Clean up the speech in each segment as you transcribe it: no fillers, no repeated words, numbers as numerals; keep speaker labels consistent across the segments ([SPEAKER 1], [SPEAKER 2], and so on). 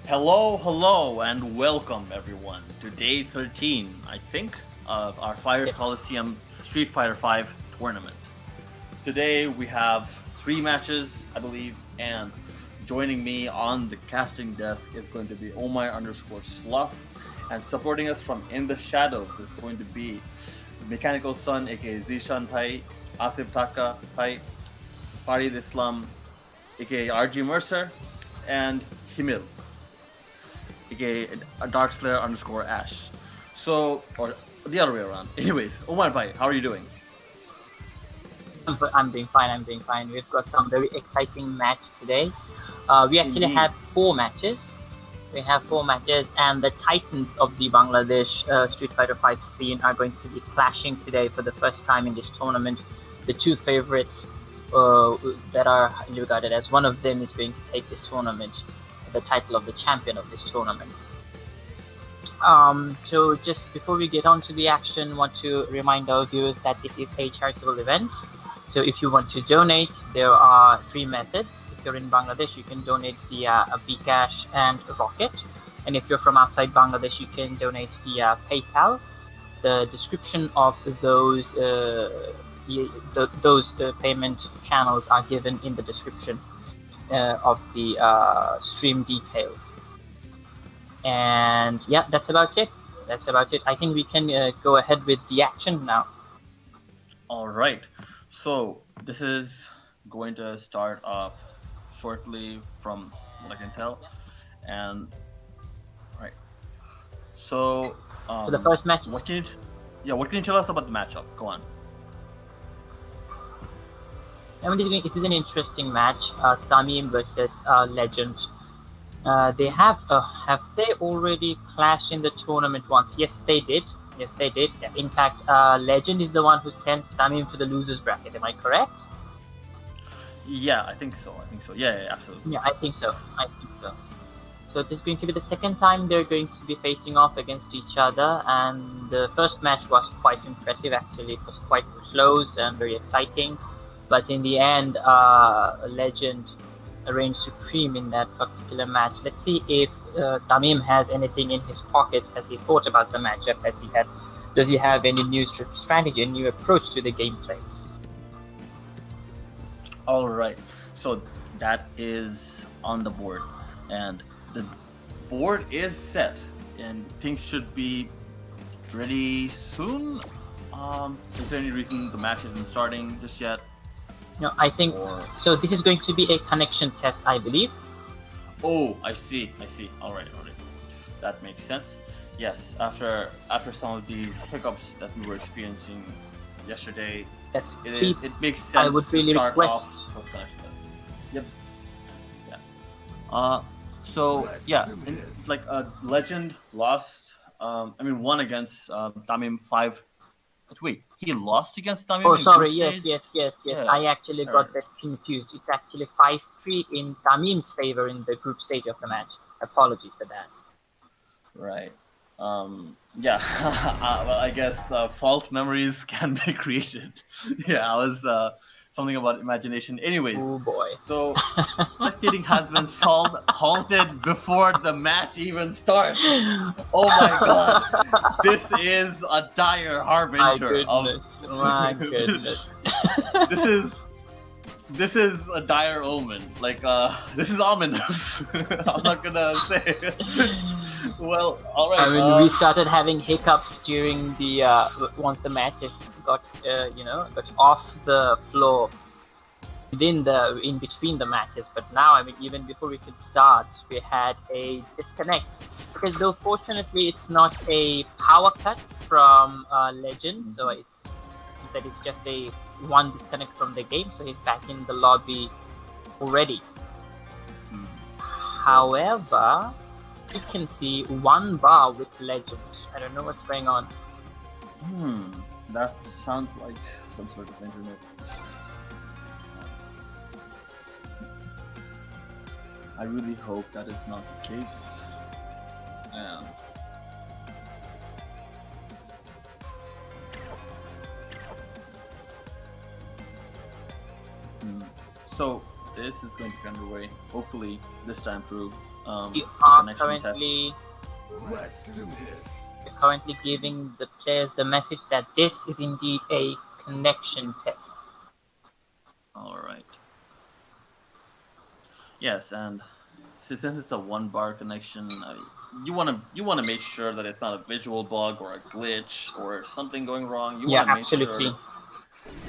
[SPEAKER 1] Hello, and welcome everyone to day 13, I think, of our Fighters Colosseum Street Fighter 5 tournament. Today we have 3 matches, I believe, and joining me on the casting desk is going to be Omar_Sloth, and supporting us from in the shadows is going to be Mechanical Sun, aka Zishan Pai, Asif Taka Pai, Farid Islam, aka RG Mercer, and Himil, aka Darkslayer_Ash. So, or the other way around. Anyways, Omar Bhai, how are you doing?
[SPEAKER 2] I'm doing fine. We've got some very exciting match today. We actually have 4 matches. We have 4 matches, and the titans of the Bangladesh Street Fighter 5 scene are going to be clashing today for the first time in this tournament. The 2 favorites that are regarded as one of them is going to take this tournament, the title of the champion of this tournament. So just before we get on to the action, I want to remind our viewers that this is a charitable event. So if you want to donate, there are 3 methods. If you're in Bangladesh, you can donate via Bcash and Rocket. And if you're from outside Bangladesh, you can donate via PayPal. The description of those payment channels are given in the description of the stream details. And yeah, that's about it. I think we can go ahead with the action now.
[SPEAKER 1] All right. So this is going to start off shortly from what I can tell, and right. So
[SPEAKER 2] For the first match,
[SPEAKER 1] what can you tell us about the matchup? Go on.
[SPEAKER 2] I mean, it is an interesting match. Tamim versus Legend. They have they already clashed in the tournament once? Yes, they did. In fact, Legend is the one who sent Tamim to the losers bracket. Am I correct?
[SPEAKER 1] Yeah, I think so. Yeah, absolutely.
[SPEAKER 2] Yeah, I think so. So this is going to be the second time they're going to be facing off against each other, and the first match was quite impressive. Actually, it was quite close and very exciting. But in the end, Legend reigned supreme in that particular match. Let's see if Tamim has anything in his pocket. Has he thought about the matchup? Does he have any new strategy, a new approach to the gameplay?
[SPEAKER 1] All right. So that is on the board, and the board is set, and things should be ready soon. Is there any reason the match isn't starting just yet?
[SPEAKER 2] No, I think so. This is going to be a connection test, I believe.
[SPEAKER 1] Oh, I see. All right. That makes sense. Yes, after some of these hiccups that we were experiencing yesterday, it makes sense.
[SPEAKER 2] I would really
[SPEAKER 1] to start
[SPEAKER 2] request.
[SPEAKER 1] off with connection test. Yep. Yeah. So yeah, it's like Legend lost. Won against Tamim 5. But wait, he lost against Tamim?
[SPEAKER 2] Oh, sorry.
[SPEAKER 1] Yes.
[SPEAKER 2] Yeah. I actually got that confused. It's actually 5-3 in Tamim's favor in the group stage of the match. Apologies for that.
[SPEAKER 1] Right. Yeah. Well, I guess false memories can be created. Yeah, I was something about imagination. Anyways.
[SPEAKER 2] Oh boy.
[SPEAKER 1] So spectating has been halted before the match even starts. Oh my god. This is a dire harbinger.
[SPEAKER 2] My goodness.
[SPEAKER 1] This is a dire omen. Like this is ominous. I'm not gonna say it. Well, all right.
[SPEAKER 2] I mean, we started having hiccups during the once the matches got off the floor in between the matches. But now, I mean, even before we could start, we had a disconnect because though fortunately it's not a power cut from Legend, so it's just a one disconnect from the game, so he's back in the lobby already. However, you can see 1 bar with Legend. I don't know what's going on.
[SPEAKER 1] That sounds like some sort of internet. I really hope that is not the case. And so this is going to be underway. Hopefully this time through
[SPEAKER 2] You are
[SPEAKER 1] connection test.
[SPEAKER 2] currently giving the players the message that this is indeed a connection test.
[SPEAKER 1] All right. Yes, and since it's a one-bar connection, you wanna make sure that it's not a visual bug or a glitch or something going wrong. You wanna make
[SPEAKER 2] absolutely.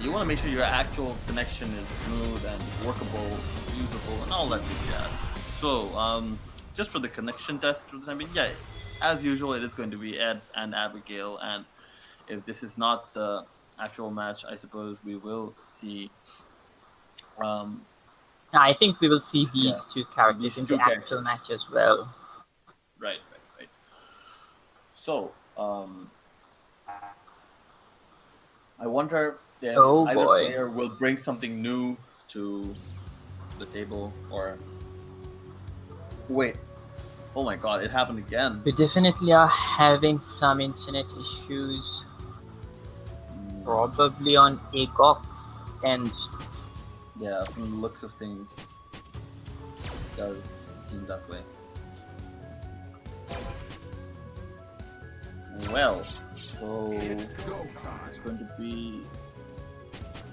[SPEAKER 1] You want to make sure your actual connection is smooth and workable, usable, and all that good jazz. So, just for the connection test for the time being, yeah, as usual, it is going to be Ed and Abigail, and if this is not the actual match, I suppose we will see.
[SPEAKER 2] I think we will see these two characters in the actual match as well.
[SPEAKER 1] Right. So, I wonder if either player will bring something new to the table, or wait. Oh my god, it happened again.
[SPEAKER 2] We definitely are having some internet issues. Probably on Agok's end.
[SPEAKER 1] Yeah, from the looks of things, it does seem that way. Well, so it's going to be.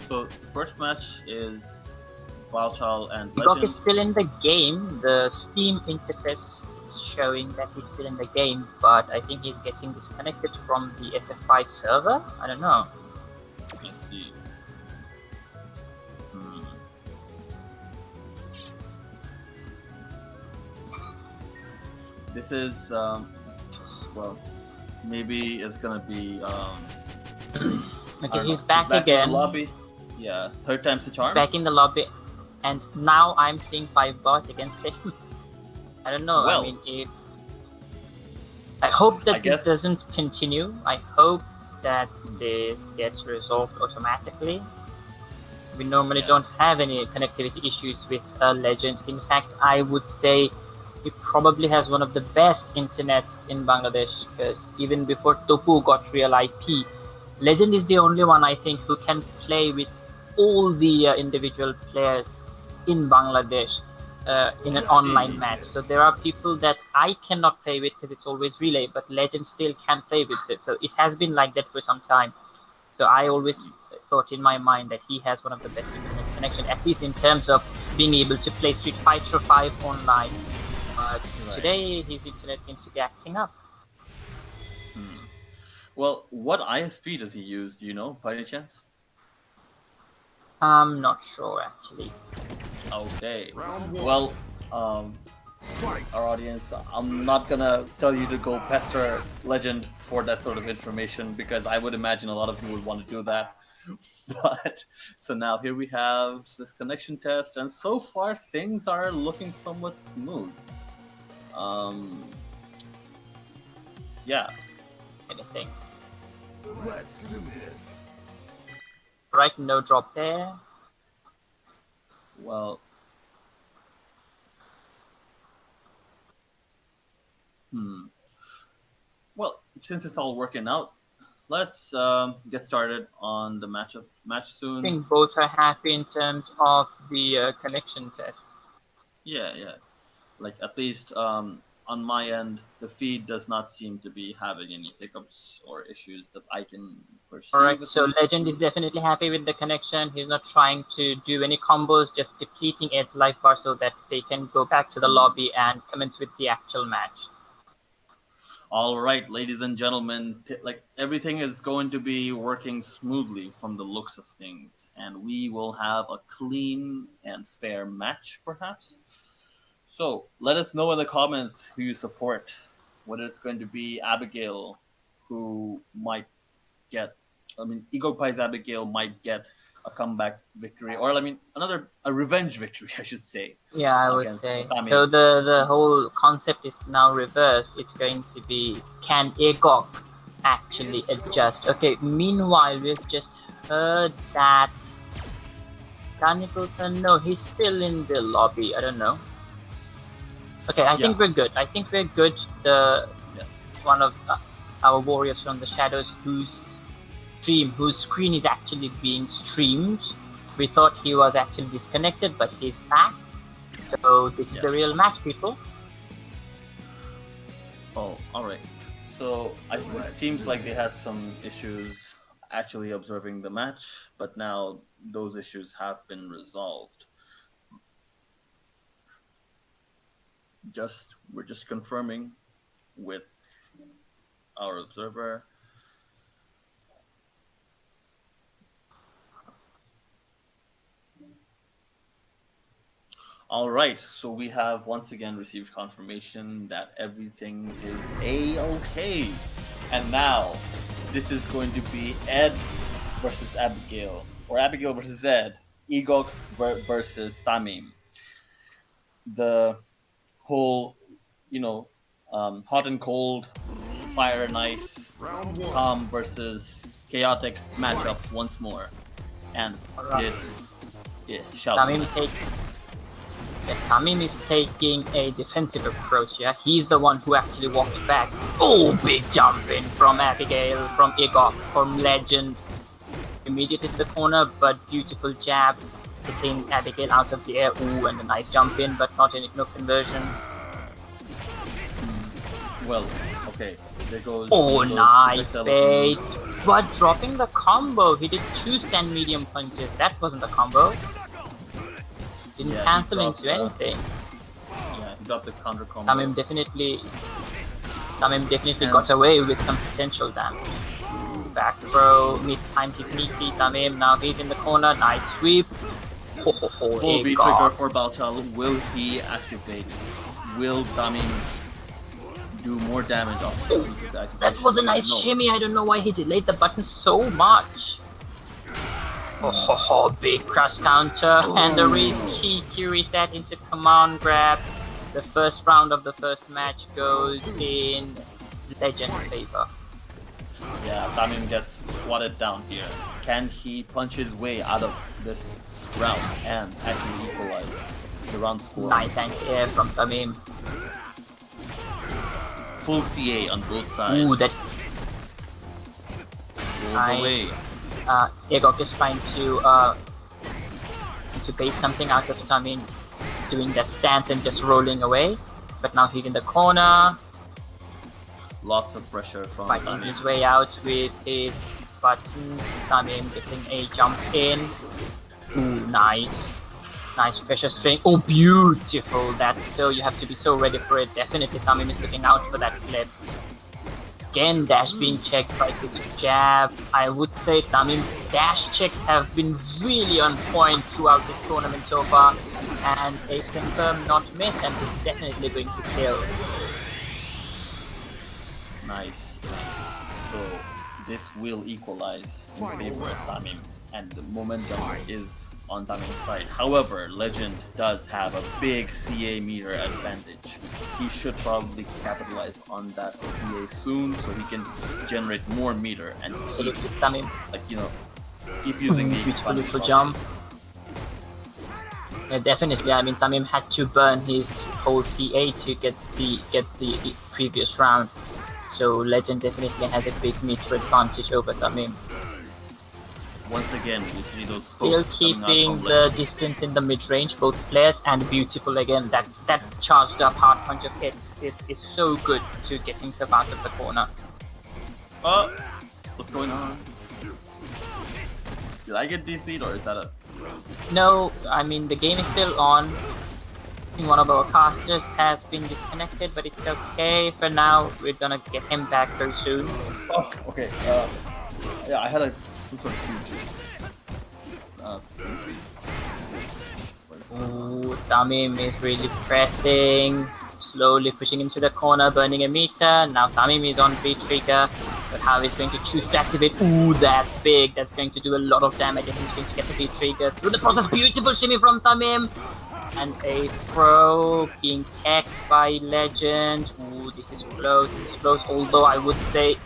[SPEAKER 1] So the first match is Baalchal and Legend.
[SPEAKER 2] Agok is still in the game. The Steam interface is showing that he's still in the game, but I think he's getting disconnected from the SF5 server. I don't know.
[SPEAKER 1] Let's see. This is well, maybe it's gonna be
[SPEAKER 2] okay, he's back again.
[SPEAKER 1] In the lobby. Yeah, third time's the charm.
[SPEAKER 2] He's back in the lobby, and now I'm seeing 5 bars against him. I don't know.
[SPEAKER 1] Well,
[SPEAKER 2] I mean, I hope that this doesn't continue. I hope that this gets resolved automatically. We normally don't have any connectivity issues with Legend. In fact, I would say he probably has one of the best internets in Bangladesh, because even before Topu got real IP, Legend is the only one I think who can play with all the individual players in Bangladesh in an online match. So there are people that I cannot play with because it's always relay, but Legend still can play with it. So it has been like that for some time. So I always thought in my mind that he has one of the best internet connection, at least in terms of being able to play Street Fighter 5 online. Today his internet seems to be acting up.
[SPEAKER 1] Well, what ISP does he use? Do you know, by any chance?
[SPEAKER 2] I'm not sure, actually.
[SPEAKER 1] Okay. Well, our audience, I'm not gonna tell you to go pester Legend for that sort of information, because I would imagine a lot of you would want to do that. But so now here we have this connection test, and so far things are looking somewhat smooth. Yeah.
[SPEAKER 2] Anything.
[SPEAKER 3] Let's do this.
[SPEAKER 2] Right, no drop there.
[SPEAKER 1] Well, well, since it's all working out, let's get started on the match soon.
[SPEAKER 2] I think both are happy in terms of the connection test.
[SPEAKER 1] Yeah. Like, at least on my end, the feed does not seem to be having any hiccups or issues that I can perceive.
[SPEAKER 2] Alright, so Legend is definitely happy with the connection. He's not trying to do any combos, just depleting Ed's life bar so that they can go back to the lobby and commence with the actual match.
[SPEAKER 1] All right, ladies and gentlemen, like, everything is going to be working smoothly from the looks of things, and we will have a clean and fair match, perhaps. So let us know in the comments who you support. Whether it's going to be Abigail, who might get, Igokpai's Abigail might get a comeback victory, or a revenge victory, I should say.
[SPEAKER 2] Yeah, I would say. So the whole concept is now reversed. It's going to be, can Agok actually adjust? Okay, meanwhile, we've just heard that Nicholson, no, he's still in the lobby. I don't know. Okay, I think we're good. One of our warriors from the shadows whose screen is actually being streamed. We thought he was actually disconnected, but he's back. So this is the real match, people.
[SPEAKER 1] Oh, alright. So it seems like they had some issues actually observing the match, but now those issues have been resolved. We're just confirming with our observer. All right, so we have once again received confirmation that everything is A-okay. And now, this is going to be Ed versus Abigail, or Abigail versus Ed, Egok versus Tamim. The whole, hot and cold, fire and ice, calm versus chaotic matchup once more. And
[SPEAKER 2] Tamim is taking a defensive approach. Yeah, he's the one who actually walked back. Oh, big jump in from Abigail, from Egok, from Legend. Immediately to the corner, but beautiful jab, hitting Abigail out of the air. Ooh, and a nice jump in, but not no conversion.
[SPEAKER 1] Well, okay, there goes.
[SPEAKER 2] Oh, nice bait, but dropping the combo. He did 2 stand medium punches. That wasn't a combo. Didn't cancel into anything.
[SPEAKER 1] Yeah, he dropped the counter combo.
[SPEAKER 2] Tamim definitely got away with some potential damage. Back throw, mistimed his meaty. Tamim, now he's in the corner. Nice sweep.
[SPEAKER 1] Full B trigger for Baalchal. Will he activate? Will Tamim do more damage off the activation?
[SPEAKER 2] That was a nice shimmy. I don't know why he delayed the button so much. Big cross counter, and the cheeky reset into command grab. The first round of the first match goes in Legend's favor.
[SPEAKER 1] Yeah, Tamim gets swatted down here. Can he punch his way out of this round and actually equalize the round score?
[SPEAKER 2] Nice anti-air from Tamim.
[SPEAKER 1] Full CA on both sides.
[SPEAKER 2] Ooh, that
[SPEAKER 1] goes away.
[SPEAKER 2] Egok is trying to bait something out of Tamim, doing that stance and just rolling away. But now he's in the corner.
[SPEAKER 1] Lots of pressure from
[SPEAKER 2] fighting
[SPEAKER 1] Tamim.
[SPEAKER 2] His way out with his buttons. Tamim getting a jump in. Ooh, nice. Nice pressure string. Oh, beautiful. That's so, you have to be so ready for it. Definitely Tamim is looking out for that flip. Again, dash being checked by his jab. I would say Tamim's dash checks have been really on point throughout this tournament so far. And a confirm not missed, and this is definitely going to kill.
[SPEAKER 1] Nice. So this will equalize in favor of Tamim, and the momentum is on Tamim's side. However, Legend does have a big CA meter advantage. He should probably capitalize on that CA soon so he can generate more meter and keep,
[SPEAKER 2] Tamim,
[SPEAKER 1] keep using the
[SPEAKER 2] beautiful little jump. Yeah, definitely. I mean, Tamim had to burn his whole CA to get the previous round. So Legend definitely has a big meter advantage over Tamim.
[SPEAKER 1] Once again, we see those
[SPEAKER 2] still keeping the distance in the mid-range, both players, and beautiful again. That charged up hard punch of hit is so good to get himself out of the corner.
[SPEAKER 1] What's going on? Did I get DC'd or is that a...
[SPEAKER 2] No, I mean the game is still on. I think one of our casters has been disconnected, but it's okay for now. We're gonna get him back very soon.
[SPEAKER 1] Oh, okay. Yeah, I had a super huge.
[SPEAKER 2] Ooh, Tamim is really pressing, slowly pushing into the corner, burning a meter. Now Tamim is on B trigger, but how he's going to choose to activate? Ooh, that's big. That's going to do a lot of damage, and he's going to get the B trigger through the process. Beautiful shimmy from Tamim, and a throw being teched by Legend. Ooh, this is close. This is close. Although I would say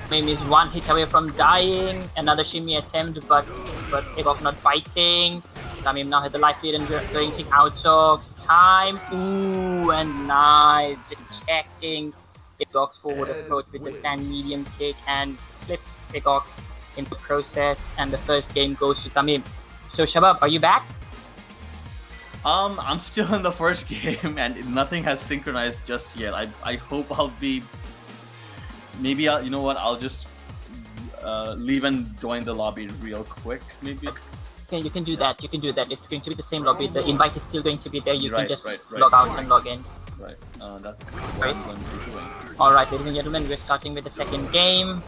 [SPEAKER 2] Tamim is one hit away from dying. Another shimmy attempt, but Egok not biting. Tamim now has the life lead and going out of time. Ooh, and nice. Just checking Egok's forward approach with the stand medium kick and flips Egok in the process. And the first game goes to Tamim. So Shabab, are you back?
[SPEAKER 1] I'm still in the first game and nothing has synchronized just yet. I hope I'll be. Maybe I'll. You know what? I'll just leave and join the lobby real quick. Maybe.
[SPEAKER 2] Okay, you can do that. You can do that. It's going to be the same lobby. The invite is still going to be there. You
[SPEAKER 1] Right,
[SPEAKER 2] can just
[SPEAKER 1] right.
[SPEAKER 2] log out and log in.
[SPEAKER 1] Right. That's
[SPEAKER 2] Right.
[SPEAKER 1] what I'm going to be doing.
[SPEAKER 2] Alright, ladies and gentlemen, we're starting with the second game.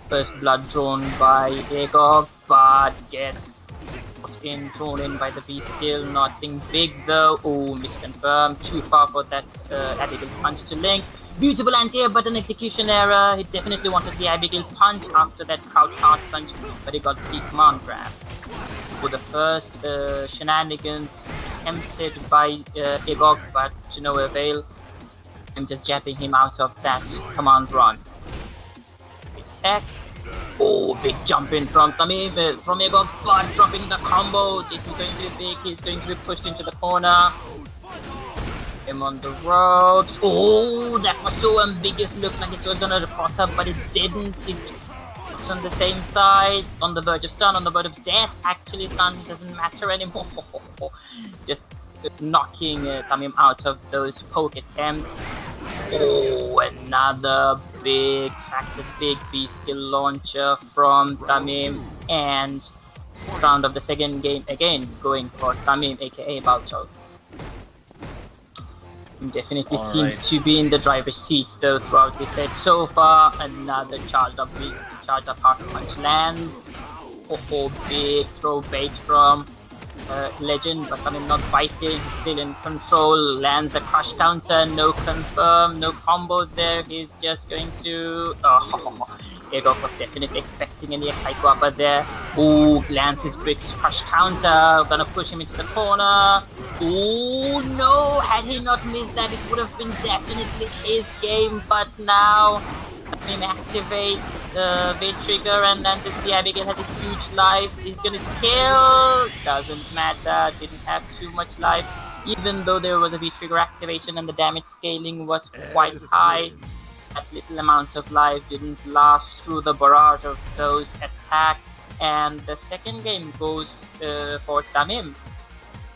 [SPEAKER 2] First blood drawn by Agog, but gets drawn in by the V-skill. Nothing big though. Oh, misconfirmed. Too far for that Abigail punch to link. Beautiful anti-air button execution error. He definitely wanted the Abigail punch after that crouch hard punch, but he got the command grab. For the first shenanigans attempted by Agog, but to no avail. I'm just jabbing him out of that command run. Big tech. Oh, big jump in from Tamim, from Agog, but dropping the combo. This is going to be big. He's going to be pushed into the corner. Him on the ropes. Oh, that was so ambiguous. Looked like it was gonna cross up, but it didn't. It was on the same side, on the verge of stun, on the verge of death. Actually, stun doesn't matter anymore. Just knocking Tamim out of those poke attempts. Oh, another big V-skill launcher from Tamim, and round of the second game again going for Tamim, aka Baalchal. Definitely seems to be in the driver's seat though throughout this set so far. Another charged up hard punch lands. Oh, big throw bait from Legend, but Tamim not biting, he's still in control, lands a crush counter, no confirm, no combo there, he's just going to... Agog was definitely expecting any psycho upper there. Ooh, lands his big crush counter, gonna push him into the corner. Ooh, no, had he not missed that, it would have been definitely his game, but now Tamim activates V-trigger, and then the see Abigail has a huge life. He's gonna kill. Doesn't matter. Didn't have too much life. Even though there was a V-trigger activation and the damage scaling was quite high, that little amount of life didn't last through the barrage of those attacks. And the second game goes for Tamim.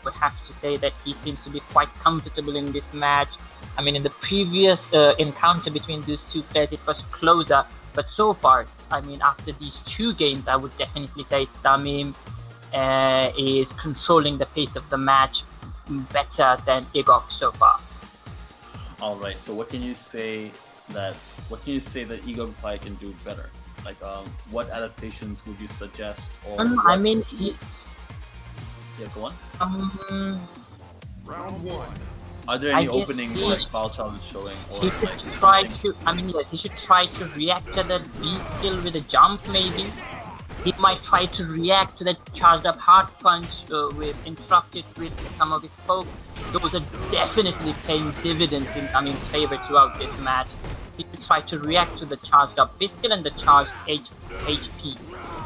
[SPEAKER 2] We have to say that he seems to be quite comfortable in this match. I mean, in the previous encounter between these two players, it was closer. But so far, I mean, after these two games, I would definitely say Tamim is controlling the pace of the match better than Agog so far.
[SPEAKER 1] All right. So what can you say that Agog Pai can do better? Like, what adaptations would you suggest? Or
[SPEAKER 2] I mean, he's...
[SPEAKER 1] Yeah, go on.
[SPEAKER 3] Round one.
[SPEAKER 1] Are there any openings like Baalchal is showing? Or
[SPEAKER 2] he could
[SPEAKER 1] like
[SPEAKER 2] try to, I mean, yes, he should try to react to that V-skill with a jump maybe. He might try to react to that charged up hard punch interrupted with some of his pokes. Those are definitely paying dividends in Tamim's favor throughout this match. He could try to react to the charged up V-skill and the charged HP.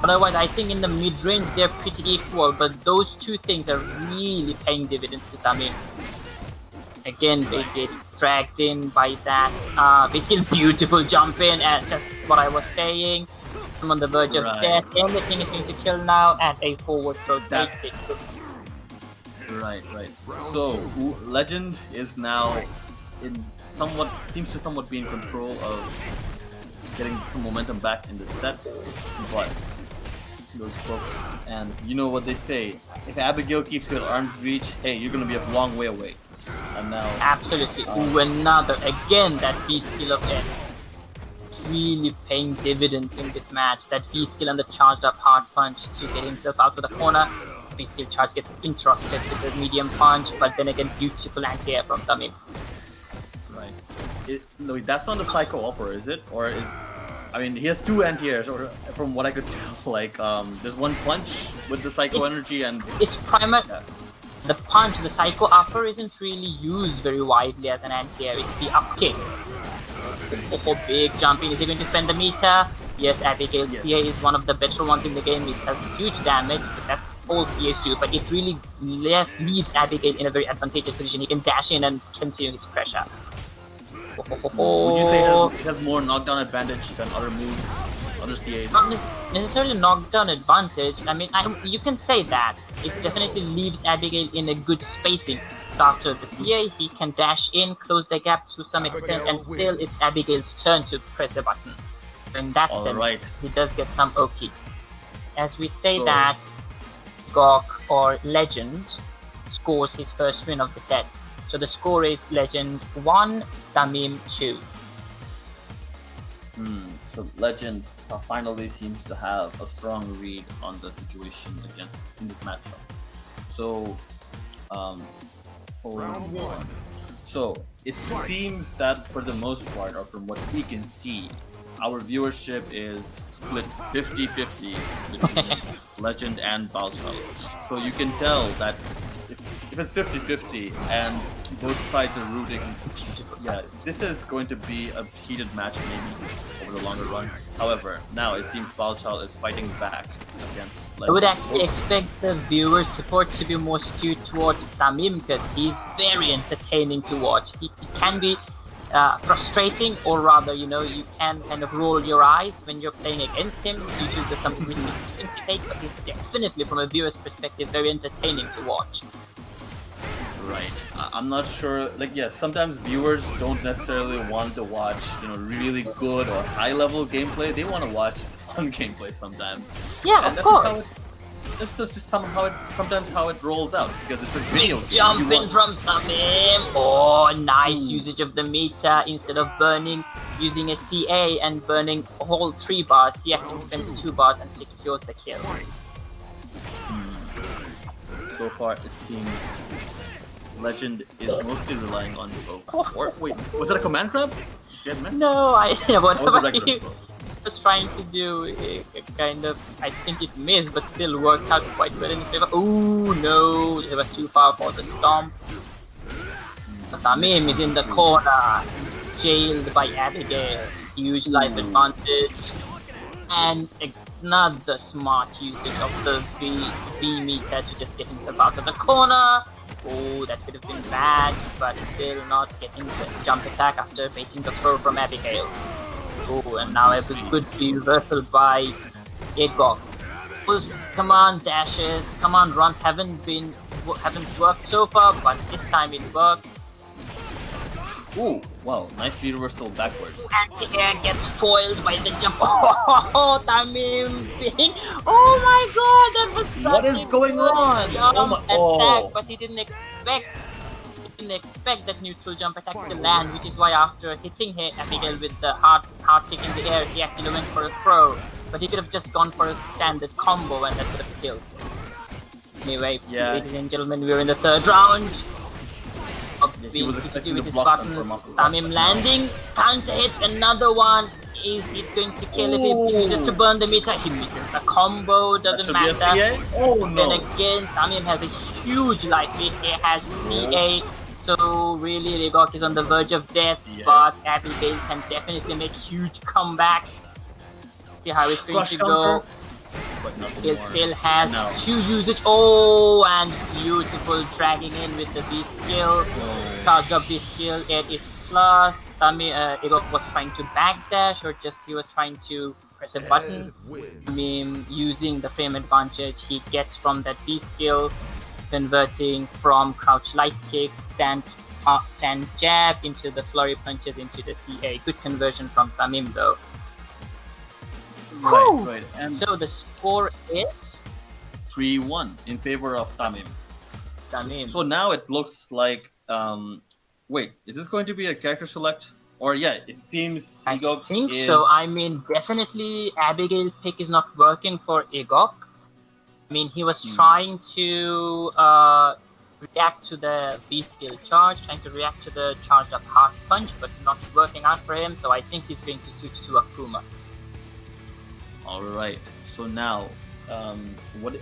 [SPEAKER 2] Otherwise, I think in the mid-range they're pretty equal, but those two things are really paying dividends to Tamim. Again, they get dragged in by that basically beautiful jump in, and just what I was saying. I'm on the verge of death. Everything is going to kill now, and a forward throw takes it.
[SPEAKER 1] Right. So Legend is now seems to somewhat be in control of getting some momentum back in the set, but those folks, and you know what they say, if Abigail keeps you at arm's reach, hey, you're gonna be a long way away. And now
[SPEAKER 2] absolutely. Another again that V-skill of it really paying dividends in this match. That V-skill and the charged up hard punch to get himself out of the corner. V-skill charge gets interrupted with the medium punch, but then again beautiful anti-air from Tamim.
[SPEAKER 1] Right. No, that's not the psycho upper, is it? Or is, I mean, he has two anti-airs, or from what I could tell, like there's one punch with the psycho energy, and
[SPEAKER 2] it's the punch, the psycho upper isn't really used very widely as an anti-air. It's the up kick. Oh, big jumping. Is he going to spend the meter? Yes, Abigail CA is one of the better ones in the game. It has huge damage, but that's all CAs do. But it really leaves Abigail in a very advantageous position. He can dash in and continue his pressure.
[SPEAKER 1] Would you say it has more knockdown advantage than other moves other CAs.
[SPEAKER 2] Not necessarily knockdown advantage. I mean, you can say that. It definitely leaves Abigail in a good spacing. So after the CA, he can dash in, close the gap to some extent, and still it's Abigail's turn to press the button. In that sense, he does get some OK. As we say that, Gok or Legend scores his first win of the set. So the score is Legend 1, Tamim 2.
[SPEAKER 1] So Legend finally seems to have a strong read on the situation in this matchup. So,
[SPEAKER 3] Round 1.
[SPEAKER 1] So it seems that for the most part, or from what we can see, our viewership is split 50-50 between Legend and Baalchal. So you can tell that if it's 50-50 and both sides are rooting, yeah, this is going to be a heated match maybe over the longer run. However, now it seems Baalchal is fighting back against Legend.
[SPEAKER 2] I would actually expect the viewer support to be more skewed towards Tamim because he's very entertaining to watch. He can be frustrating, or rather, you can kind of roll your eyes when you're playing against him due to some risks he can take, but he's definitely, from a viewer's perspective, very entertaining to watch.
[SPEAKER 1] Right. I'm not sure. Sometimes viewers don't necessarily want to watch, really good or high-level gameplay. They want to watch fun gameplay sometimes.
[SPEAKER 2] Yeah,
[SPEAKER 1] and
[SPEAKER 2] of course.
[SPEAKER 1] That's just sometimes how it rolls out, because it's a video game.
[SPEAKER 2] Jump in from Tamim. Oh, nice usage of the meter. Instead of using a CA and burning a whole 3 bars, he actually spends 2 bars and secures the kill.
[SPEAKER 1] So far, it seems Legend is mostly relying on wait, was it a command grab?
[SPEAKER 2] No, whatever he was trying to do, it kind of, I think it missed, but still worked out quite well in his favor. Ooh, no, it was too far for the stomp. Tamim is in the corner, jailed by Abigail. Huge life advantage, and another smart usage of the V meter to just get himself out of the corner. Oh, that could have been bad, but still not getting the jump attack after baiting the throw from Abigail. Oh, and now a good reversal by Egok. Those command dashes, command runs haven't worked so far, but this time it works.
[SPEAKER 1] Ooh, wow, nice reversal backwards.
[SPEAKER 2] Anti-air gets foiled by the jump. Oh, Tamim being... Oh my god, that was
[SPEAKER 1] what is going on?
[SPEAKER 2] Attack, but he didn't expect that neutral jump attack to land, which is why after hitting Abigail with the hard kick in the air, he actually went for a throw. But he could have just gone for a standard combo and that could have killed. Anyway, ladies and gentlemen, we're in the 3rd round. Being tricky with his buttons. Tamim landing, counter hits, another one. Is it going to kill if he chooses to burn the meter? He misses the combo, doesn't matter.
[SPEAKER 1] Oh no.
[SPEAKER 2] Then again, Tamim has a huge life lead. He has CA, so really Regok is on the verge of death, but Abigail can definitely make huge comebacks. See how it's going to go. It still has 2 usage. Oh, and beautiful dragging in with the B skill. Charge up B skill. It is plus. Egok was trying to backdash, or just he was trying to press a button. Using the frame advantage he gets from that B skill, converting from crouch light kick, stand jab into the flurry punches into the CA. Good conversion from Tamim though.
[SPEAKER 1] Right. And
[SPEAKER 2] so the score is
[SPEAKER 1] 3-1 in favor of Tamim. So now it looks like wait, is this going to be a character select? Or it seems Egok
[SPEAKER 2] I think so. I mean, definitely Abigail pick is not working for Egok. I mean, he was trying to react to the B skill charge, trying to react to the charge up hard punch, but not working out for him. So I think he's going to switch to Akuma.
[SPEAKER 1] Alright, so now, what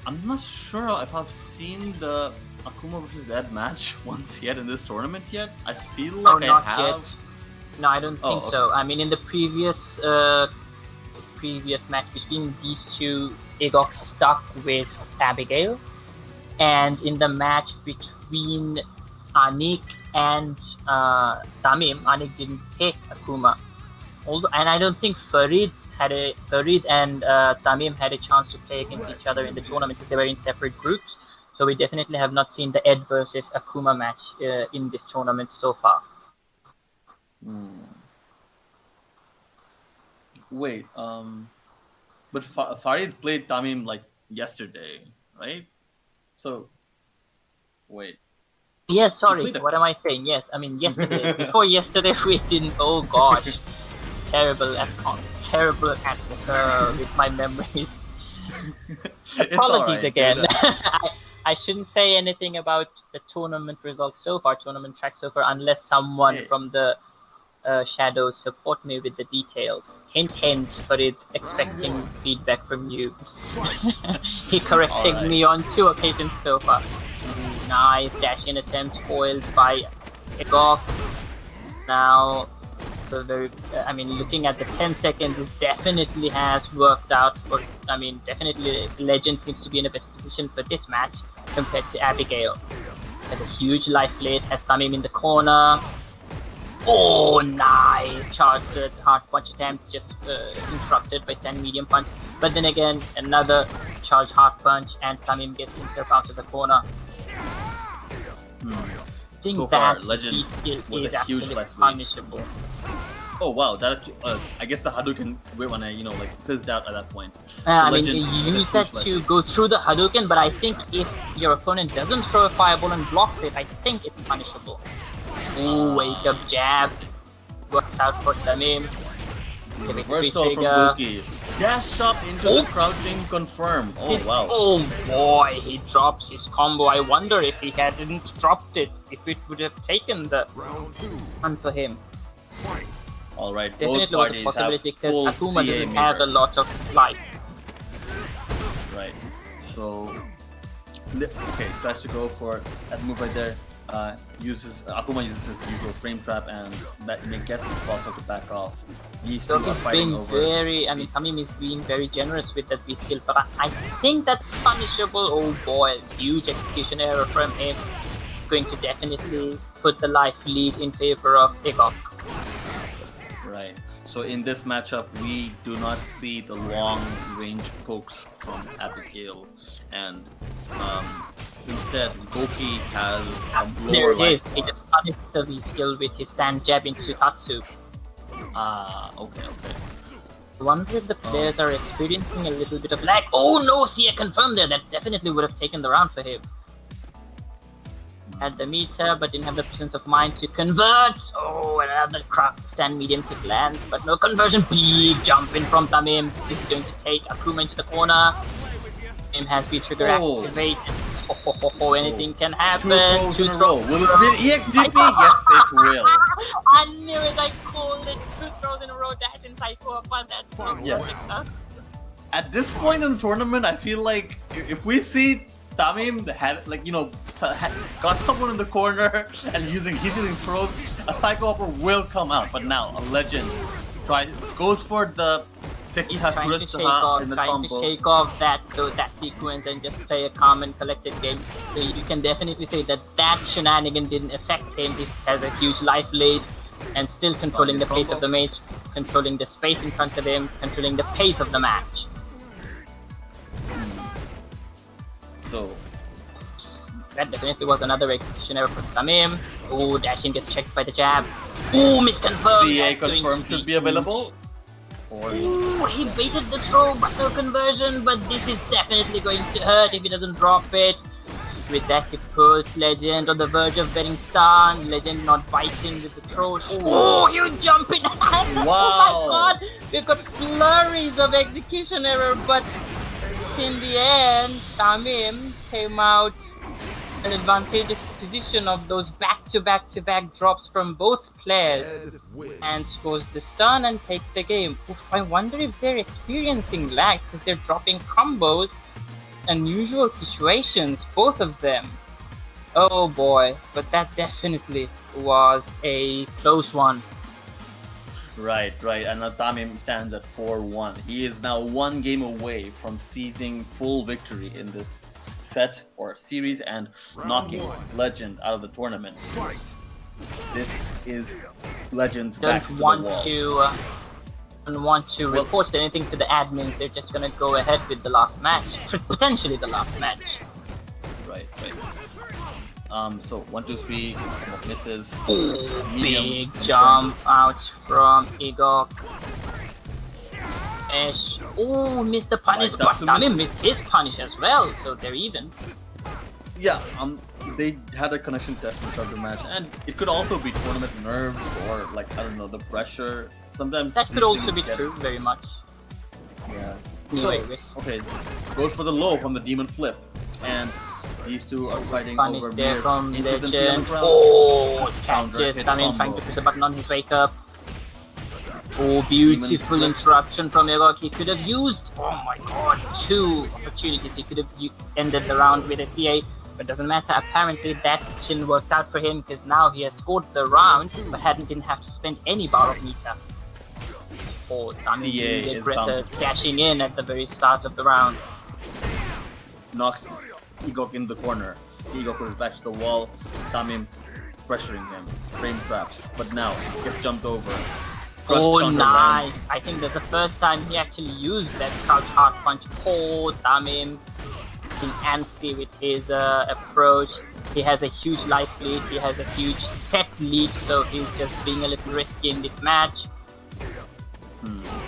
[SPEAKER 1] I'm not sure if I've seen the Akuma versus Ed match once yet in this tournament yet. I feel like I have.
[SPEAKER 2] Yet. No, I don't think so. I mean, in the previous match between these two, Egok stuck with Abigail, and in the match between Anik and Tamim, Anik didn't pick Akuma. And I don't think Farid Farid and Tamim had a chance to play against each other in the tournament because they were in separate groups. So we definitely have not seen the Ed versus Akuma match in this tournament so far.
[SPEAKER 1] Wait, but Farid played Tamim like yesterday, right? So, wait.
[SPEAKER 2] Yes, sorry. What am I saying? Yes, I mean yesterday. Before yesterday, we didn't. Oh gosh, terrible at with my memories. Apologies again. I shouldn't say anything about the tournament results so far, tournament track so far, unless someone from the shadows support me with the details. Hint, hint, but it expecting feedback from you. He corrected me on 2 occasions so far. Nice dash-in attempt foiled by Egok. Now, looking at the 10 seconds, it definitely has worked out. Definitely Legend seems to be in a better position for this match compared to Abigail. Has a huge life lead, has Tamim in the corner. Oh, nice! Charged the hard punch attempt, just interrupted by stand medium punch. But then again, another charged hard punch, and Tamim gets himself out of the corner. I think
[SPEAKER 1] So
[SPEAKER 2] that
[SPEAKER 1] far, Legend
[SPEAKER 2] skill
[SPEAKER 1] with
[SPEAKER 2] is
[SPEAKER 1] a huge
[SPEAKER 2] absolutely
[SPEAKER 1] life lead.
[SPEAKER 2] punishable.
[SPEAKER 1] Oh wow, that I guess the Hadouken when I fizzed out at that point.
[SPEAKER 2] You use that to go through the Hadouken, but I think if your opponent doesn't throw a fireball and blocks it, I think it's punishable. Ooh, wake up jab. Works out for Tamim.
[SPEAKER 1] Reversal from Goki. Dash up into the crouching confirm. Oh wow.
[SPEAKER 2] Oh boy, he drops his combo. I wonder if he hadn't dropped it, if it would have taken the run for him.
[SPEAKER 1] Alright,
[SPEAKER 2] Definitely
[SPEAKER 1] both
[SPEAKER 2] was a
[SPEAKER 1] parties
[SPEAKER 2] possibility
[SPEAKER 1] have
[SPEAKER 2] because
[SPEAKER 1] full
[SPEAKER 2] Akuma
[SPEAKER 1] CA
[SPEAKER 2] doesn't have a
[SPEAKER 1] mirror.
[SPEAKER 2] lot of life.
[SPEAKER 1] Right. So okay, tries to go for that move right there. Akuma uses his usual frame trap and that gets the Baalchal to back off. These two
[SPEAKER 2] So
[SPEAKER 1] are
[SPEAKER 2] he's
[SPEAKER 1] fighting
[SPEAKER 2] been
[SPEAKER 1] over.
[SPEAKER 2] Tamim is being very generous with that B skill, but I think that's punishable. Oh boy, huge execution error from him. Going to definitely put the life lead in favor of Egok.
[SPEAKER 1] Right. So in this matchup, we do not see the long range pokes from Abigail, and instead Goki has a
[SPEAKER 2] There
[SPEAKER 1] lower
[SPEAKER 2] it is.
[SPEAKER 1] life
[SPEAKER 2] He
[SPEAKER 1] bar.
[SPEAKER 2] just punished the V skill with his stand jab into Tatsu.
[SPEAKER 1] Okay.
[SPEAKER 2] I wonder if the players are experiencing a little bit of lag. Oh no, see, I confirmed there. That definitely would have taken the round for him. Had the meter, but didn't have the presence of mind to convert. Oh, another stand medium kick lands, but no conversion. Big jump in from Tamim. This is going to take Akuma into the corner. Tamim has V-trigger activated. Anything can happen.
[SPEAKER 1] Two throws in a row. Will it be EXGP? Yes, it will.
[SPEAKER 2] I knew it. I called it. 2 throws in a row. That in Psycho, but that's not
[SPEAKER 1] Yeah. At this point in the tournament, I feel like if we see Tamim got someone in the corner and he's using throws, a Psycho Upper will come out. But now a Legend goes for the Seki
[SPEAKER 2] trying to shake off that sequence and just play a calm and collected game. So you can definitely say that shenanigan didn't affect him. He has a huge life lead and still controlling the pace of the match, controlling the space in front of him, controlling the pace of the match.
[SPEAKER 1] So
[SPEAKER 2] that definitely was another execution error for Tamim. Oh, dashing gets checked by the jab. Oh, misconfirmed.
[SPEAKER 1] CA confirm should be available.
[SPEAKER 2] Ooh, he baited the throw, but no conversion. But this is definitely going to hurt if he doesn't drop it. With that, he puts Legend on the verge of getting stunned. Legend not biting with the throw. Oh, you jump in!
[SPEAKER 1] Wow.
[SPEAKER 2] Oh my god! We've got flurries of execution error, but in the end, Tamim came out an advantageous position of those back-to-back-to-back drops from both players and scores the stun and takes the game. Oof, I wonder if they're experiencing lags because they're dropping combos. Unusual situations, both of them. Oh boy, but that definitely was a close one.
[SPEAKER 1] Right, and now Tamim stands at 4-1. He is now 1 game away from seizing full victory in this set or series and knocking Legend out of the tournament. This is Legend's back to the wall.
[SPEAKER 2] don't want to report anything to the admin. They're just gonna go ahead with the last match, potentially the last match.
[SPEAKER 1] Right. So 1, 2, 3, misses.
[SPEAKER 2] Big jump out from Igor. Ash. Oh, missed the punish, but Tamim missed his punish as well, so they're even.
[SPEAKER 1] Yeah, they had a connection test in the match, and it could also be tournament nerves or like I don't know the pressure. Sometimes
[SPEAKER 2] that could also be true, very much.
[SPEAKER 1] Yeah.
[SPEAKER 2] Anyway,
[SPEAKER 1] okay, goes for the low from the demon flip, and these two are fighting
[SPEAKER 2] punish
[SPEAKER 1] over
[SPEAKER 2] there from Legend.
[SPEAKER 1] Oh,
[SPEAKER 2] catches Tamim trying to push a button on his wake up. Oh, beautiful interruption from Egok. He could have used, oh my god, 2 opportunities. He could have ended the round with a CA, but doesn't matter. Apparently that decision worked out for him because now he has scored the round but didn't have to spend any bar of meter. Oh, Tamim the aggressor dashing in at the very start of the round.
[SPEAKER 1] Knocks Egok in the corner. Egok goes back to the wall. Tamim pressuring him. Frame traps, but now gets jumped over.
[SPEAKER 2] Oh, nice! I think that's the first time he actually used that crouch hard punch. Oh, Tamim being antsy with his approach. He has a huge life lead, he has a huge set lead, so he's just being a little risky in this match.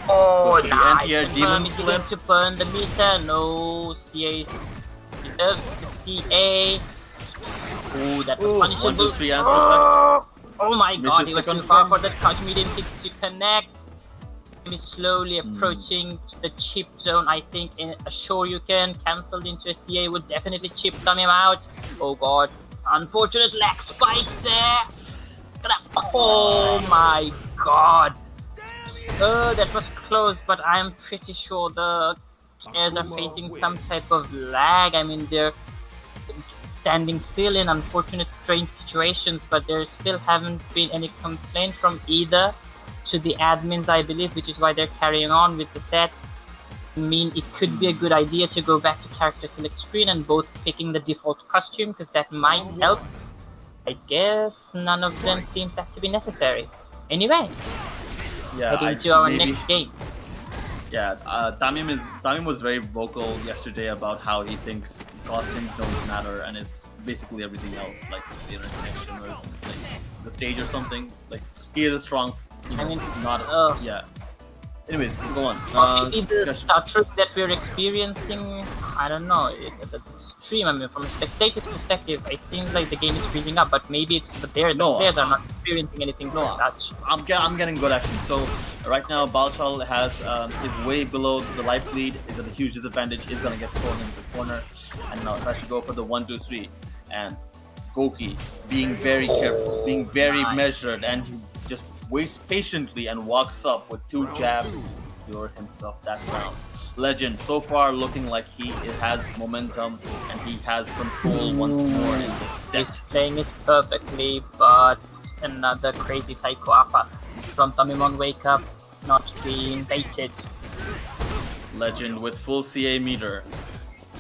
[SPEAKER 2] Oh, nice! Is he going to burn the meter? No, CA deserves the CA. Oh, that was punishable. Oh my god, he was too far for that crouch medium kick to connect. He's slowly approaching the chip zone. I think in a Shoryuken cancelled into a CA would definitely chip him out. Oh god, unfortunate lag spikes there. Oh my god. That was close, but I'm pretty sure the players are facing some type of lag. I mean, they're standing still in unfortunate strange situations, but there still haven't been any complaint from either to the admins, I believe, which is why they're carrying on with the set. I mean, it could be a good idea to go back to character select screen and both picking the default costume, because that might help. I guess none of them seems that to be necessary. Anyway, heading to our next game.
[SPEAKER 1] Yeah, Tamim was very vocal yesterday about how he thinks costumes don't matter, and it's basically everything else, like the internet connection or like the stage or something. Like he is a strong, yeah. Anyways, go on.
[SPEAKER 2] Maybe the stuttering that we're experiencing, I don't know, the stream, I mean, from a spectator's perspective, it seems like the game is freezing up, but maybe it's the players are not experiencing anything such.
[SPEAKER 1] I'm getting good action. So right now, Baalchal is way below the life lead, is at a huge disadvantage, is going to get thrown into the corner, and now tries to go for the 1, 2, 3, and Goki being very careful, being very measured, and he just waits patiently and walks up with 2 jabs to secure himself that round. Legend so far looking like he has momentum and he has control once more in this set.
[SPEAKER 2] He's playing it perfectly, but another crazy psycho upper from Tamim on wake up, not being baited.
[SPEAKER 1] Legend with full CA meter,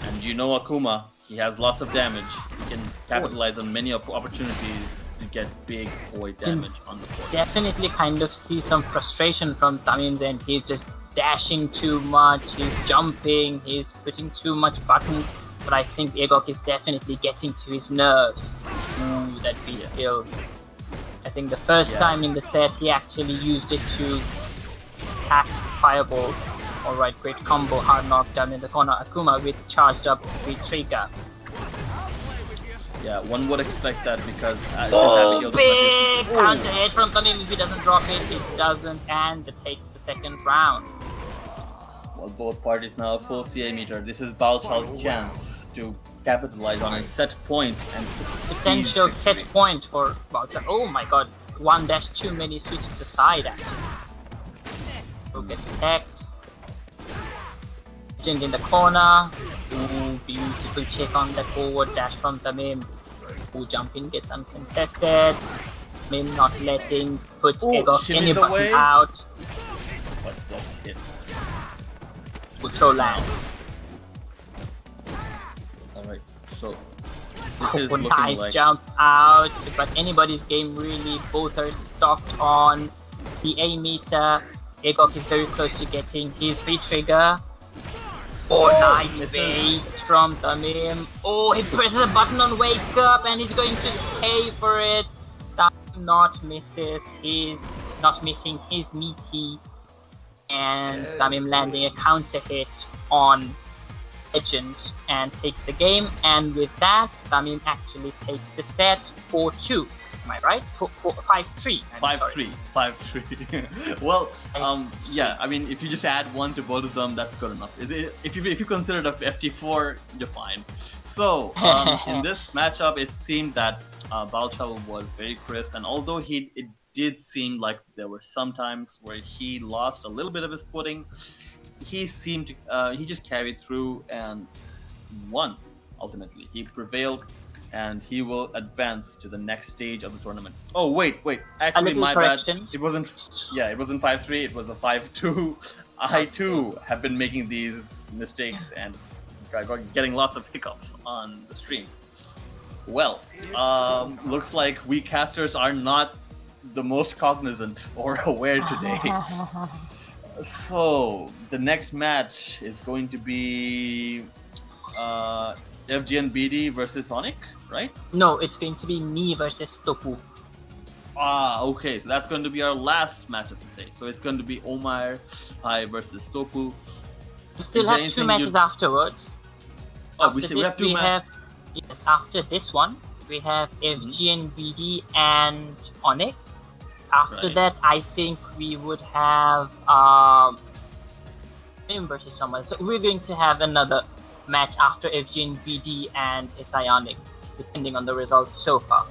[SPEAKER 1] and you know Akuma, he has lots of damage. He can capitalize on many opportunities to get big void damage on the board.
[SPEAKER 2] Definitely kind of see some frustration from Tamim's end. He's just dashing too much, he's jumping, he's putting too much buttons, but I think Egok is definitely getting to his nerves. Ooh, that beat skill. I think the first time in the set he actually used it to attack Fireball. Alright, great combo, hard knockdown in the corner. Akuma with charged up with trigger.
[SPEAKER 1] Yeah, one would expect that because
[SPEAKER 2] big counter hit from Tamim. If he doesn't drop it, it doesn't, and it takes the second round.
[SPEAKER 1] Well, both parties now full CA meter. This is Baalchal's chance to capitalize on a set point and
[SPEAKER 2] potential set point for Baalchal. Oh my god, 1 dash too many, switch to the side actually. So gets stacked. Legend in the corner. Ooh, beautiful check on that forward dash from Tamim. Ooh, jumping gets uncontested. Tamim not letting put Egok any button out.
[SPEAKER 1] But that's hit.
[SPEAKER 2] Good throw land.
[SPEAKER 1] Alright, so this is looking
[SPEAKER 2] nice
[SPEAKER 1] like
[SPEAKER 2] jump out, but anybody's game really. Both are stocked on CA meter. Agok is very close to getting his free trigger. Oh, nice bait from Tamim. Oh, he presses a button on Wake Up and he's going to pay for it. Tamim not missing his meaty. And Tamim landing a counter hit on Legend and takes the game. And with that, Tamim actually takes the set 4-2. Am I right? 5-3.
[SPEAKER 1] 5-3. 5-3. Well, yeah. I mean, if you just add one to both of them, that's good enough. If you consider it a FT4, you're fine. So in this matchup, it seemed that Baalchal was very crisp, and although it did seem like there were some times where he lost a little bit of his footing, he seemed to he just carried through and won. Ultimately, he prevailed. And he will advance to the next stage of the tournament. Oh wait! Actually, my
[SPEAKER 2] correction.
[SPEAKER 1] bad. It wasn't 5-3. It was a 5-2. I too have been making these mistakes and getting lots of hiccups on the stream. Well, looks like we casters are not the most cognizant or aware today. So the next match is going to be FGNBD versus Sonic. Right?
[SPEAKER 2] No, it's going to be me versus Topu.
[SPEAKER 1] Okay. So that's going to be our last match of the day. So it's going to be Omar High versus Topu.
[SPEAKER 2] We still have 2 matches afterwards.
[SPEAKER 1] Oh, we have 2 matches.
[SPEAKER 2] Yes, after this one, we have FGNBD and Onyx. After that, I think we would have him versus someone. So we're going to have another match after FGNBD and Ionic, depending on the results so far.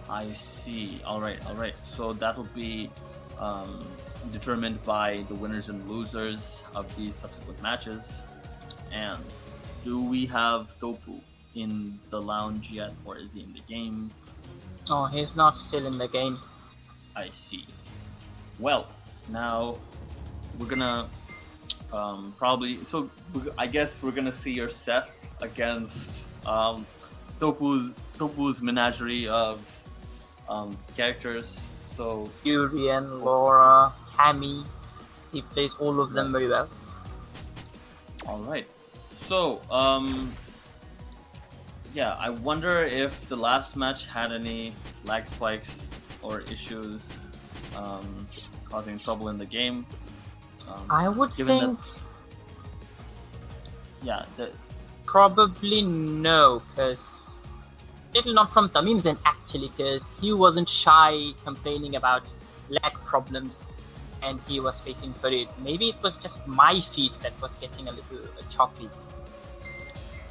[SPEAKER 1] I see. All right. So that will be determined by the winners and losers of these subsequent matches. And do we have Topu in the lounge yet, or is he in the game?
[SPEAKER 2] Oh, he's not still in the game.
[SPEAKER 1] I see. Well, now we're gonna probably. So I guess we're gonna see your Seth against Topu's menagerie of characters. So
[SPEAKER 2] Urian, Laura, Cammy, he plays all of them very well.
[SPEAKER 1] All right. So yeah, I wonder if the last match had any lag spikes or issues causing trouble in the game.
[SPEAKER 2] I would think. Probably no, because little not from Tamim's end actually, because he wasn't shy complaining about lag problems and he was facing Farid. Maybe it was just my feed that was getting a little choppy.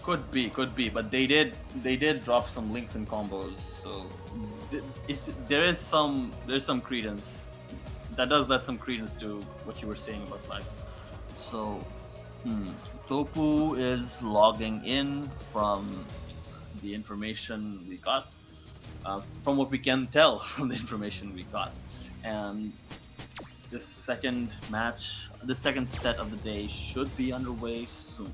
[SPEAKER 1] Could be, but they did drop some links and combos, so there's some credence. That does let some credence to what you were saying about lag. So, Topu is logging in from the information we got, from what we can tell from the information we got, and this second set of the day should be underway soon.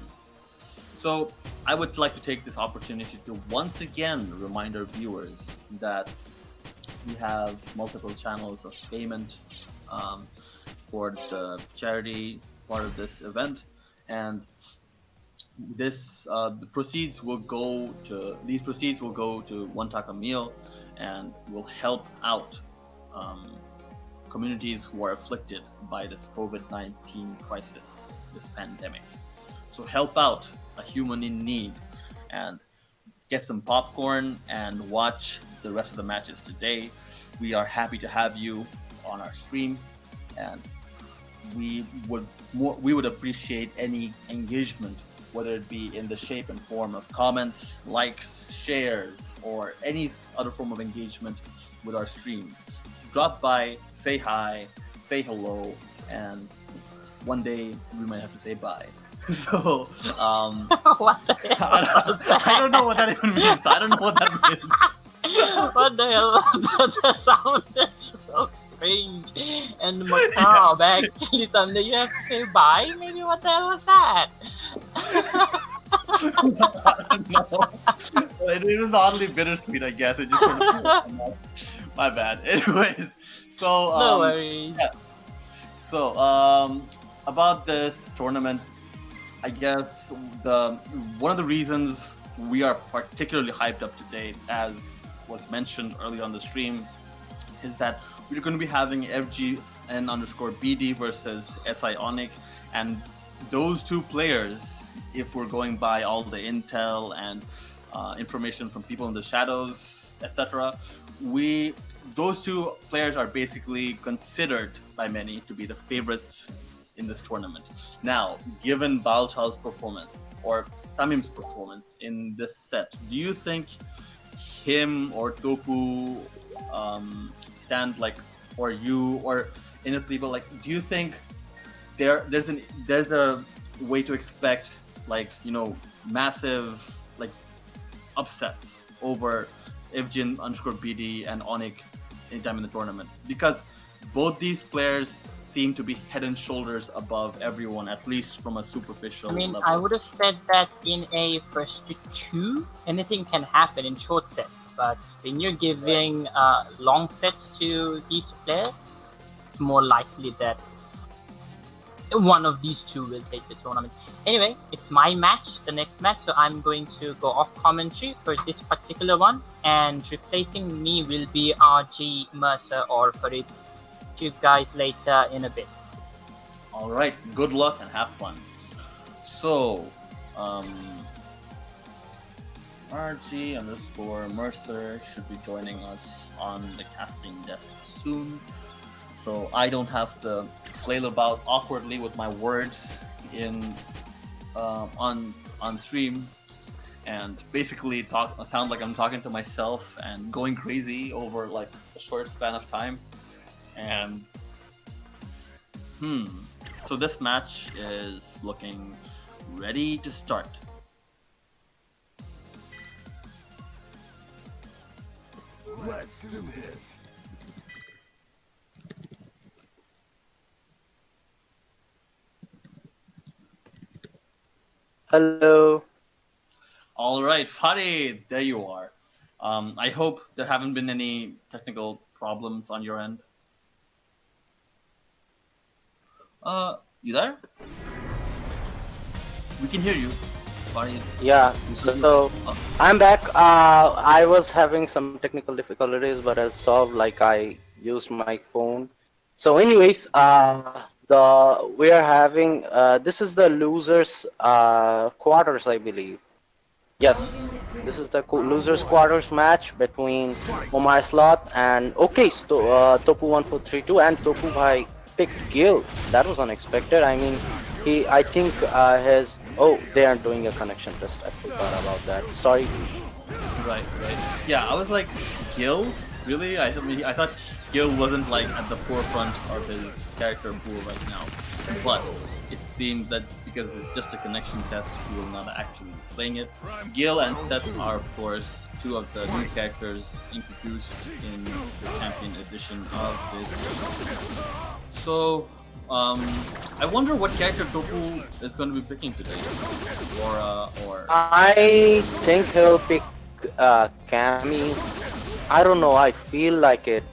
[SPEAKER 1] So I would like to take this opportunity to once again remind our viewers that we have multiple channels of payment for the charity part of this event, and the proceeds will go to One Taka Meal and will help out communities who are afflicted by this COVID-19 crisis, this pandemic. So help out a human in need and get some popcorn and watch the rest of the matches today. We are happy to have you on our stream, and we would appreciate any engagement, whether it be in the shape and form of comments, likes, shares, or any other form of engagement with our stream. So drop by, say hi, say hello, and one day we might have to say bye. So,
[SPEAKER 2] what the hell?
[SPEAKER 1] I don't know what that even means. I don't know what that means.
[SPEAKER 2] What the hell was that? The sound is so strange and macabre. Actually, someday you have to say bye. Maybe what the hell was that?
[SPEAKER 1] No, it was oddly bittersweet, I guess. It just sort of my bad. Anyways, so
[SPEAKER 2] no worries.
[SPEAKER 1] Yeah. So, about this tournament, I guess the one of the reasons we are particularly hyped up today, as was mentioned earlier on the stream, is that we're going to be having FGN underscore BD versus SI Onic, and those two players, if we're going by all the intel and information from people in the shadows, etc., those two players are basically considered by many to be the favorites in this tournament. Now, given Baalchal's performance or Tamim's performance in this set, do you think him or Topu stand like, or you or any of the people, like, do you think there's a way to expect, like, massive, like, upsets over FGN underscore BD and Onic anytime in the tournament? Because both these players seem to be head and shoulders above everyone, at least from a superficial level.
[SPEAKER 2] I would have said that in a first to two, anything can happen in short sets. But when you're giving long sets to these players, it's more likely that one of these two will take the tournament. Anyway, it's my match, the next match, so I'm going to go off commentary for this particular one, and replacing me will be RG, Mercer, or Farid. See you guys later in a bit.
[SPEAKER 1] All right, good luck and have fun. So, RG underscore Mercer should be joining us on the casting desk soon, so I don't have to flail about awkwardly with my words in on stream and basically sound like I'm talking to myself and going crazy over like a short span of time. And so this match is looking ready to start.
[SPEAKER 3] Let's do this.
[SPEAKER 4] Hello.
[SPEAKER 1] All right, Farid, there you are. I hope there haven't been any technical problems on your end. You there? We can hear you. Farid.
[SPEAKER 4] Yeah, so I'm back. I was having some technical difficulties, but I solved, like I used my phone. So anyways, we are having this is the losers quarters, I believe. Yes, this is the losers quarters match between Omar Slot and Topu1432, and Topu Bhai picked Gil. That was unexpected. I mean, I think his. Oh, they are doing a connection test. I forgot about that. Sorry.
[SPEAKER 1] Right. Yeah, I was like, Gil? Really? I thought Gil wasn't like at the forefront of his character pool right now. But it seems that because it's just a connection test, he will not actually be playing it. Gil and Seth are, of course, two of the new characters introduced in the Champion Edition of this. So, I wonder what character Topu is going to be picking today. Or
[SPEAKER 4] I think he'll pick Cammy. I don't know. I feel like it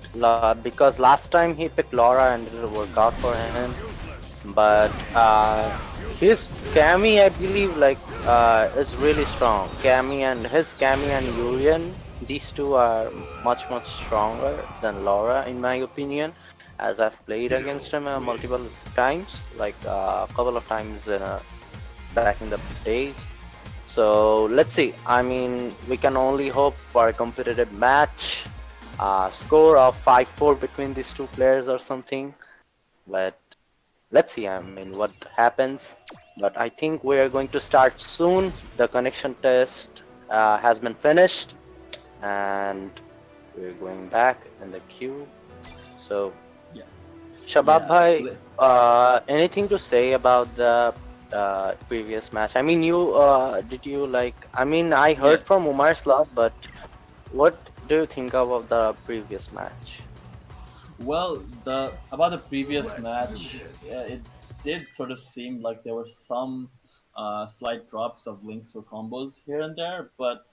[SPEAKER 4] because last time he picked Laura and it didn't work out for him. But his Cammy, I believe, like is really strong. Cammy and Urian, these two are much stronger than Laura, in my opinion, as I've played against him multiple times, like a couple of times back in the days. So let's see. I mean, we can only hope for a competitive match, score of 5-4 between these two players or something. But let's see. I mean, what happens. But I think we are going to start soon. The connection test has been finished, and we're going back in the queue. So,
[SPEAKER 1] yeah.
[SPEAKER 4] Shabab bhai, anything to say about the previous match? I mean, did you like? I mean, I heard from Umar Slot, but what do you think of the previous match?
[SPEAKER 1] Well, about the previous match, it did sort of seem like there were some slight drops of links or combos here and there, but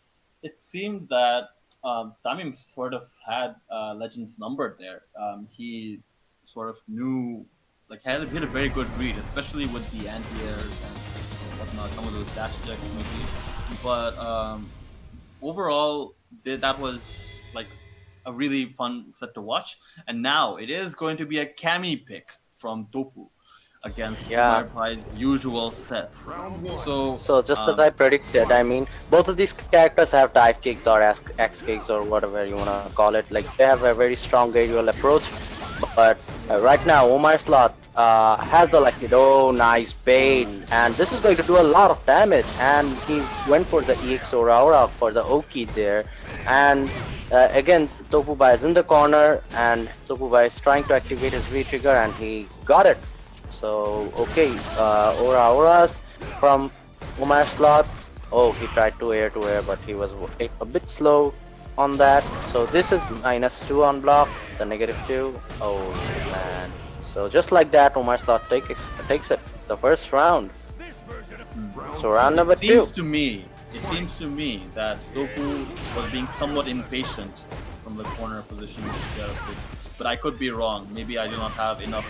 [SPEAKER 1] it seemed that Tamim sort of had Legend's number there. He sort of knew like had a very good read, especially with the anti-airs and whatnot, some of those dash checks maybe. But overall, that was like a really fun set to watch. And now it is going to be a Kami pick from Topu against
[SPEAKER 4] Yeah.
[SPEAKER 1] Umarpai's usual set. So,
[SPEAKER 4] So just as I predicted, I mean, both of these characters have dive kicks or X kicks or whatever you wanna call it. Like they have a very strong aerial approach, but right now Omar Slot has the oh nice bait, and this is going to do a lot of damage. And he went for the EX Aura for the Oki there, and again Topubai is in the corner, and Topubai is trying to activate his V trigger, and he got it. So okay, Auras from Umar Slot. Oh, he tried to air, but he was a bit slow on that. So this is -2 on block, the -2. Oh man. So just like that, Umar Slot takes it, the first round. So round number 2.
[SPEAKER 1] It seems to me that Topu was being somewhat impatient from the corner position. But I could be wrong. Maybe I do not have enough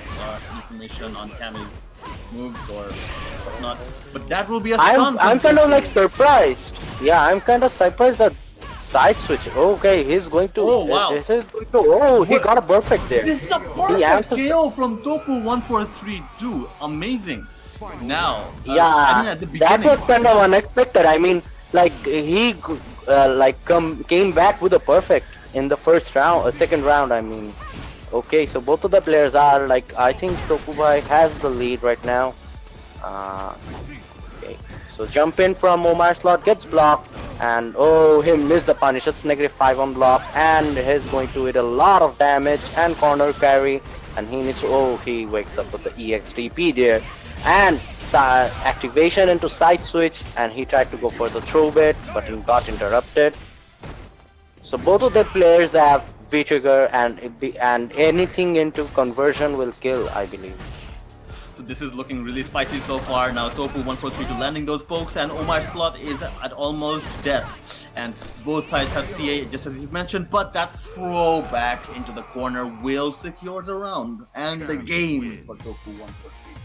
[SPEAKER 1] information on Kami's moves or whatnot. But that will be a stunt.
[SPEAKER 4] I'm kind of like surprised. Yeah, I'm kind of surprised that side switch. Okay, he's going to.
[SPEAKER 1] Oh wow!
[SPEAKER 4] He got a perfect there.
[SPEAKER 1] This is a perfect KO from Topu 1432. Amazing. Now,
[SPEAKER 4] yeah,
[SPEAKER 1] I mean, at the beginning,
[SPEAKER 4] that was kind of unexpected. I mean, like he came back with a perfect in the first round, second round. I mean. Okay, so both of the players are like, I think Topubai has the lead right now. Okay, so jump in from Omar Slot, gets blocked, and oh, he missed the punish. It's -5 on block, and he's going to hit a lot of damage and corner carry, and he needs to, oh, he wakes up with the EXTP there, and activation into side switch, and he tried to go for the throw bit, but he got interrupted. So both of the players have V-trigger, and anything into conversion will kill, I believe.
[SPEAKER 1] So this is looking really spicy so far. Now Topu 1432 landing those pokes, and Omar Slot is at almost death. And both sides have CA, just as you mentioned, but that throw back into the corner will secure the round and the game for Topu 1432.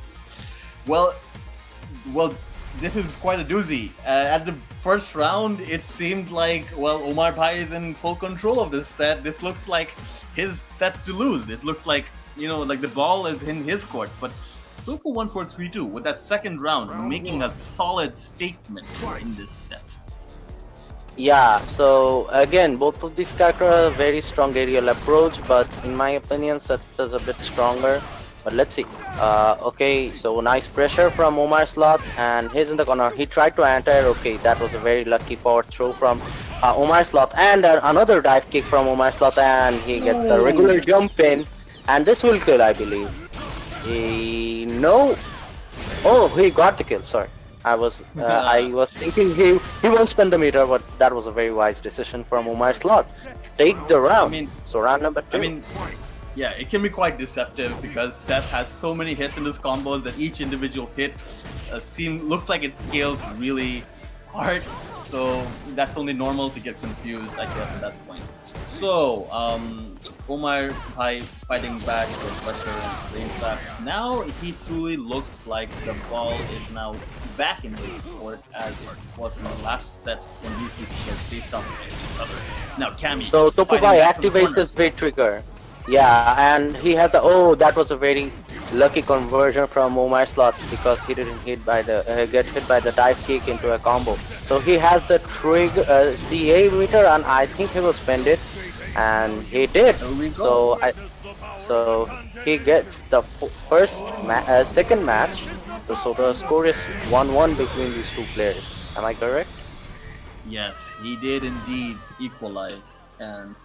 [SPEAKER 1] Well, this is quite a doozy. At the first round, it seemed like, well, Omar Pai is in full control of this set. This looks like his set to lose. It looks like, you know, like the ball is in his court. But Topu 1432, with that second round, making a solid statement in this set.
[SPEAKER 4] Yeah, so again, both of these characters have a very strong aerial approach, but in my opinion, Seth is a bit stronger. But let's see. Okay, so nice pressure from Omar Slot, and he's in the corner. He tried to enter. Okay, that was a very lucky forward throw from Omar Slot, and another dive kick from Omar Slot, and he gets the regular jump in, and this will kill, I believe. No. Oh, he got the kill. Sorry, I was thinking he won't spend the meter, but that was a very wise decision from Omar Slot. Take the round. So round number 2.
[SPEAKER 1] Yeah, it can be quite deceptive because Seth has so many hits in his combos that each individual hit looks like it scales really hard. So that's only normal to get confused, I guess, at that point. So Omar Pai fighting back with pressure and range traps. Now he truly looks like the ball is now back in his court as it was in the last set when these two players faced off against each other. Now Kami.
[SPEAKER 4] So Topubai activates his V trigger. Yeah, and he has the, oh, that was a very lucky conversion from Omar Slot because he didn't get hit by the dive kick into a combo. So he has the trigger CA meter, and I think he will spend it, and he did. So he gets the second match. So the score is 1-1 between these two players. Am I correct?
[SPEAKER 1] Yes, he did indeed equalize and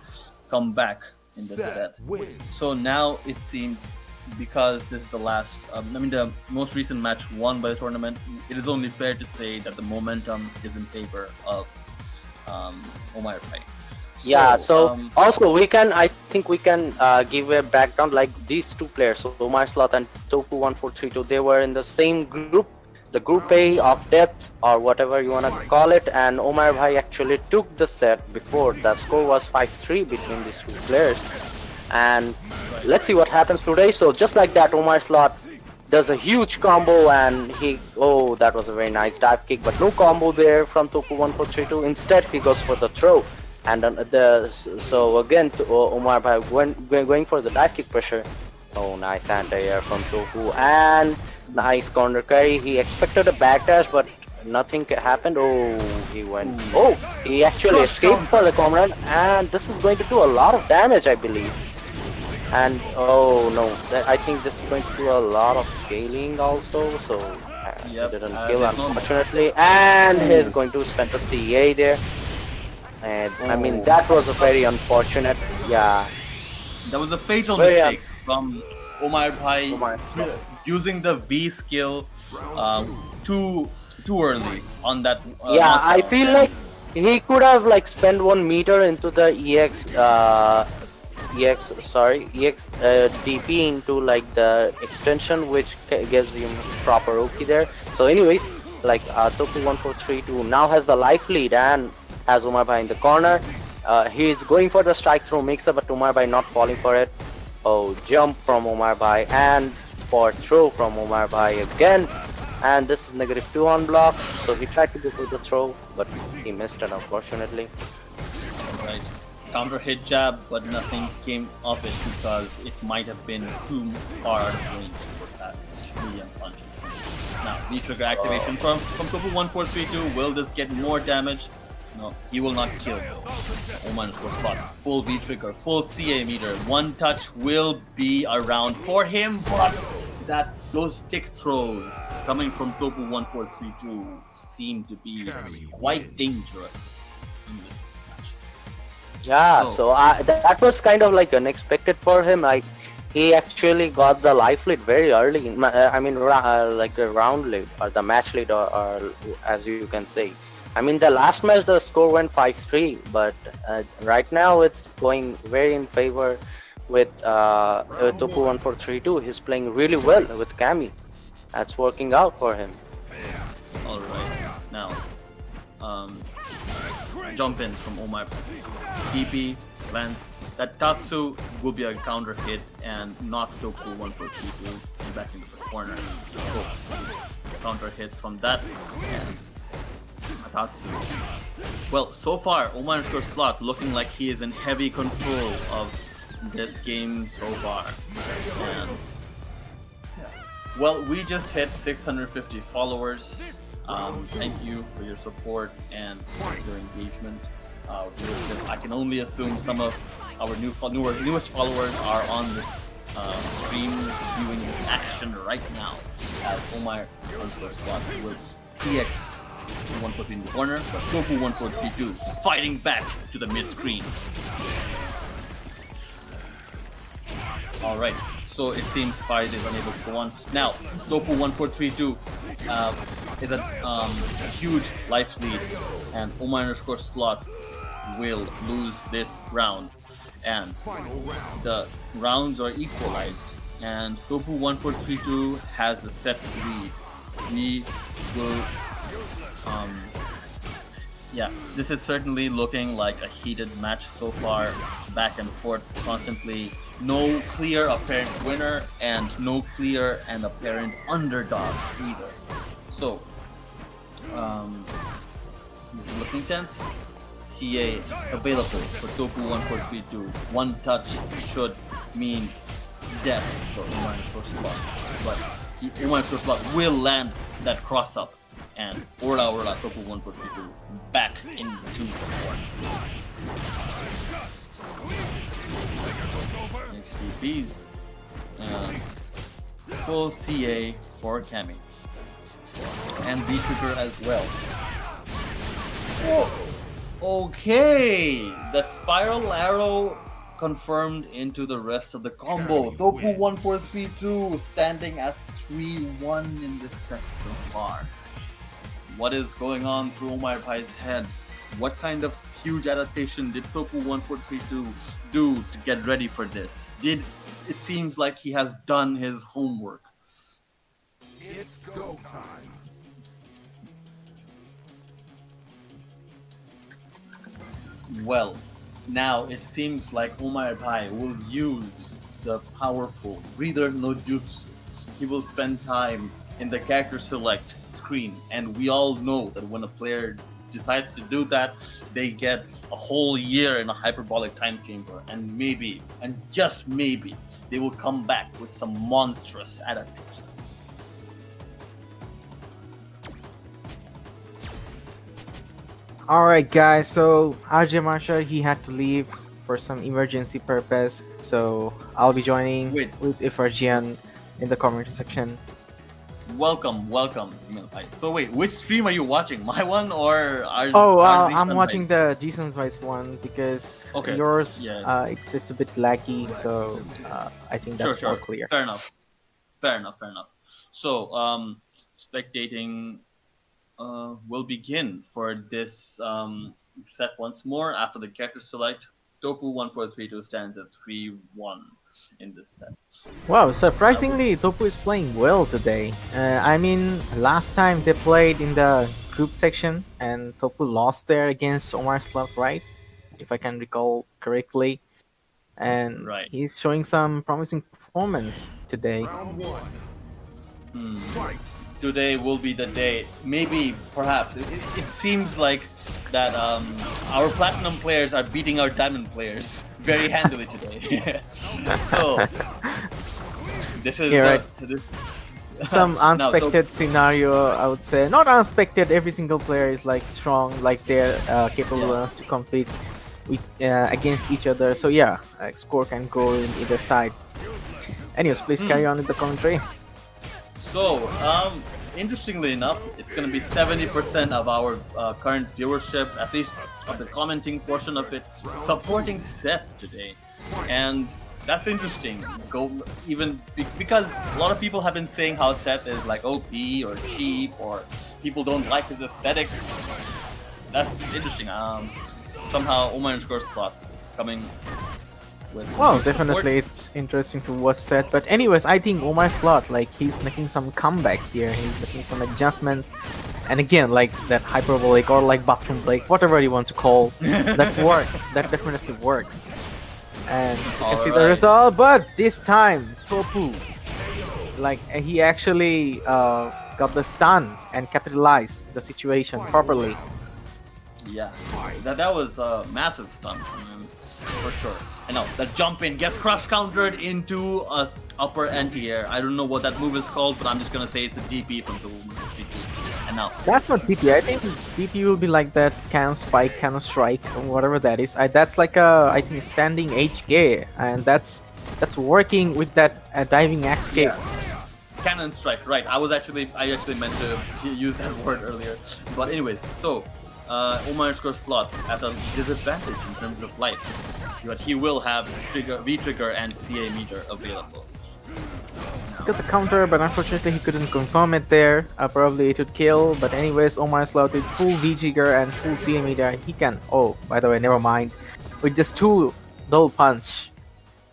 [SPEAKER 1] come back in this set. So now it seems, because this is the last, the most recent match won by the tournament, it is only fair to say that the momentum is in favor of Omar Pai.
[SPEAKER 4] Yeah, so also I think we can give a background, like these two players, so Omar Slot and Topu 1432, they were in the same group, the group A of death or whatever you wanna call it, and Omar Bhai actually took the set before. The score was 5-3 between these two players. And let's see what happens today. So just like that, Omar Slot does a huge combo, and oh, that was a very nice dive kick, but no combo there from Toku1432. Instead, he goes for the throw, and so again Omar Bhai going for the dive kick pressure. Oh, nice anti-air from Toku, and nice counter carry. He expected a backdash, but nothing happened. Oh, he actually escaped for the comrade, and this is going to do a lot of damage, I believe. And oh no, I think this is going to do a lot of scaling also, so he didn't kill unfortunately, and he's going to spend the CA there. And I mean, that was a very unfortunate, yeah.
[SPEAKER 1] That was a fatal mistake from Omar Bhai using the V skill too early on that.
[SPEAKER 4] Yeah, I feel like he could have like spent 1 meter into the EX DP into like the extension, which gives him proper Oki there. So anyways, like Toku1432 now has the life lead and has Omar Bhai in the corner. He is going for the strike throw mix up, but Omar Bhai not falling for it. Oh, jump from Omar Bhai and for throw from Omar Bhai again. And this is -2 on block, so he tried to go for the throw, but he missed it unfortunately.
[SPEAKER 1] Right. Counter hit jab, but nothing came of it because it might have been too far out of range for that medium punch. Now, V-trigger activation from Toku1432. Will this get more damage? No, he will not kill. Oman spot. Full V-trigger, full CA meter. One touch will be around for him, but those stick throws coming from Toku1432 seem to be quite dangerous in this.
[SPEAKER 4] Yeah, so that was kind of like unexpected for him. Like he actually got the life lead very early. I mean, like the round lead or the match lead, or as you can say. I mean, the last match the score went 5-3, but right now it's going very in favor with Toku1432. He's playing really well with Kami. That's working out for him.
[SPEAKER 1] All right, now jump in from Omar. DP lands. That Tatsu will be a counter hit and knock Toku1432 back into the corner. So, counter hits from that and Tatsu. Well, so far, Omar Slot looking like he is in heavy control of this game so far. And well, we just hit 650 followers. Thank you for your support and your engagement. I can only assume some of our newest followers are on this stream viewing this action right now as Omar Slot was EX 143 in the corner, but Toku1432 fighting back to the mid screen. Alright, so it seems fight is unable to go on. Now, Toku1432 is a huge life lead, and Omar Slot will lose this round. And the rounds are equalized, and Toku1432 has the set lead. We will yeah, this is certainly looking like a heated match so far, back and forth constantly. No clear apparent winner and no clear and apparent underdog either. So, this is looking tense. CA available for Toku1432. One touch should mean death for Omar Slot, but Omar Slot will land that cross up. And Orla Toku1432 back into the corner. Next DPs and full CA for Kami. And V-trigger as well. Oh, okay! The spiral arrow confirmed into the rest of the combo. Toku1432 standing at 3-1 in this set so far. What is going on through Omar Bhai's head? What kind of huge adaptation did Toku1432 do to get ready for this? It seems like he has done his homework.
[SPEAKER 3] It's go time.
[SPEAKER 1] Well, Now it seems like Omar Bhai will use the powerful breather no jutsu. He will spend time in the character select screen, and we all know that when a player decides to do that, they get a whole year in a hyperbolic time chamber, and maybe, and just maybe, they will come back with some monstrous adaptations.
[SPEAKER 5] Alright guys, so Ajay Marshall, he had to leave for some emergency purpose, so I'll be joining
[SPEAKER 1] Wait.
[SPEAKER 5] with Ifrajian in the comment section.
[SPEAKER 1] Welcome, Emil Bhai. So wait, which stream are you watching? My one or our?
[SPEAKER 5] Oh,
[SPEAKER 1] our
[SPEAKER 5] I'm
[SPEAKER 1] Zee
[SPEAKER 5] watching
[SPEAKER 1] Sun
[SPEAKER 5] the Jason Vice one because
[SPEAKER 1] Okay,
[SPEAKER 5] yours,
[SPEAKER 1] yeah.
[SPEAKER 5] it's a bit laggy, so I think
[SPEAKER 1] Bhai?
[SPEAKER 5] that's
[SPEAKER 1] Sure.
[SPEAKER 5] more clear.
[SPEAKER 1] Fair enough. So, spectating will begin for this set once more after the character select. Topu 1432 stands at 3-1 in this set.
[SPEAKER 5] Wow, surprisingly, Topu is playing well today. I mean, last time they played in the group section and Topu lost there against Omar Slot, right? If I can recall correctly. And
[SPEAKER 1] Right.
[SPEAKER 5] he's showing some promising performance today.
[SPEAKER 3] Round one.
[SPEAKER 1] Hmm.
[SPEAKER 3] Fight.
[SPEAKER 1] Today will be the day. Maybe, perhaps. It seems like that our platinum players are beating our diamond players very handily today. So, this is
[SPEAKER 5] Yeah,
[SPEAKER 1] this,
[SPEAKER 5] Some
[SPEAKER 1] Now,
[SPEAKER 5] unexpected scenario, I would say. Not unexpected, every single player is like strong, like they're capable enough to compete with against each other. So yeah, score can go in either side. Anyways, please carry on with the commentary.
[SPEAKER 1] So, interestingly enough, it's going to be 70% of our current viewership, at least of the commenting portion of it, supporting Seth today. And that's interesting. Because a lot of people have been saying how Seth is like OP or cheap, or people don't like his aesthetics. That's interesting. Somehow, Oma_slot coming with.
[SPEAKER 5] Well,
[SPEAKER 1] support.
[SPEAKER 5] definitely it's interesting to watch that. But anyways, I think Omar Slot, like, he's making some comeback here. He's making some adjustments. And again, like that hyperbolic or like bathroom break, whatever you want to call, that works. That definitely works. And you can see the
[SPEAKER 1] Alright.
[SPEAKER 5] result. But this time, Topu, like, he actually got the stun and capitalized the situation properly.
[SPEAKER 1] Yeah, that was a massive stunt, for sure. I know, that jump in gets crush countered into a upper anti-air. I don't know what that move is called, but I'm just gonna say it's a DP from the and now
[SPEAKER 5] That's not DP. I think DP will be like that cannon spike, cannon strike, or whatever that is. That's like a, I think, standing HK, and that's working with that diving axe kick.
[SPEAKER 1] cannon strike, right? I actually meant to use that word earlier. But anyways, so Oma_slot at a disadvantage in terms of life, but he will have V-trigger and CA meter available.
[SPEAKER 5] Got the counter, but unfortunately he couldn't confirm it there. Probably it would kill, but anyways, Omar Slot with full V-trigger and full CA meter. He can, oh, by the way, never mind. With just 2 double punch,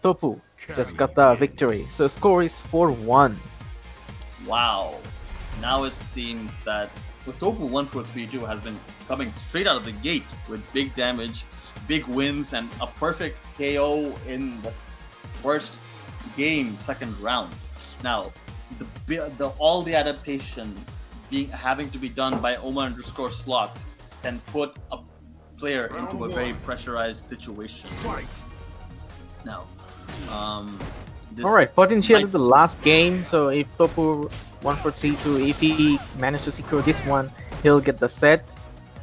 [SPEAKER 5] Topu just got the victory. So score is 4-1.
[SPEAKER 1] Wow. Now it seems that Topu 1432 has been coming straight out of the gate with big damage, big wins, and a perfect KO in the first game, second round. Now, all the adaptation having to be done by Oma_slot can put a player into a very pressurized situation. Now,
[SPEAKER 5] Alright, potentially the last game, so if Topu 1432, if he managed to secure this one, he'll get the set.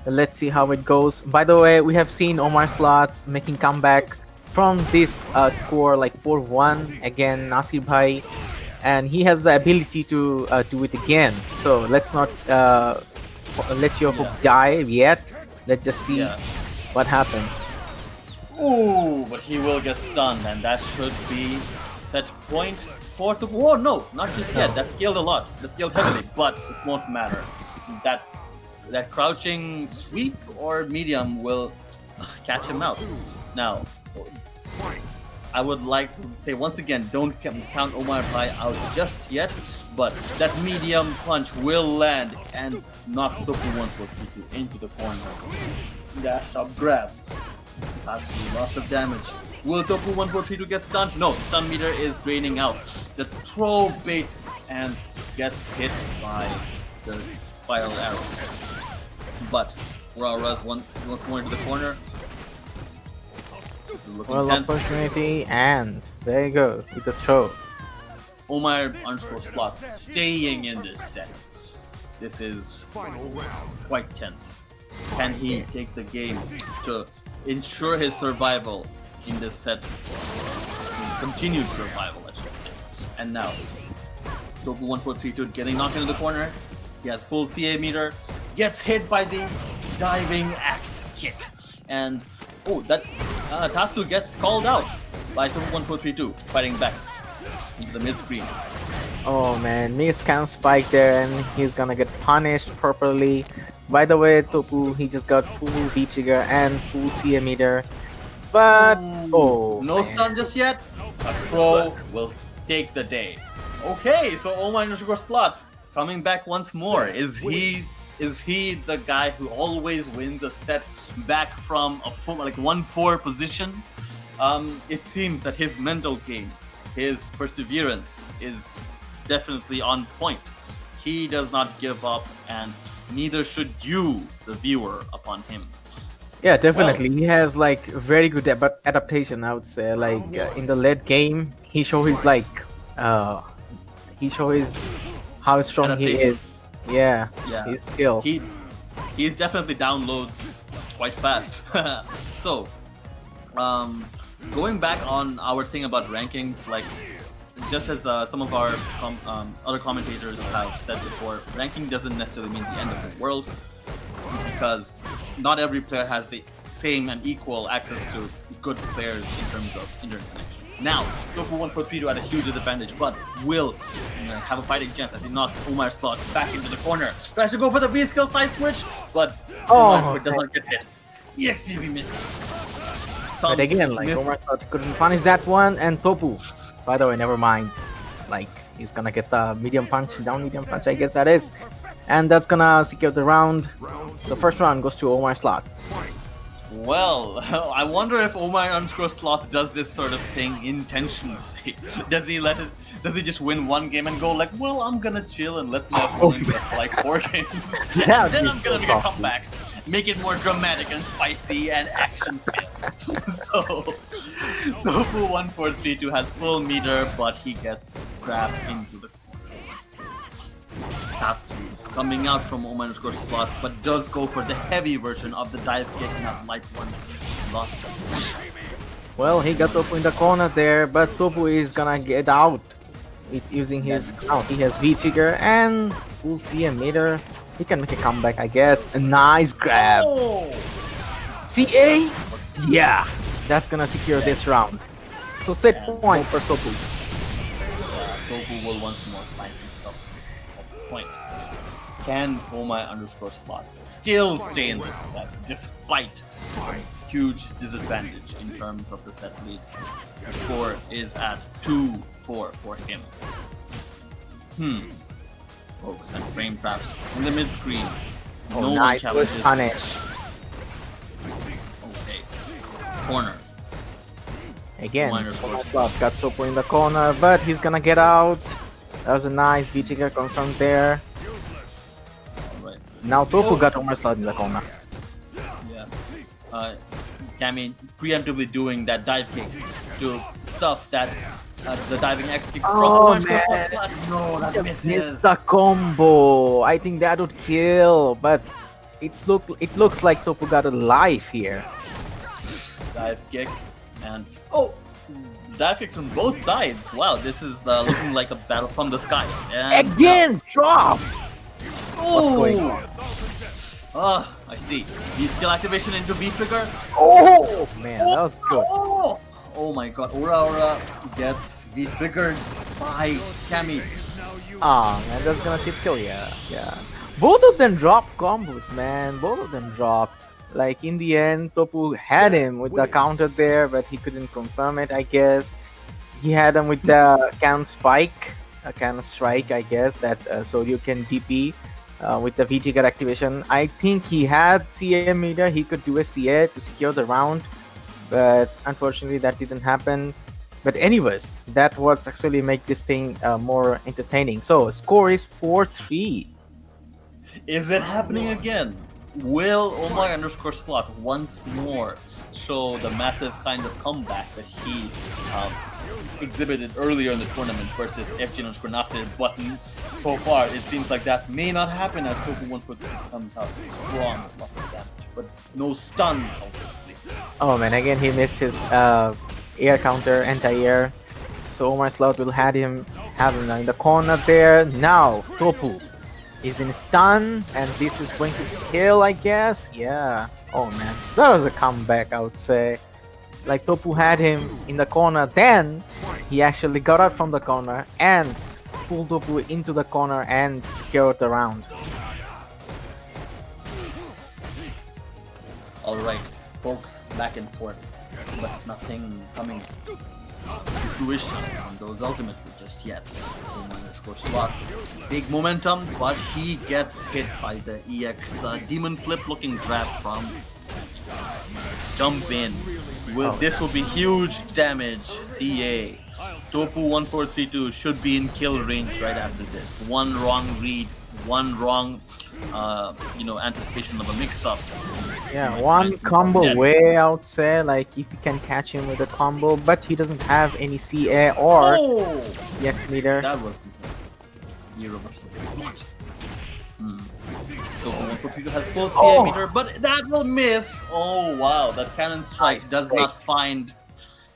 [SPEAKER 5] Let's see how it goes. By the way, we have seen Omar Slot making comeback from this score, like 4-1 again, Nasir Bhai, and he has the ability to do it again. So let's not let your hope die yet. Let's just see what happens.
[SPEAKER 1] Ooh, but he will get stunned, and that should be set point for the. Oh no, not just yet. That scaled a lot. That scaled heavily, but it won't matter. That crouching sweep or medium will catch him out. Now, I would like to say once again, don't count Omar Bhai out just yet, but that medium punch will land and knock Topu 1432 into the corner. Dash up grab. That's lots of damage. Will Topu 1432 get stunned? No, stun meter is draining out. The throw bait and gets hit by the spiral arrow. But Uraura's once more into the corner. This is looking
[SPEAKER 5] Well,
[SPEAKER 1] tense.
[SPEAKER 5] opportunity, and there you go with the throw.
[SPEAKER 1] Omar underscore slot staying in this set. This is quite tense. Can he take the game to ensure his survival in this set? Continued survival, I should say. And now, Topu 1432 getting knocked into the corner. He has full CA meter. Gets hit by the diving axe kick. And, oh, that Tatsu gets called out by Topu 1432, fighting back into the mid-screen.
[SPEAKER 5] Oh man, missed count spike there, and he's gonna get punished properly. By the way, Topu, he just got full V trigger and full CA meter. But, oh,
[SPEAKER 1] No
[SPEAKER 5] man.
[SPEAKER 1] stun just yet. A throw will take the day. Okay, so Omar underscore slot coming back once more. Is he the guy who always wins a set back from a 1-4 position? It seems that his mental game, his perseverance is definitely on point. He does not give up, and neither should you, the viewer, upon him.
[SPEAKER 5] Yeah, definitely. He has like very good adaptation, I would say. Like in the late game, he show his how strong he
[SPEAKER 1] Adaptation.
[SPEAKER 5] is. Yeah,
[SPEAKER 1] Yeah.
[SPEAKER 5] his skill.
[SPEAKER 1] He definitely downloads quite fast. So, going back on our thing about rankings, like just as some of our other commentators have said before, ranking doesn't necessarily mean the end of the world, because not every player has the same and equal access to good players in terms of internet connection. Now, Topu 1432 had a huge disadvantage, but will have a fighting chance as he knocks Omar Slot back into the corner. Tries to go for the V-skill side switch, but Omar Slot does not get hit. EXGB misses.
[SPEAKER 5] But again, like Omar Slot couldn't punish that one, and Topu, by the way, never mind. Like he's gonna get the medium punch, down medium punch, I guess that is, and that's gonna secure the round. The first round goes to Omar Slot.
[SPEAKER 1] Well, I wonder if Omar underscore Sloth does this sort of thing intentionally. Does he just win one game and go like, well, I'm gonna chill and let my opponent get like 4 games.
[SPEAKER 5] Yeah,
[SPEAKER 1] Then I'm gonna make a comeback. Make it more dramatic and spicy and action-filled. So, Tofu 1432 has full meter, but he gets grabbed into the corner. Tatsu's coming out from Omar underscore Slot, but does go for the heavy version of the dive kick, not light one. Lost.
[SPEAKER 5] Well, he got Topu in the corner there, but Topu is gonna get out with using his count. He has V trigger and full CM meter. He can make a comeback, I guess. A nice grab.
[SPEAKER 1] Oh!
[SPEAKER 5] CA? Yeah, that's gonna secure this round. So set point for Topu.
[SPEAKER 1] Tofu will once more find himself at the point. Can Omar underscore Slot still stay in this set despite huge disadvantage in terms of the set lead? The score is at 2-4 for him. Folks and frame traps in the mid screen.
[SPEAKER 5] Oh,
[SPEAKER 1] No
[SPEAKER 5] nice
[SPEAKER 1] one
[SPEAKER 5] good
[SPEAKER 1] challenges.
[SPEAKER 5] punish.
[SPEAKER 1] Okay. Corner.
[SPEAKER 5] Again,
[SPEAKER 1] Minor
[SPEAKER 5] Omar Slot got Topu in the corner, but he's gonna get out. That was a nice V trigger confirmed there.
[SPEAKER 1] Alright.
[SPEAKER 5] Now Topu got Omar Slot in the corner.
[SPEAKER 1] Yeah. Cammy preemptively doing that dive kick to stuff that the diving X kick from
[SPEAKER 5] Oh,
[SPEAKER 1] Omar
[SPEAKER 5] man.
[SPEAKER 1] Slot. No, that misses.
[SPEAKER 5] It's a combo. I think that would kill, but it looks like Topu got a life here.
[SPEAKER 1] Dive kick and dive kicks from both sides. Wow, this is looking like a battle from the sky. And,
[SPEAKER 5] Again, drop. What's going on?
[SPEAKER 1] I see. The skill activation into V trigger.
[SPEAKER 5] Oh man, that was good.
[SPEAKER 1] Oh my god, Ura gets V triggered by Cammy.
[SPEAKER 5] Ah man, that's gonna chip kill. Yeah. Both of them dropped combos, man. Both of them dropped. Like in the end, Topu had him with the counter there, but he couldn't confirm it. I guess he had him with the can strike, I guess that so you can DP. With the V trigger activation, I think he had CA meter. He could do a CA to secure the round, but unfortunately that didn't happen. But anyways, that was actually make this thing more entertaining. So score is 4-3.
[SPEAKER 1] Is it happening again? Will Omar underscore slot once more show the massive kind of comeback that he exhibited earlier in the tournament versus FG underscore Nasir? But so far, it seems like that may not happen as Tofu 146 comes out strong with lots of damage, but no stun ultimately.
[SPEAKER 5] Oh man, again he missed his air counter, anti-air. So Omar Slot will have him in the corner there. Now Topu is in stun, and this is going to kill, I guess. Yeah. Oh man, that was a comeback, I would say. Like Topu had him in the corner, then he actually got out from the corner and pulled Topu into the corner and secured the round.
[SPEAKER 1] Alright, folks, back and forth, but nothing coming to fruition on those ultimately just yet. Omar underscore slot, big momentum, but he gets hit by the EX demon flip looking grab from jump in. This will be huge damage. CA. Topu 1432 should be in kill range right after this. One wrong read, one wrong anticipation of a mix-up.
[SPEAKER 5] Yeah, one combo away, I would say, like if you can catch him with a combo, but he doesn't have any CA or EX meter.
[SPEAKER 1] That was irreversible. So 142 has full CA meter, but that will miss. Oh wow, that cannon strike does not find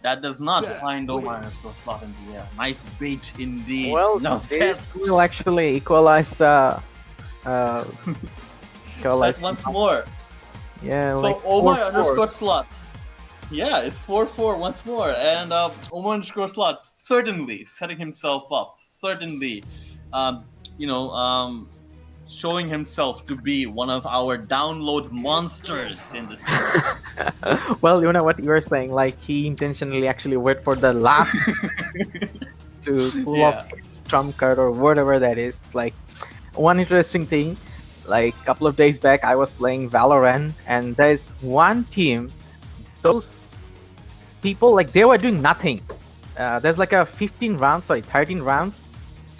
[SPEAKER 1] Omar underscore slot in the air. Nice bait indeed.
[SPEAKER 5] Well, this will actually equalize the
[SPEAKER 1] once more.
[SPEAKER 5] Yeah,
[SPEAKER 1] so
[SPEAKER 5] like
[SPEAKER 1] Omar
[SPEAKER 5] 4-4.
[SPEAKER 1] underscore slot. Yeah, it's 4-4 once more, and Omar underscore slot certainly setting himself up, certainly, showing himself to be one of our download monsters in this game.
[SPEAKER 5] Well, you know what you were saying, like he intentionally actually wait for the last to pull up trump card or whatever that is. Like one interesting thing, like a couple of days back I was playing Valorant, and there's one team, those people, like they were doing nothing. There's like a 13 rounds,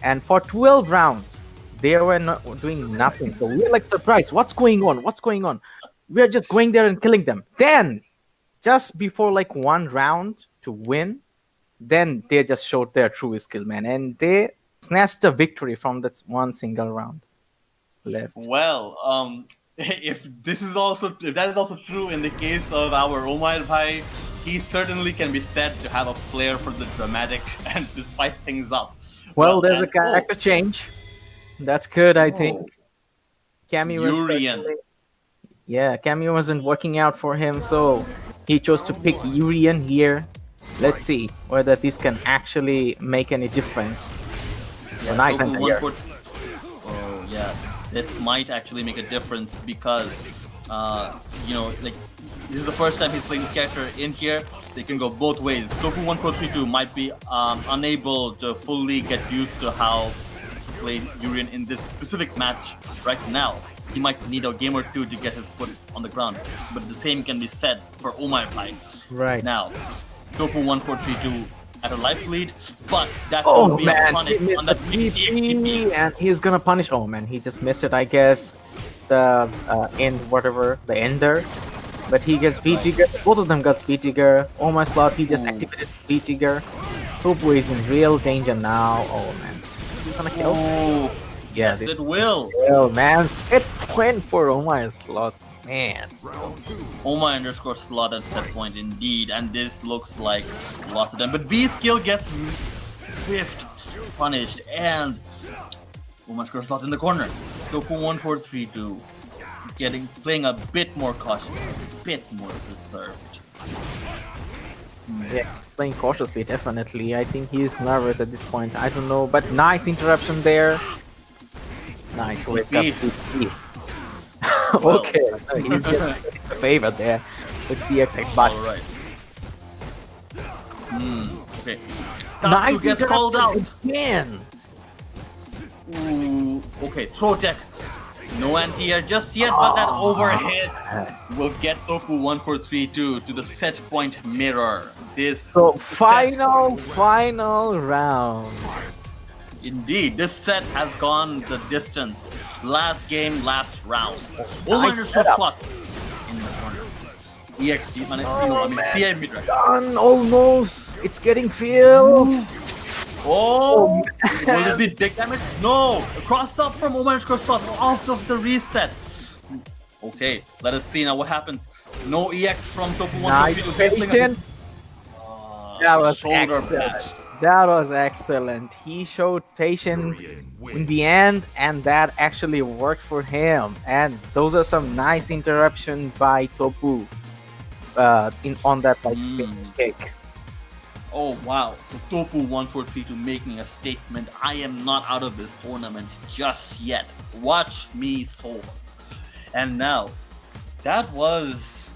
[SPEAKER 5] and for 12 rounds they were not doing nothing. So we're like surprised, what's going on? We're just going there and killing them. Then just before like one round to win, then they just showed their true skill, man, and they snatched the victory from that one single round left.
[SPEAKER 1] Well, if that is also true in the case of our Omar Bhai, he certainly can be said to have a flair for the dramatic and to spice things up.
[SPEAKER 5] Well, there's a character change. That's good, I think. Cammy was Cammy wasn't working out for him, so he chose to pick Urian here. Let's see whether this can actually make any difference.
[SPEAKER 1] This might actually make a difference because, this is the first time he's playing this character in here, so it can go both ways. Tofu 1432 might be unable to fully get used to how to play Urian in this specific match right now. He might need a game or two to get his foot on the ground, but the same can be said for Omar Bhai.
[SPEAKER 5] Right
[SPEAKER 1] now, Tofu 1432 at a life lead, but that will be a punish on the DP,
[SPEAKER 5] and he's gonna punish. Oh man, he just missed it, I guess. The the ender. But he gets V-Trigger. Both of them got V-Trigger. Oh my slot, he just activated V-Trigger. Tofu is in real danger now. Oh man, he's gonna kill.
[SPEAKER 1] Yes, it will.
[SPEAKER 5] Oh man, set point for Omar slot. Man.
[SPEAKER 1] Omar underscore slot at set point indeed, and this looks like lots of them. But B skill gets swift punished, and Omar underscore slot in the corner. Tofu 1432 playing a bit more cautious, a bit more reserved.
[SPEAKER 5] Yeah, playing cautiously, definitely. I think he's nervous at this point. I don't know, but nice interruption there. Nice wake up. Okay, he's just a favor there with CX but.
[SPEAKER 1] Alright. Okay.
[SPEAKER 5] Nice
[SPEAKER 1] gets called out
[SPEAKER 5] again.
[SPEAKER 1] Ooh, okay, throw tech. No anti-air just yet, but that overhit will get Topu 1432 to the set point mirror. This
[SPEAKER 5] So
[SPEAKER 1] set-
[SPEAKER 5] final round.
[SPEAKER 1] Indeed, this set has gone the distance. Last game, last round. Omar
[SPEAKER 5] Nice
[SPEAKER 1] underscore
[SPEAKER 5] setup.
[SPEAKER 1] slot in the corner. EXT, CI mid-range.
[SPEAKER 5] Done almost. It's getting filled.
[SPEAKER 1] Oh, will it be big damage? No! Cross up from Omar underscore slot off of the reset. Okay, let us see now what happens. No EX from Topu 132.
[SPEAKER 5] Nice patient. That was
[SPEAKER 1] shoulder
[SPEAKER 5] excellent.
[SPEAKER 1] patch.
[SPEAKER 5] That was excellent. He showed patience in the end, and that actually worked for him. And those are some nice interruptions by Topu on that spin kick.
[SPEAKER 1] Oh wow, so Topu 1432 making a statement. I am not out of this tournament just yet. Watch me solo. And now, that was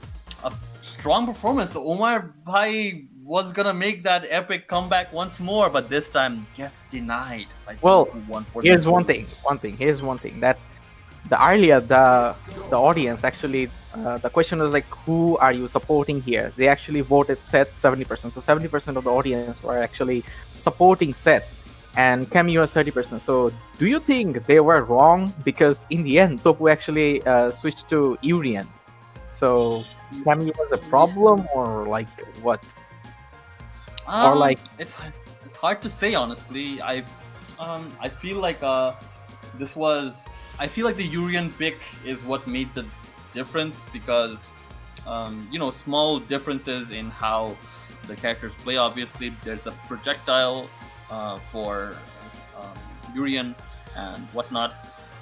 [SPEAKER 1] a strong performance. Omar Bhai was gonna make that epic comeback once more, but this time gets denied by
[SPEAKER 5] Well,
[SPEAKER 1] Topu 1432.
[SPEAKER 5] Here's one thing that the earlier the audience actually the question was like, who are you supporting here? They actually voted Seth 70%. So 70% of the audience were actually supporting Seth, and Camille was 30%. So do you think they were wrong? Because in the end, Topu actually switched to Urian. So Camille was a problem, or like what? Or like
[SPEAKER 1] it's hard to say honestly. I feel like this was I feel like the Urian pick is what made the difference, because small differences in how the characters play. Obviously there's a projectile for Urian and whatnot.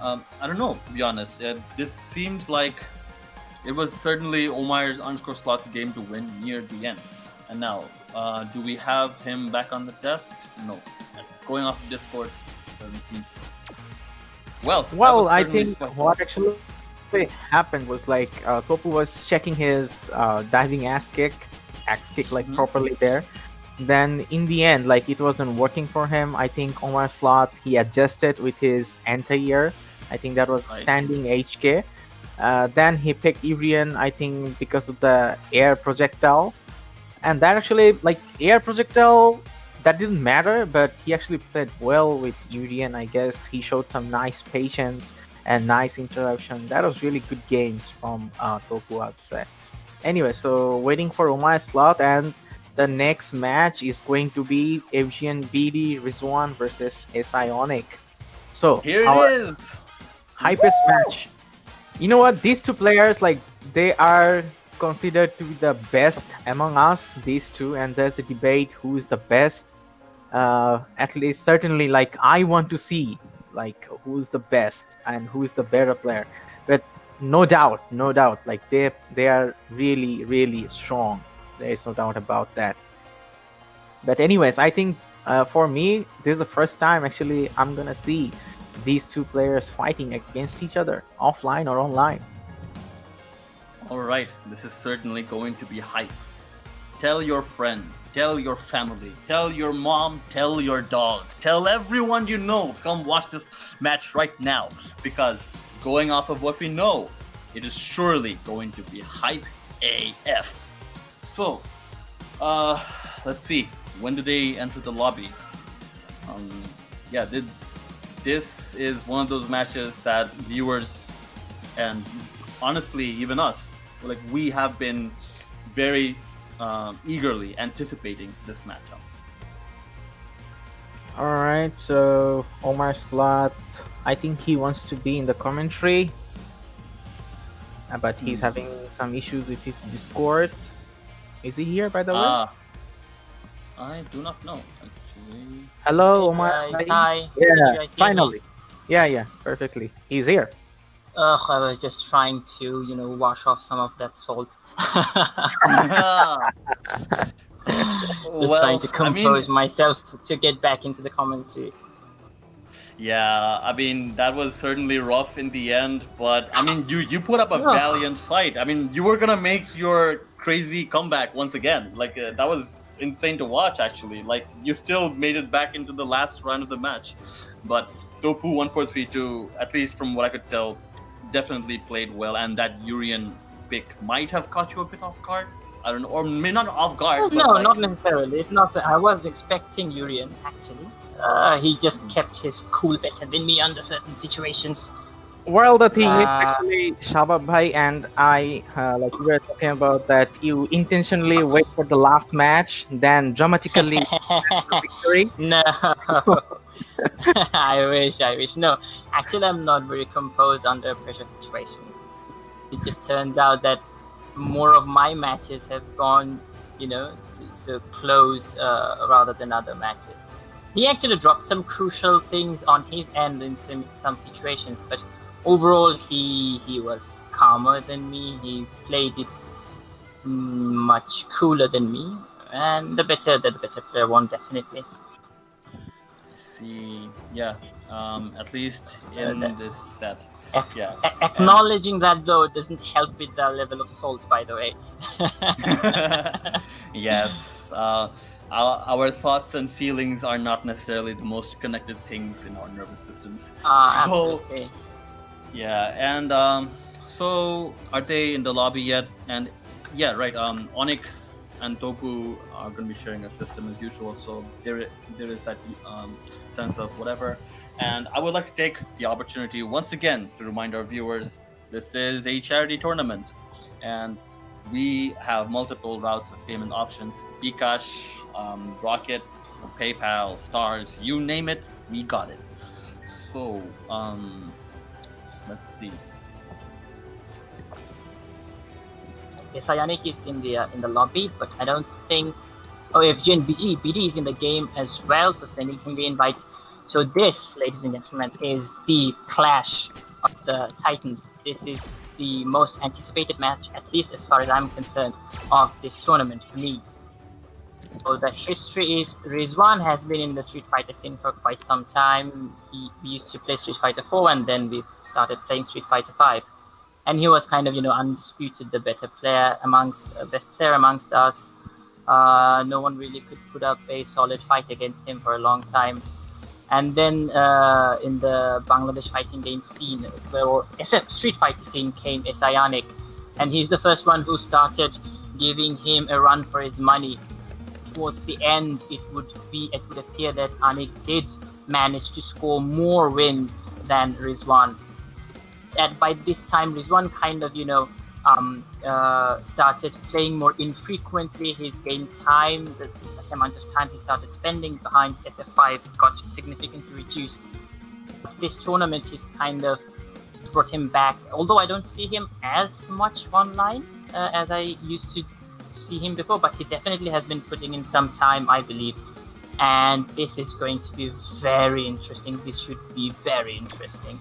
[SPEAKER 1] I don't know, to be honest. This seemed like it was certainly Omar's underscore slots game to win near the end. And now, do we have him back on the desk? No. Going off Discord doesn't seem.
[SPEAKER 5] Well, I think what actually happened was like Topu was checking his diving axe kick like properly there. Then in the end, like it wasn't working for him. I think Omar Slot, he adjusted with his anti-air. I think that was standing HK. Then he picked Urian, I think because of the air projectile. And that actually, like air projectile, that didn't matter, but he actually played well with Urian, I guess. He showed some nice patience and nice interruption. That was really good games from Topu outside. Anyway, so waiting for Omar Slot, and the next match is going to be Evgen BD Rizwan versus Ionic. So
[SPEAKER 1] here it is.
[SPEAKER 5] Hypest match. You know what? These two players, like, they are considered to be the best among us, these two, and there's a debate who is the best. At least certainly, like, I want to see like who's the best and who is the better player. But no doubt, like they are really, really strong. There is no doubt about that. But anyways, I think for me, this is the first time actually I'm gonna see these two players fighting against each other, offline or online.
[SPEAKER 1] Alright, this is certainly going to be hype. Tell your friend, tell your family, tell your mom, tell your dog, tell everyone you know to come watch this match right now, because going off of what we know, it is surely going to be hype AF. So, let's see, when do they enter the lobby? This is one of those matches that viewers and honestly even us, like, we have been very eagerly anticipating this matchup.
[SPEAKER 5] Alright, so Omar Slot, I think he wants to be in the commentary, but he's having some issues with his Discord. Is he here, by the way?
[SPEAKER 1] I do not know, actually.
[SPEAKER 5] Hello,
[SPEAKER 2] Hey
[SPEAKER 5] Omar.
[SPEAKER 2] guys, hi.
[SPEAKER 5] Yeah,
[SPEAKER 2] Can you guys hear
[SPEAKER 5] finally.
[SPEAKER 2] me?
[SPEAKER 5] Yeah, perfectly. He's here.
[SPEAKER 2] I was just trying to, wash off some of that salt. Just trying to compose myself to get back into the commentary.
[SPEAKER 1] Yeah, I mean, that was certainly rough in the end, but I mean, you put up a valiant fight. I mean, you were gonna make your crazy comeback once again. Like, that was insane to watch, actually. Like, you still made it back into the last round of the match. But Topu 1432, at least from what I could tell, definitely played well, and that Urian pick might have caught you a bit off guard. I don't know, or maybe not off guard.
[SPEAKER 2] No,
[SPEAKER 1] but like,
[SPEAKER 2] not necessarily. It's not. I was expecting Urian actually. He just kept his cool better than me under certain situations.
[SPEAKER 5] Well, the thing is actually, Shabab Bhai and I, like we were talking about that you intentionally wait for the last match, then dramatically the victory.
[SPEAKER 2] No. I wish. No, actually, I'm not very composed under pressure situations. It just turns out that more of my matches have gone, so close rather than other matches. He actually dropped some crucial things on his end in some situations, but overall, he was calmer than me. He played it much cooler than me, and the better player won, definitely.
[SPEAKER 1] see, yeah, at least in this set, yeah.
[SPEAKER 2] Acknowledging that though doesn't help with the level of salt, by the way.
[SPEAKER 1] Yes, our thoughts and feelings are not necessarily the most connected things in our nervous systems.
[SPEAKER 2] Absolutely.
[SPEAKER 1] Yeah, and so are they in the lobby yet? And yeah, right. Onyx and Topu are going to be sharing a system as usual, so there is that sense of whatever. And I would like to take the opportunity once again to remind our viewers, this is a charity tournament, and we have multiple routes of payment options: Bcash, Rocket, PayPal, Stars, you name it, we got it. So let's see.
[SPEAKER 2] Yes, Ionic is in the lobby, but I don't think. Oh, FG and BD is in the game as well, so sending him the invite. So this, ladies and gentlemen, is the clash of the Titans. This is the most anticipated match, at least as far as I'm concerned, of this tournament for me. So the history is Rizwan has been in the Street Fighter scene for quite some time. We used to play Street Fighter 4, and then we started playing Street Fighter 5. And he was kind of, undisputed the better player best player amongst us. No one really could put up a solid fight against him for a long time. And then in the Bangladesh fighting game scene, or Street Fighter scene, came Ionic, and he's the first one who started giving him a run for his money. Towards the end, it would appear that Anik did manage to score more wins than Rizwan. And by this time, Rizwan kind of, started playing more infrequently. His game time, the amount of time he started spending behind SF5 got significantly reduced. But this tournament has kind of brought him back, although I don't see him as much online as I used to see him before, but he definitely has been putting in some time, I believe. And this is going to be very interesting. This should be very interesting.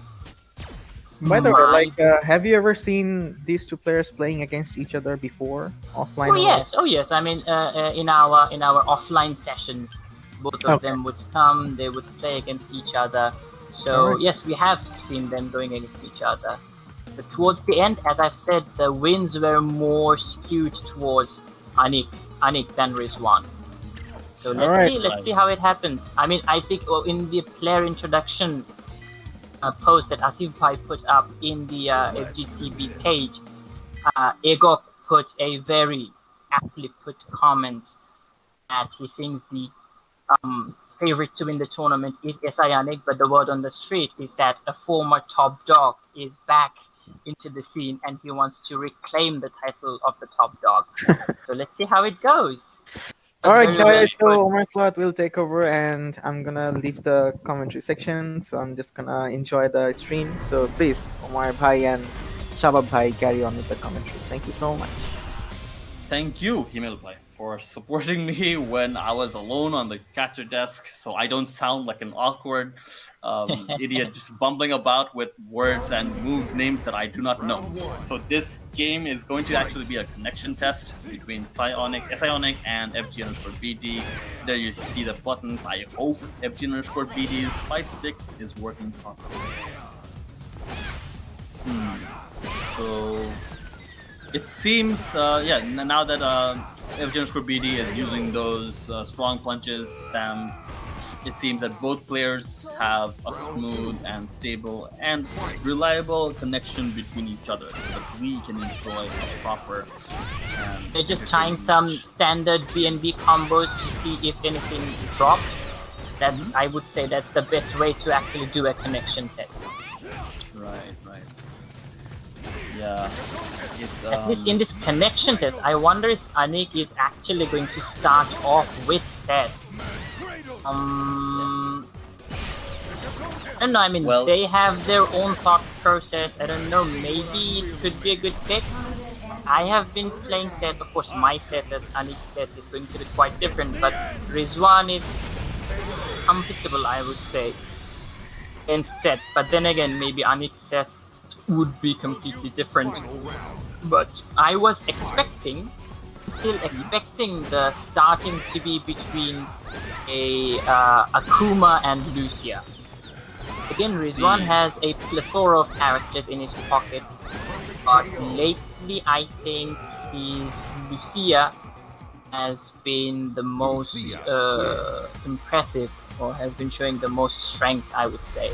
[SPEAKER 5] By the way, have you ever seen these two players playing against each other before, offline?
[SPEAKER 2] Oh yes. I mean, in our offline sessions, both of them would come. They would play against each other. So yes, we have seen them going against each other. But towards the end, as I've said, the wins were more skewed towards Anik than Rizwan. So let's see how it happens. I mean, I think in the player introduction post that Asif Bhai put up in the FGCB page, Ego put a very aptly put comment that he thinks the favorite to win the tournament is Ionic, but the word on the street is that a former top dog is back into the scene and he wants to reclaim the title of the top dog. So let's see how it goes.
[SPEAKER 5] Alright guys, so Omar Slot will take over and I'm gonna leave the commentary section, so I'm just gonna enjoy the stream. So please, Omar Bhai and Shabab Bhai, carry on with the commentary. Thank you so much.
[SPEAKER 1] Thank you, Himil Bhai, for supporting me when I was alone on the caster desk, so I don't sound like an awkward idiot just bumbling about with words and moves names that I do not know. So this game is going to actually be a connection test between Sionic and FG_BD. There you see the buttons. I hope FG_BD's fight stick is working properly. So it seems, now that FG_BD is using those strong punches, spam it seems that both players have a smooth and stable and reliable connection between each other, so that we can enjoy a proper.
[SPEAKER 2] They're just trying some standard BNB combos to see if anything drops. That's I would say that's the best way to actually do a connection test.
[SPEAKER 1] Right. Yeah.
[SPEAKER 2] At least in this connection test, I wonder if Anik is actually going to start off with Seth. I don't know, I mean, they have their own thought process. I don't know, maybe it could be a good pick. I have been playing Seth, of course my Seth and Anik's Seth is going to be quite different, but Rizwan is comfortable, I would say, against Seth. But then again, maybe Anik's Seth would be completely different. But I was still expecting the starting to be between a Akuma and Lucia. Again, Rizwan has a plethora of characters in his pocket, but lately I think his Lucia has been the most impressive, or has been showing the most strength, I would say.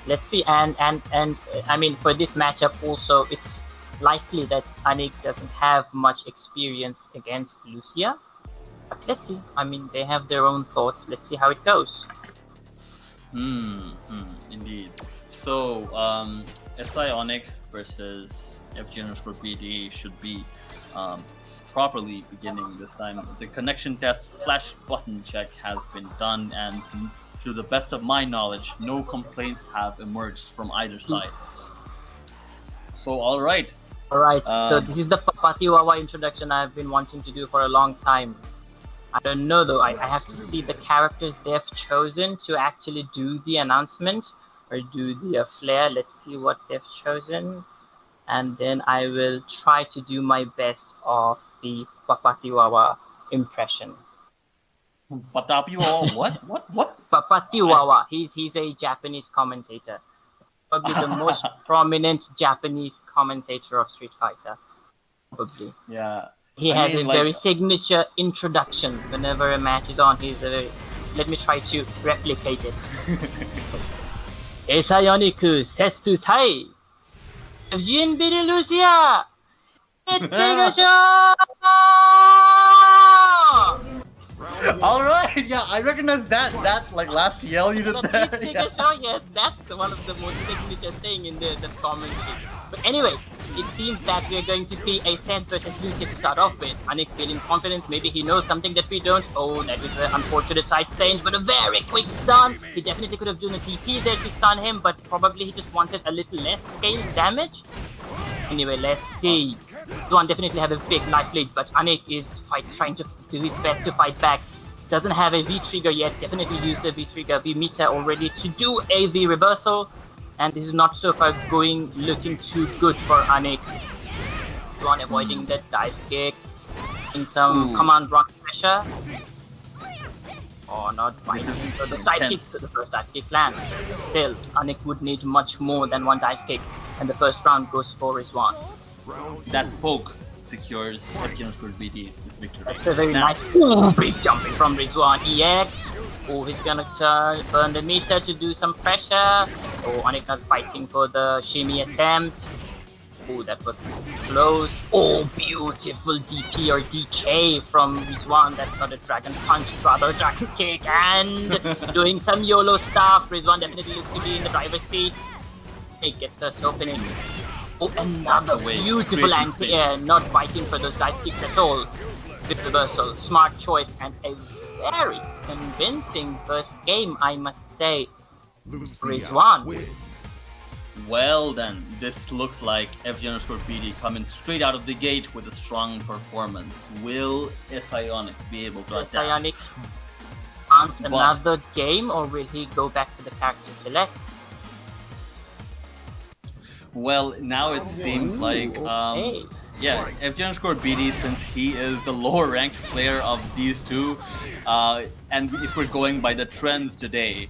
[SPEAKER 2] Let's see, and I mean, for this matchup also, it's likely that Anik doesn't have much experience against Lucia. But let's see. I mean, they have their own thoughts. Let's see how it goes.
[SPEAKER 1] Indeed. So, SI Onyx versus FG_BD should be properly beginning this time. The connection test / button check has been done, and to the best of my knowledge, no complaints have emerged from either side. So, alright.
[SPEAKER 2] Alright, so this is the Papatiwawa introduction I've been wanting to do for a long time. I don't know though, I have to see the characters they've chosen to actually do the announcement or do the flair. Let's see what they've chosen. And then I will try to do my best of the Papatiwawa impression.
[SPEAKER 1] Papatiwawa? What?
[SPEAKER 2] Papatiwawa. He's a Japanese commentator. Probably the most prominent Japanese commentator of Street Fighter. Probably.
[SPEAKER 1] Yeah.
[SPEAKER 2] He has a very signature introduction whenever a match is on. Let me try to replicate it. Esayoniku setsu sai. FGCB Lucia.
[SPEAKER 1] Alright, yeah, I recognize that like last yell you did there.
[SPEAKER 2] Yes, that's one of the most signature thing in the commentary. But anyway, it seems that we're going to see a Seth versus Lucia to start off with. Anik feeling confidence, maybe he knows something that we don't. Oh, that was an unfortunate side stage, but a very quick stun. He definitely could have done a TP there to stun him, but probably he just wanted a little less scale damage. Anyway, let's see. Duan definitely have a big life lead, but Anik is trying to do his best to fight back. Doesn't have a V-trigger yet, definitely used the V-trigger, V-meter already to do a V-reversal. And this is not so far looking too good for Anik. Duan avoiding the dive kick. In some command run pressure. Oh, not fighting for the dive kick, so the first dive kick lands. Still, Anik would need much more than one dive kick. And the first round goes for Rizwan.
[SPEAKER 1] That poke secures FG_BD this victory.
[SPEAKER 2] That's a very nice big jumping from Rizwan. EX. Oh, he's gonna burn the meter to do some pressure. Oh, Anik not fighting for the shimmy attempt. Oh, that was close. Oh, beautiful DP or DK from Rizwan. That's not a dragon punch, rather a dragon kick. And doing some YOLO stuff. Rizwan definitely looks to be in the driver's seat. It gets first opening. Oh, another beautiful anti-air, not fighting for those dive kicks at all. With reversal, smart choice, and a very convincing first game, I must say. Rizwan.
[SPEAKER 1] Well then, this looks like FG_BD coming straight out of the gate with a strong performance. Will Esionic be able to adapt?
[SPEAKER 2] Esionic wants another game, or will he go back to the character select?
[SPEAKER 1] Well, now it seems like, yeah, FG_BD, since he is the lower ranked player of these two, and if we're going by the trends today,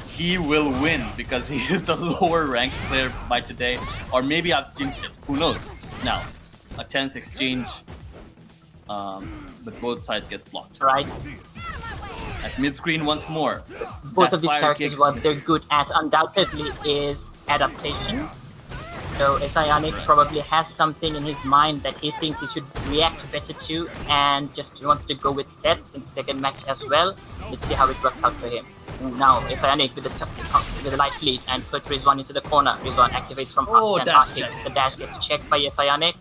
[SPEAKER 1] he will win because he is the lower ranked player by today, or maybe I've jinxed it, who knows. Now, a tense exchange, but both sides get blocked.
[SPEAKER 2] Right.
[SPEAKER 1] At mid-screen once more.
[SPEAKER 2] Both
[SPEAKER 1] That
[SPEAKER 2] of these
[SPEAKER 1] fire
[SPEAKER 2] characters,
[SPEAKER 1] kick
[SPEAKER 2] what they're
[SPEAKER 1] misses.
[SPEAKER 2] good at undoubtedly is adaptation. So Ionic probably has something in his mind that he thinks he should react better to and just wants to go with set in the second match as well. Let's see how it works out for him. Now Ionic with the light lead and put Rizwan into the corner. Rizwan activates from upstand
[SPEAKER 1] dash
[SPEAKER 2] R kick.
[SPEAKER 1] check.
[SPEAKER 2] The dash gets checked by Ionic.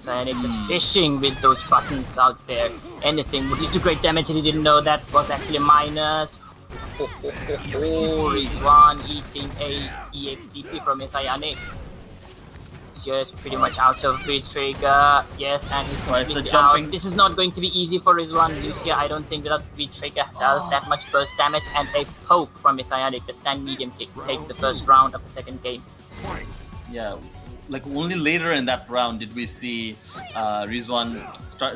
[SPEAKER 2] Ionic just fishing with those buttons out there. Anything would lead to great damage and he didn't know that was actually minus. Rizwan eating a EXDP from Ionic. Just pretty much out of V-Trigger. Yes, and he's completely out. This is not going to be easy for Rizwan. Lucia, I don't think without V-Trigger does that much burst damage, and a poke from Ionic, that stand medium kick, takes the first round of the second game.
[SPEAKER 1] Yeah, like only later in that round did we see Rizwan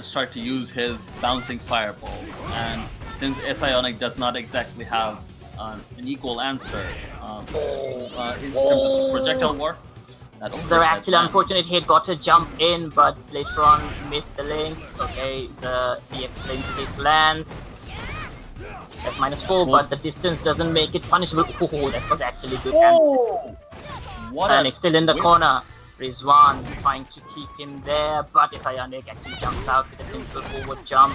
[SPEAKER 1] start to use his bouncing fireballs, and since Ionic does not exactly have an equal answer in terms of projectile war.
[SPEAKER 2] So actually, unfortunate he got a jump in, but later on missed the link. Okay, the EX link kick lands. That's -4, but the distance doesn't make it punishable. Oh, that was actually good. Ionic still in the corner. Rizwan trying to keep him there, but Ionic actually jumps out with a simple forward jump.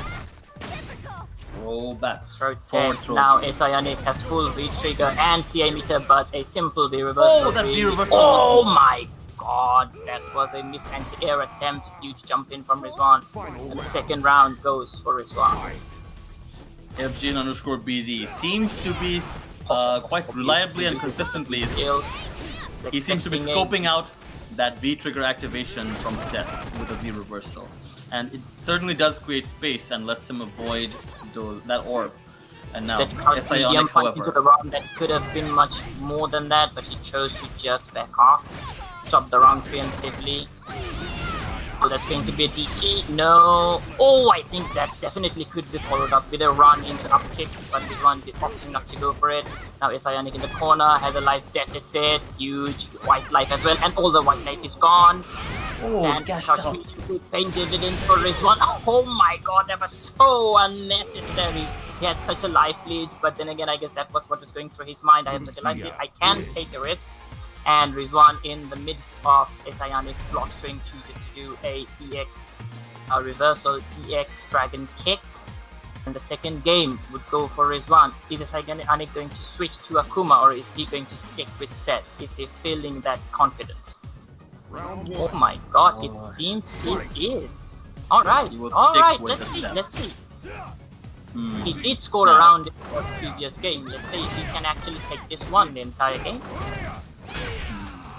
[SPEAKER 1] Roll back.
[SPEAKER 2] Throw tech. Now Ionic has full V-Trigger and CA meter, but a simple V-Reversal.
[SPEAKER 1] Oh, that V-Reversal!
[SPEAKER 2] Oh my god, that was a missed anti-air attempt. Huge jump in from Rizwan. And the second round goes for Rizwan.
[SPEAKER 1] FG_BD seems to be quite reliably and consistently. He seems to be scoping out that V-Trigger activation from set with a V-Reversal. And it certainly does create space and lets him avoid that orb. And now, Ionic, however,
[SPEAKER 2] the round that could have been much more than that, but he chose to just back off. Stop the round preemptively. Oh, that's going to be a DP. No. Oh, I think that definitely could be followed up with a run into up kicks, but this one did opting not to go for it. Now Ionic in the corner, has a life deficit, huge white life as well, and all the white life is gone.
[SPEAKER 1] Oh,
[SPEAKER 2] and paying dividends for Rizwan. Oh my god, that was so unnecessary. He had such a life lead, but then again, I guess that was what was going through his mind. I have such a life lead, I can take a risk. And Rizwan in the midst of Ionic's block string chooses to do a EX reversal EX dragon kick. And the second game would go for Rizwan. Is Ionic going to switch to Akuma, or is he going to stick with Set? Is he feeling that confidence? Oh my god, it seems he is. Alright, let's see. He did score around in the previous game. Let's see if he can actually take this one the entire game.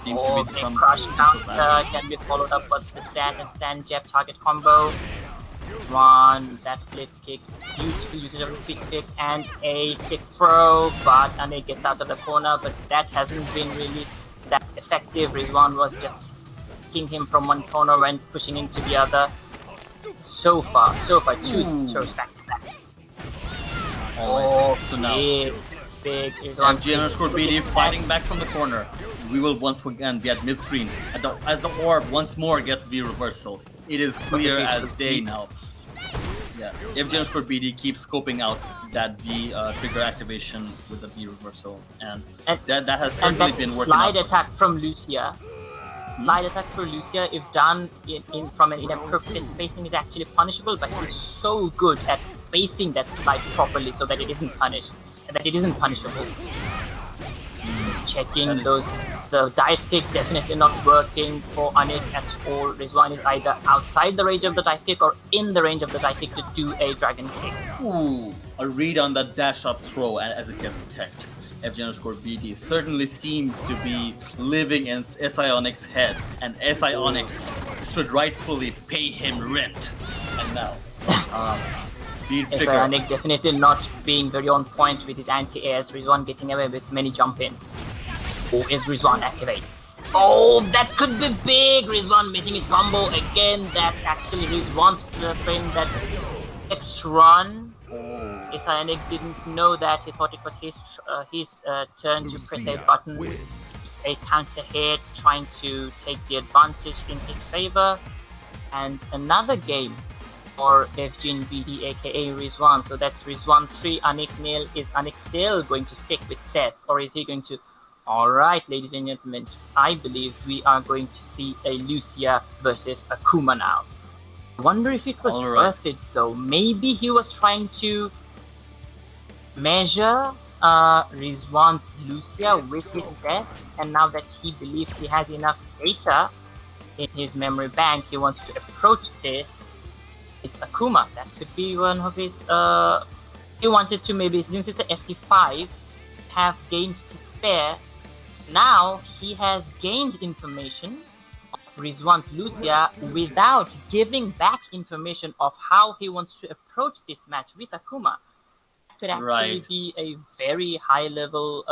[SPEAKER 1] Seems to be
[SPEAKER 2] a crush counter can be followed up with the stand jab target combo. One, that flip kick, beautiful usage of the flip kick, and a tick throw, but Ane gets out of the corner, but that hasn't been really that effective. Rizwan was just kicking him from one corner and pushing into the other. So far, two throws back to back.
[SPEAKER 1] Oh, so now
[SPEAKER 2] it's big.
[SPEAKER 1] FG_BD fighting back from the corner. We will once again be at mid-screen as the orb once more gets V-Reversal. It is clear as day now. Yeah, FG_BD keeps scoping out that V-Trigger activation with the V-Reversal, and that has certainly been working out.
[SPEAKER 2] Slide attack from Lucia. Slide attack for Lucia, if done from an inappropriate spacing, is actually punishable, but he's so good at spacing that slide properly so that it isn't punished, that it isn't punishable. He's checking the dive kick, definitely not working for Anik at all. Rizwan is either outside the range of the dive kick or in the range of the dive kick to do a dragon kick.
[SPEAKER 1] Ooh, a read on that dash up throw as it gets teched. FG_BD certainly seems to be living in Ionic's head, and Ionic should rightfully pay him rent. And now,
[SPEAKER 2] Ionic definitely not being very on point with his anti-airs. Rizwan getting away with many jump-ins. As Rizwan activates. Oh, that could be big! Rizwan missing his combo again. That's actually Rizwan's frame that next run. Ionic didn't know that. He thought it was his turn to press a button. It's a counter hit, trying to take the advantage in his favor. And another game for FGCB aka Rizwan. So that's Rizwan 3, Anik nil. Is Anik still going to stick with Seth, or is he going to... Alright, ladies and gentlemen, I believe we are going to see a Lucia versus Akuma now. I wonder if it was worth it though. Maybe he was trying to measure Rizwan's Lucia with his Seth, and now that he believes he has enough data in his memory bank, he wants to approach this with Akuma. That could be one of his... he wanted to maybe, since it's an FT5, have games to spare. Now he has gained information of Rizwan's Lucia without giving back information of how he wants to approach this match with Akuma. That could actually be a very high level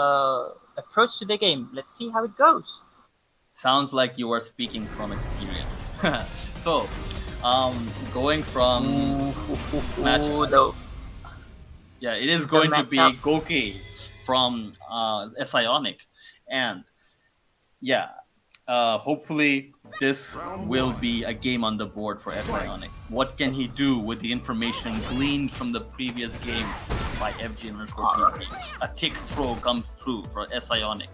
[SPEAKER 2] approach to the game. Let's see how it goes.
[SPEAKER 1] Sounds like you are speaking from experience. So, going from yeah, it is going to be Gokey from Sionic, and yeah, hopefully this will be a game on the board for Sionic. What can he do with the information gleaned from the previous games by FG_PP? A tick throw comes through for Sionic,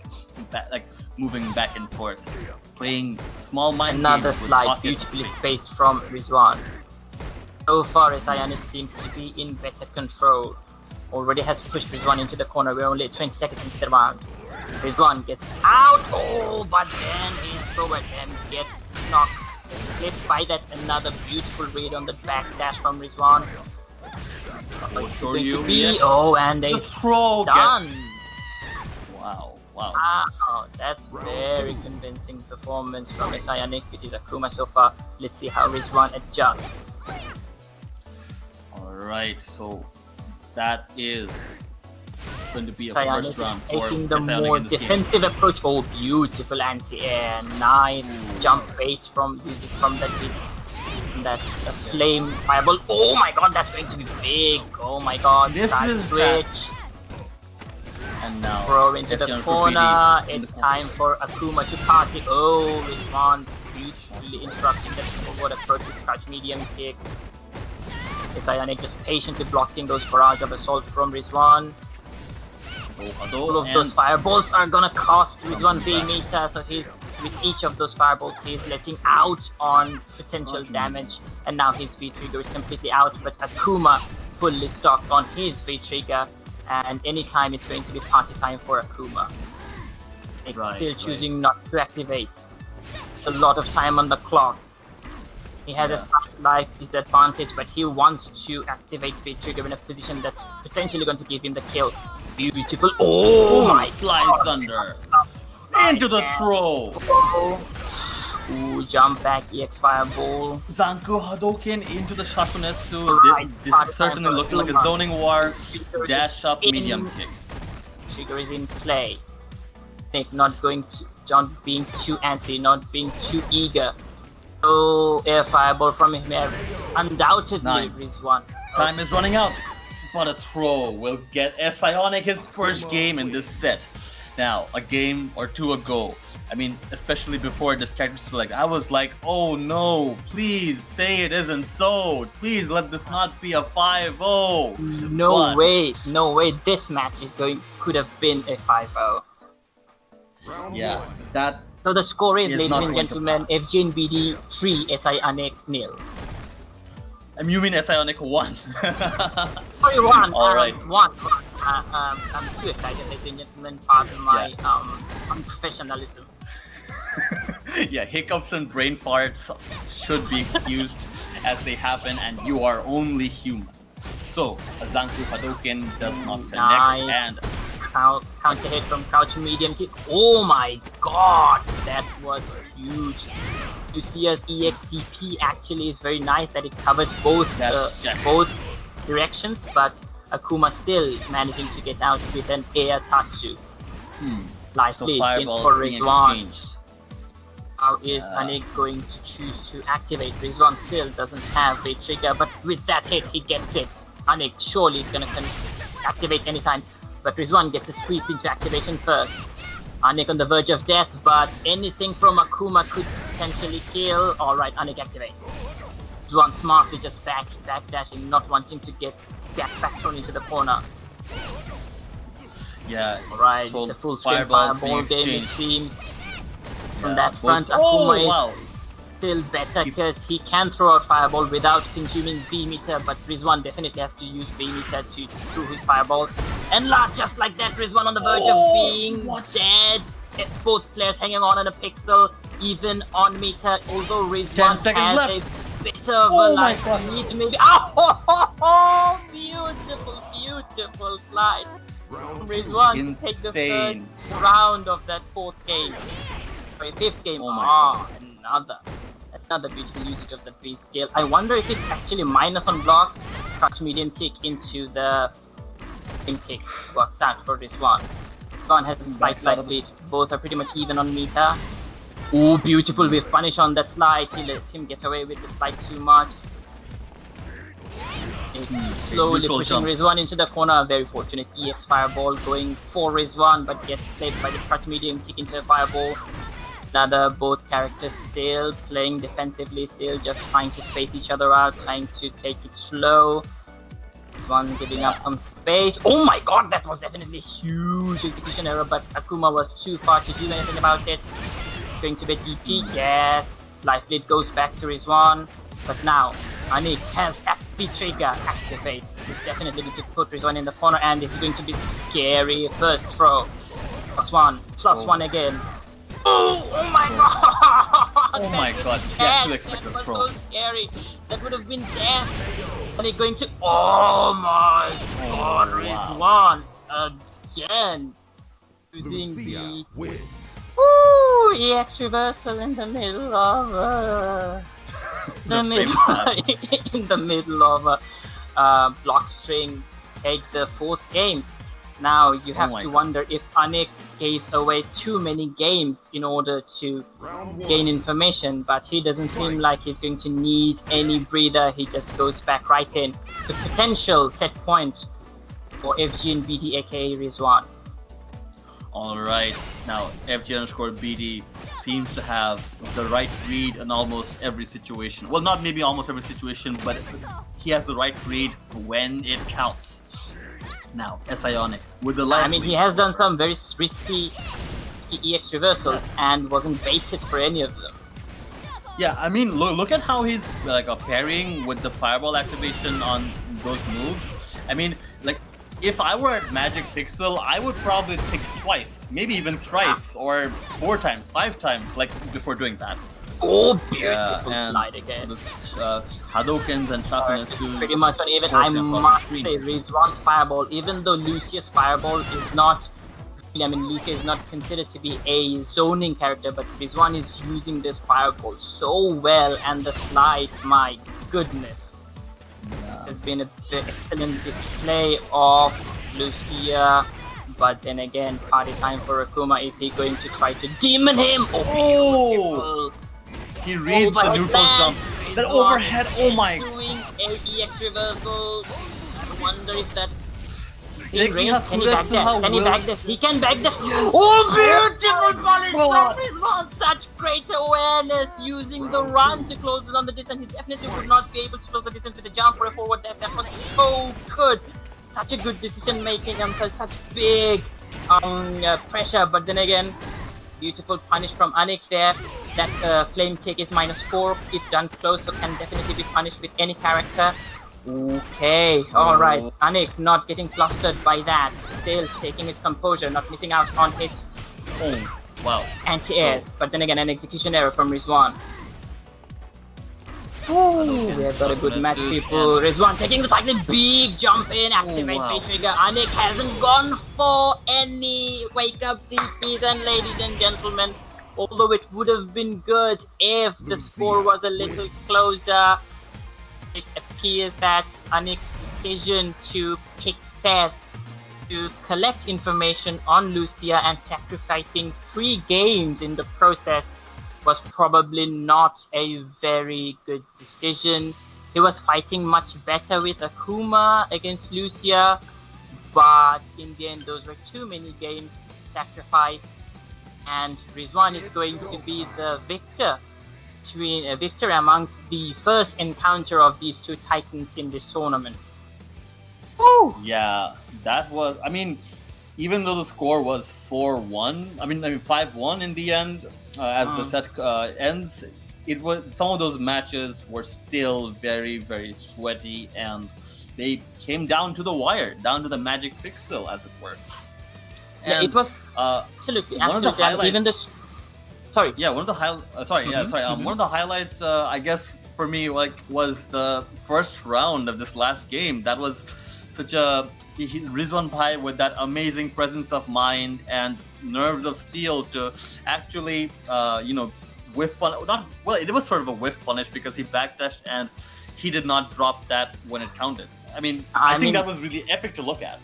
[SPEAKER 1] like moving back and forth, playing small mind
[SPEAKER 2] another
[SPEAKER 1] games with
[SPEAKER 2] slide beautifully spaced from Rizwan. So far, Sionic seems to be in better control. Already has pushed Rizwan into the corner. We're only 20 seconds into the round. Rizwan gets out. Oh, but then his throw attempt gets knocked. Flipped by that. Another beautiful read on the backdash from Rizwan. Oh, and they
[SPEAKER 1] throw
[SPEAKER 2] done.
[SPEAKER 1] Wow.
[SPEAKER 2] Wow, that's very convincing performance from Sionic with his Akuma so far. Let's see how Rizwan adjusts.
[SPEAKER 1] Alright, so that is going to be a
[SPEAKER 2] Sionic
[SPEAKER 1] first round for
[SPEAKER 2] taking the
[SPEAKER 1] Sionic
[SPEAKER 2] more
[SPEAKER 1] in this
[SPEAKER 2] defensive approach. Oh, beautiful anti-air. Nice jump bait from using from that flame fireball. Oh my god, that's going to be big. Oh my god,
[SPEAKER 1] this is
[SPEAKER 2] switch.
[SPEAKER 1] And now
[SPEAKER 2] Throw into the corner. It's time for Akuma to party. Oh, Rizwan beautifully interrupting the forward approach with crouch medium kick. Sionic just patiently blocking those barrage of assault from Rizwan. All of those fireballs are gonna cost Rizwan V-meter, so he's with each of those fireballs he's letting out on potential damage, and now his V-trigger is completely out, but Akuma fully stocked on his V-trigger, and anytime it's going to be party time for Akuma. It's still choosing not to activate. A lot of time on the clock. He has a slight life disadvantage, but he wants to activate V-trigger in a position that's potentially going to give him the kill. Beautiful. Oh my
[SPEAKER 1] slides under. Into the throw.
[SPEAKER 2] Ooh, jump back, EX fireball.
[SPEAKER 1] Zanku Hadoken into the Shakunetsu. This is certainly looking like a zoning war. Dash up medium kick.
[SPEAKER 2] Trigger is in play. Nick not being too antsy, not being too eager. Oh, air fireball from him. Undoubtedly, Rizwan.
[SPEAKER 1] Time is running out. But a throw will get Sionic his first game in this set. Now, a game or two ago, I mean, especially before this character select, I was like, oh no, please say it isn't so. Please let this not be a 5-0.
[SPEAKER 2] No way. This match could have been a 5-0.
[SPEAKER 1] Yeah, that.
[SPEAKER 2] So the score is, ladies and gentlemen, FGCB 3, Sionic 0.
[SPEAKER 1] You mean Sionic 1?
[SPEAKER 2] Sorry, 1.
[SPEAKER 1] Alright.
[SPEAKER 2] 1. I'm too excited, ladies and gentlemen. Pardon my unprofessionalism.
[SPEAKER 1] Yeah, hiccups and brain farts should be excused as they happen, and you are only human. So, a Zanku Hadoken does not connect, and
[SPEAKER 2] counter hit from crouch medium kick. Oh my god, that was huge. Lucia's EXDP actually is very nice that it covers both directions, but Akuma still managing to get out with an air Tatsu. Lightly for Rizwan. How is Anik going to choose to activate? Rizwan still doesn't have a trigger, but with that hit, he gets it. Anik surely is going to activate anytime, but Rizwan gets a sweep into activation first. Anik on the verge of death, but anything from Akuma could potentially kill. Alright, Anik activates. Rizwan smartly just backdashing, not wanting to get back thrown into the corner.
[SPEAKER 1] Yeah.
[SPEAKER 2] Alright,
[SPEAKER 1] so
[SPEAKER 2] it's a full screen
[SPEAKER 1] fireballs
[SPEAKER 2] fireball
[SPEAKER 1] being
[SPEAKER 2] game it
[SPEAKER 1] exchanged.
[SPEAKER 2] seems. From
[SPEAKER 1] Yeah,
[SPEAKER 2] that front,
[SPEAKER 1] both-
[SPEAKER 2] Akuma
[SPEAKER 1] oh, wow.
[SPEAKER 2] is still better because he can throw out fireball without consuming V-meter, but Rizwan definitely has to use V-meter to throw his fireball. And just like that, Rizwan on the verge of being dead. Both players hanging on a pixel, even on meter, although Rizwan
[SPEAKER 1] 10 seconds
[SPEAKER 2] has
[SPEAKER 1] left.
[SPEAKER 2] a bit of
[SPEAKER 1] Oh
[SPEAKER 2] a
[SPEAKER 1] my
[SPEAKER 2] life
[SPEAKER 1] God.
[SPEAKER 2] lead maybe. Oh, beautiful slide. Rizwan to take the first
[SPEAKER 1] Insane.
[SPEAKER 2] round of that fourth game. Sorry, fifth game.
[SPEAKER 1] Oh my
[SPEAKER 2] Another beautiful usage of the free skill. I wonder if it's actually minus on block, crouch medium kick into the kick works out for this one. One has a slight life lead. Both are pretty much even on meter. Oh, beautiful with punish on that slide. He let him get away with the slide too much. Slowly
[SPEAKER 1] neutral
[SPEAKER 2] pushing
[SPEAKER 1] jumps.
[SPEAKER 2] Rizwan into the corner. Very fortunate EX fireball going for Rizwan, but gets played by the crouch medium kick into a fireball. Both characters still playing defensively, still just trying to space each other out, trying to take it slow. One giving up some space. Oh my god, that was definitely a huge execution error, but Akuma was too far to do anything about it. Going to be DP, yes. Life lead goes back to Rizwan. But now, Anik has FP trigger activates. It's definitely going to put Rizwan in the corner, and it's going to be scary. First throw. Plus one again. Oh my god!
[SPEAKER 1] Oh my god, yeah, too expected
[SPEAKER 2] That
[SPEAKER 1] throw.
[SPEAKER 2] was so scary. That would have been death. And he's going to. Oh my god,
[SPEAKER 1] wow.
[SPEAKER 2] Rizwan again. Using
[SPEAKER 3] Lucia wins.
[SPEAKER 2] the EX reversal in the middle of in the middle of a block string to take the fourth game. Now you have
[SPEAKER 1] my
[SPEAKER 2] to
[SPEAKER 1] God.
[SPEAKER 2] wonder if Anik gave away too many games in order to
[SPEAKER 3] Round one.
[SPEAKER 2] gain information, but he doesn't seem like he's going to need any breather. He just goes back right in to potential set point for FG and BD aka Rizwan.
[SPEAKER 1] Alright, now FG_BD seems to have the right read in almost every situation. Well, not maybe almost every situation, but he has the right read when it counts. Now, Ionic with the life
[SPEAKER 2] I mean, he
[SPEAKER 1] lead.
[SPEAKER 2] has done some very risky EX reversals and wasn't baited for any of them.
[SPEAKER 1] Yeah, I mean, look at how he's like parrying with the fireball activation on those moves. I mean, like, if I were at Magic Pixel, I would probably pick twice, maybe even thrice, or 4 times, 5 times, like, before doing that.
[SPEAKER 2] Oh, beautiful
[SPEAKER 1] and
[SPEAKER 2] slide again.
[SPEAKER 1] those, Hadokens and Shakunatus.
[SPEAKER 2] Pretty much on even.
[SPEAKER 1] force
[SPEAKER 2] I
[SPEAKER 1] him across
[SPEAKER 2] must
[SPEAKER 1] the
[SPEAKER 2] say,
[SPEAKER 1] screen.
[SPEAKER 2] Rizwan's fireball, even though Lucia's fireball is not. I mean, Lucia is not considered to be a zoning character, but Rizwan is using this fireball so well, and the slide, my goodness. Has been an excellent display of Lucia, but then again, party time for Akuma. Is he going to try to demon him? Oh, beautiful.
[SPEAKER 1] He reads the
[SPEAKER 2] Overhead
[SPEAKER 1] neutral jump.
[SPEAKER 2] land.
[SPEAKER 1] That overhead, oh my.
[SPEAKER 2] Doing a EX reversal. I wonder if that.
[SPEAKER 1] Like, he has
[SPEAKER 2] Can he
[SPEAKER 1] Kuretsu,
[SPEAKER 2] back dash?
[SPEAKER 1] how
[SPEAKER 2] Can he
[SPEAKER 1] will-
[SPEAKER 2] back dash? He can back dash. Oh, beautiful punish
[SPEAKER 1] God.
[SPEAKER 2] from Rizwan. Such great awareness using the run to close it on the distance. He definitely would not be able to close the distance with the jump or a forward dash. That was so good. Such a good decision making and such big pressure. But then again, beautiful punish from Anik there. That flame kick is -4 if done close, so can definitely be punished with any character. Okay, alright. Anik not getting flustered by that. Still taking his composure, not missing out on his
[SPEAKER 1] Oh, wow.
[SPEAKER 2] anti-airs. But then again, an execution error from Rizwan. We have got a good match, people. Rizwan taking the cycling, big jump in, activate
[SPEAKER 1] wow.
[SPEAKER 2] phase trigger. Anik hasn't gone for any wake up DPs, and ladies and gentlemen, although it would have been good if the score was a little closer, it appears that Anik's decision to pick Seth to collect information on Lucia and sacrificing 3 games in the process was probably not a very good decision. He was fighting much better with Akuma against Lucia, but in the end those were too many games sacrificed, and Rizwan is going to be the victor between a victory amongst the first encounter of these two titans in this tournament. Woo!
[SPEAKER 1] Yeah, that was. I mean, even though the score was 4-1, I mean 5-1 in the end, as the set ends, it was some of those matches were still very, very sweaty, and they came down to the wire, down to the magic pixel, as it were.
[SPEAKER 2] Yeah,
[SPEAKER 1] And,
[SPEAKER 2] it was absolutely.
[SPEAKER 1] one of the
[SPEAKER 2] And even
[SPEAKER 1] highlights-
[SPEAKER 2] the sorry.
[SPEAKER 1] Yeah, one of the one of the highlights, I guess for me, was the first round of this last game. That was such a Rizwan Bhai with that amazing presence of mind and nerves of steel to actually, whiff punish. It was sort of a whiff punish because he backdashed and he did not drop that when it counted. I mean, I think that was really epic to look at.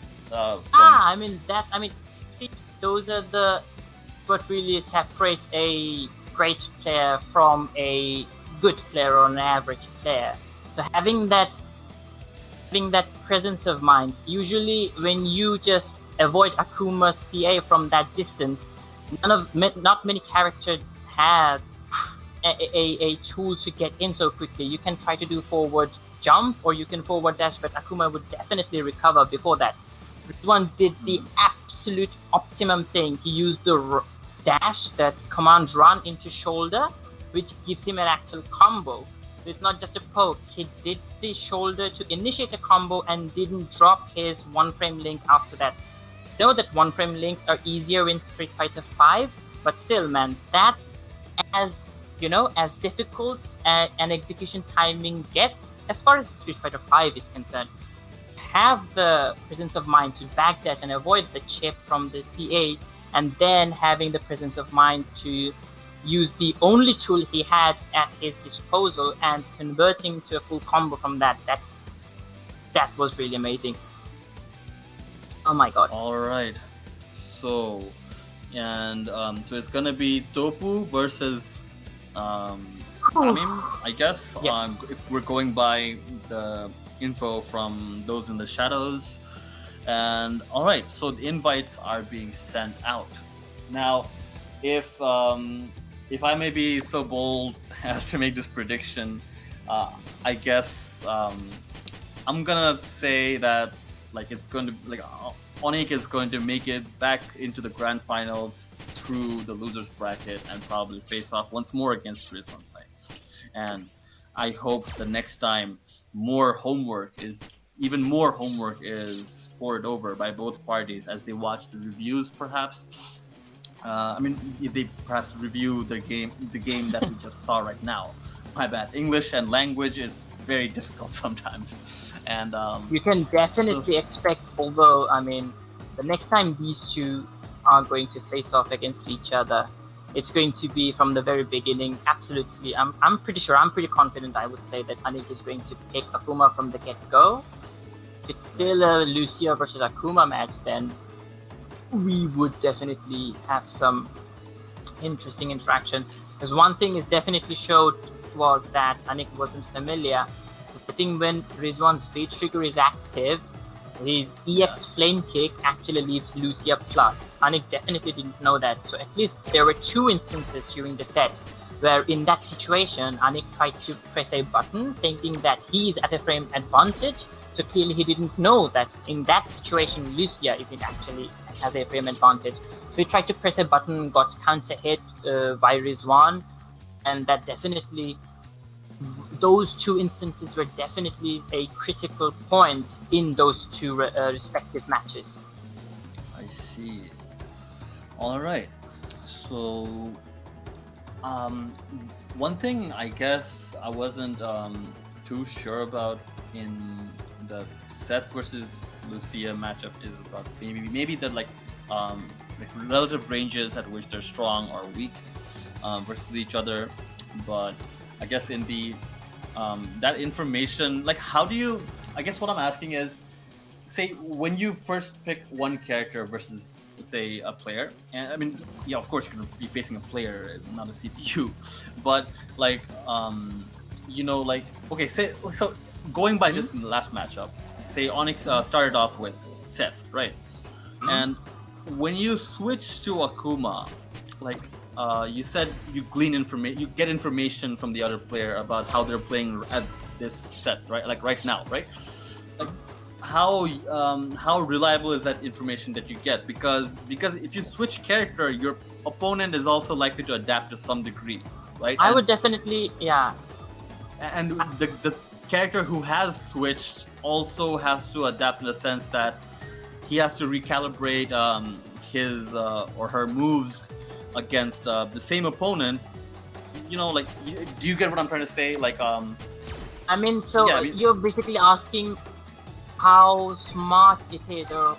[SPEAKER 2] See, those are what really separates a great player from a good player or an average player. So having that presence of mind. Usually, when you just avoid Akuma's CA from that distance, not many characters has a tool to get in so quickly. You can try to do forward jump or you can forward dash, but Akuma would definitely recover before that. This one did the absolute optimum thing. He used the dash, that command run into shoulder, which gives him an actual combo. So it's not just a poke. He did the shoulder to initiate a combo and didn't drop his one frame link after that. Know that one frame links are easier in Street Fighter 5, but still, man, that's as difficult an execution timing gets as far as Street Fighter 5 is concerned. Have the presence of mind to backdash and avoid the chip from the CA, and then having the presence of mind to use the only tool he had at his disposal and converting to a full combo from that was really amazing. Oh my god.
[SPEAKER 1] All right. So it's gonna be Topu versus Amim, I guess.
[SPEAKER 2] Yes.
[SPEAKER 1] If we're going by the info from those in the shadows. And all right, so the invites are being sent out now. If I may be so bold as to make this prediction, I guess I'm gonna say that it's going to Onik is going to make it back into the grand finals through the losers bracket and probably face off once more against Rizwan Bhai. And I hope the next time even more homework is poured over by both parties as they watch the reviews, perhaps. If they perhaps review the game that we just saw right now. My bad. English and language is very difficult sometimes, and
[SPEAKER 2] you can definitely expect. Although, the next time these two are going to face off against each other, it's going to be from the very beginning. Absolutely, I'm pretty sure. I'm pretty confident. I would say that Anik is going to pick Akuma from the get-go. If it's still a Lucia versus Akuma match, then we would definitely have some interesting interaction. Because one thing is definitely showed was that Anik wasn't familiar. I think when Rizwan's V trigger is active, his EX flame kick actually leaves Lucia plus. Anik definitely didn't know that. So at least there were two instances during the set where in that situation, Anik tried to press a button thinking that he is at a frame advantage. So clearly he didn't know that in that situation, Lucia isn't actually has a frame advantage. So he tried to press a button, got counter hit by Rizwan, and that definitely, those two instances were definitely a critical point in those two respective matches.
[SPEAKER 1] I see. All right. So, one thing I guess I wasn't too sure about in the Seth versus Lucia matchup is about maybe the relative ranges at which they're strong or weak versus each other. But I guess in the that information, how do you? I guess what I'm asking is, say when you first pick one character versus say a player, and of course you're gonna be facing a player, not a CPU, but okay, say so going by this last matchup. Say Onyx started off with Seth, right? And when you switch to Akuma, you said you glean information, you get information from the other player about how they're playing at this set, right? Like right now, right? Like how reliable is that information that you get? Because if you switch character, your opponent is also likely to adapt to some degree, right?
[SPEAKER 2] I would definitely, yeah.
[SPEAKER 1] And the character who has switched also has to adapt in the sense that he has to recalibrate his or her moves against the same opponent. You know, like, do you get what I'm trying to say? Like,
[SPEAKER 2] I mean, so you're basically asking how smart it is, or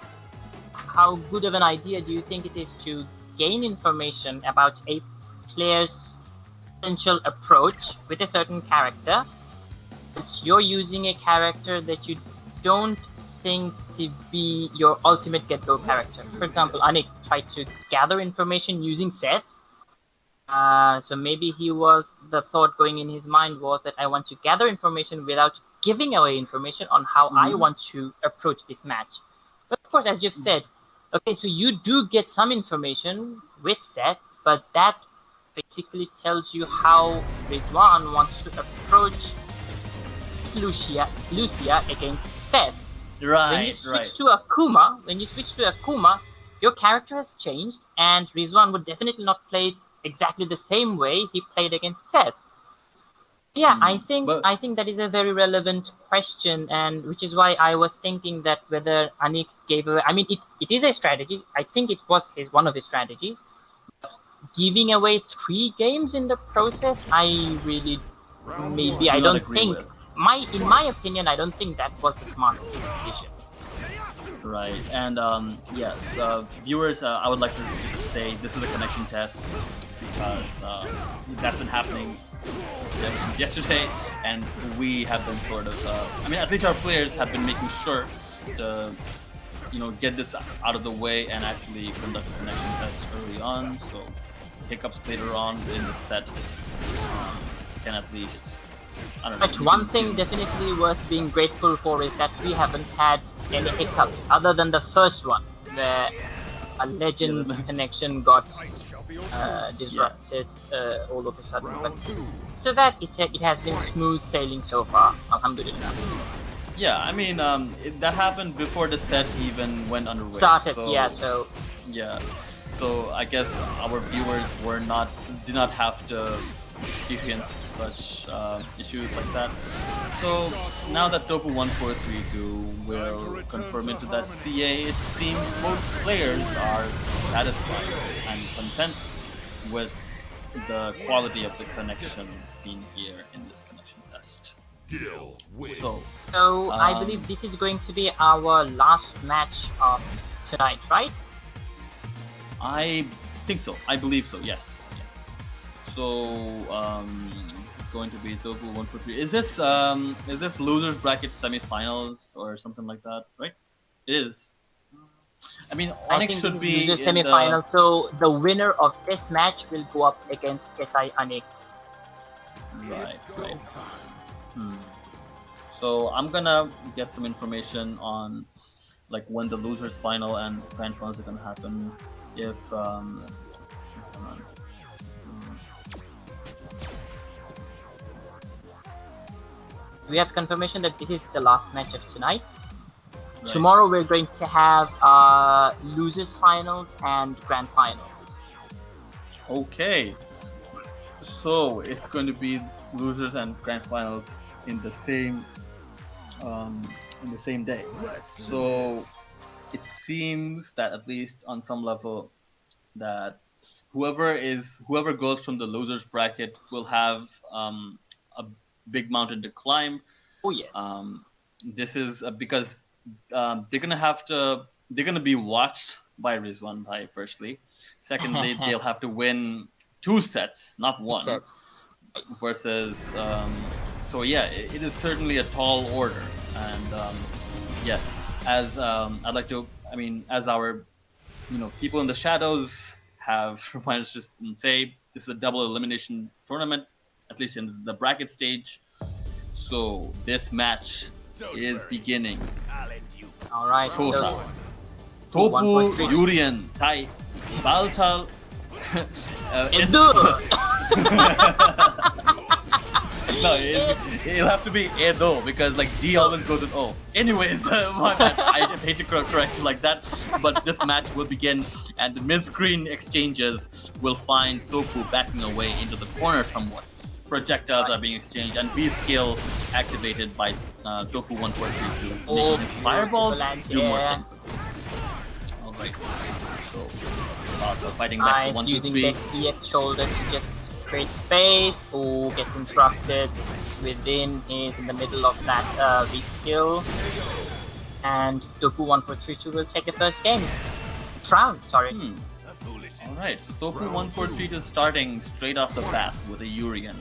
[SPEAKER 2] how good of an idea do you think it is to gain information about a player's potential approach with a certain character? You're using a character that you don't think to be your ultimate get-go character. For example, Anik tried to gather information using Seth. So maybe the thought going in his mind was that I want to gather information without giving away information on how I want to approach this match. But of course, as you've said, okay, so you do get some information with Seth, but that basically tells you how Rizwan wants to approach Lucia against Seth.
[SPEAKER 1] right,
[SPEAKER 2] When you switch to Akuma, your character has changed, and Rizwan would definitely not play it exactly the same way he played against Seth. Yeah, I think that is a very relevant question, and which is why I was thinking that whether Anik gave away. I mean, it is a strategy. I think it was one of his strategies. But giving away 3 games in the process, I really I don't think. In my opinion, I don't think that was the smartest decision.
[SPEAKER 1] Right, and yes, viewers, I would like to just say this is a connection test because that's been happening yesterday, and we have been sort of, I mean, at least our players have been making sure to, get this out of the way and actually conduct a connection test early on, so hiccups later on in the set can at least, I don't know.
[SPEAKER 2] But one thing definitely worth being grateful for is that we haven't had any hiccups other than the first one, where a Legends connection got disrupted all of a sudden. But so that it has been smooth sailing so far, alhamdulillah.
[SPEAKER 1] Yeah, I mean, that happened before the set even went underway.
[SPEAKER 2] Started,
[SPEAKER 1] so,
[SPEAKER 2] yeah.
[SPEAKER 1] So I guess our viewers did not have to experience such issues like that. So now that Topu 1432 will confirm into that CA, it seems most players are satisfied and content with the quality of the connection seen here in this connection test.
[SPEAKER 2] So I believe this is going to be our last match of tonight, right?
[SPEAKER 1] I think so. I believe so. Yes. So this is going to be Tofu 143. Is this losers bracket semifinals or something like that? Right? It is. I mean, Onyx should be
[SPEAKER 2] loser semifinal. So the winner of this match will go up against SI Onyx.
[SPEAKER 1] Right. So I'm gonna get some information on like when the losers final and grand finals are gonna happen. If
[SPEAKER 2] we have confirmation that this is the last match of tonight.
[SPEAKER 1] Right.
[SPEAKER 2] Tomorrow we're going to have losers finals and grand finals.
[SPEAKER 1] Okay. So it's going to be losers and grand finals in the same day. So it seems that at least on some level that whoever goes from the losers bracket will have a big mountain to climb.
[SPEAKER 2] Oh yes.
[SPEAKER 1] This is because they're gonna be watched by Rizwan Bhai firstly. Secondly, they'll have to win 2 sets, not 1. Versus so yeah, it is certainly a tall order, and yeah, as I'd like to, I mean, as our people in the shadows have reminded us, just say this is a double elimination tournament, at least in the bracket stage. So this match is beginning.
[SPEAKER 2] All right.
[SPEAKER 1] Shosa, Topu, Yurian, Tai, Baalchal,
[SPEAKER 2] Edu!
[SPEAKER 1] No, it'll have to be Edo because like D always goes with O. Anyways, my bad. I hate to correct you like that, but this match will begin, and the mid-screen exchanges will find Topu backing away into the corner somewhat. Projectiles are being exchanged, and B skill activated by Topu 143 to make his fireballs do more things. Alright. So fighting back to 1, 2, 3.
[SPEAKER 2] Using the EX shoulder to just create space. Oh, gets interrupted within. He's in the middle of that V skill. And Topu 1432 will take the first game. Round, sorry.
[SPEAKER 1] Alright, so Topu 143 is starting straight off the bat with a Urian.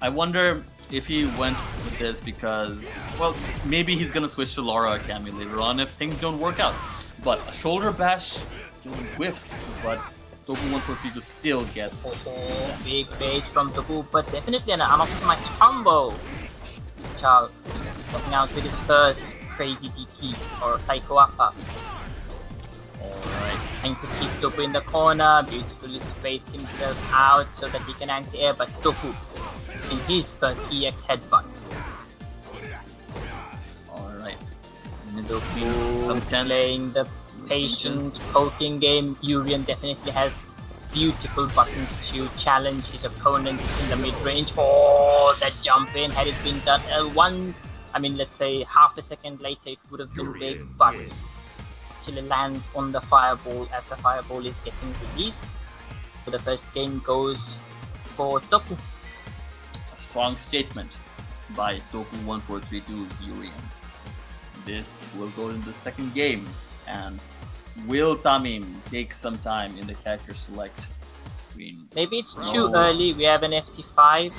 [SPEAKER 1] I wonder if he went with this because, well, maybe he's gonna switch to Laura Akami later on if things don't work out. But a shoulder bash whiffs, but Topu 143 still gets.
[SPEAKER 2] Big bait from Topu, but definitely an unoptimized combo. Baalchal coming out with his first crazy DP or Psycho Upper.
[SPEAKER 1] Alright.
[SPEAKER 2] Trying to keep Topu in the corner, beautifully spaced himself out so that he can anti-air, but Topu in his first EX headbutt.
[SPEAKER 1] Alright.
[SPEAKER 2] Topu playing the patient poking game. Urian definitely has beautiful buttons to challenge his opponents in the mid-range. Oh, that jump in, had it been done let's say half a second later, it would have been big, but actually lands on the fireball as the fireball is getting released. So the first game goes for Topu.
[SPEAKER 1] A strong statement by Topu 1432's Urian. This will go into the second game, and will Tamim take some time in the character select screen?
[SPEAKER 2] Maybe it's too early, we have an FT5,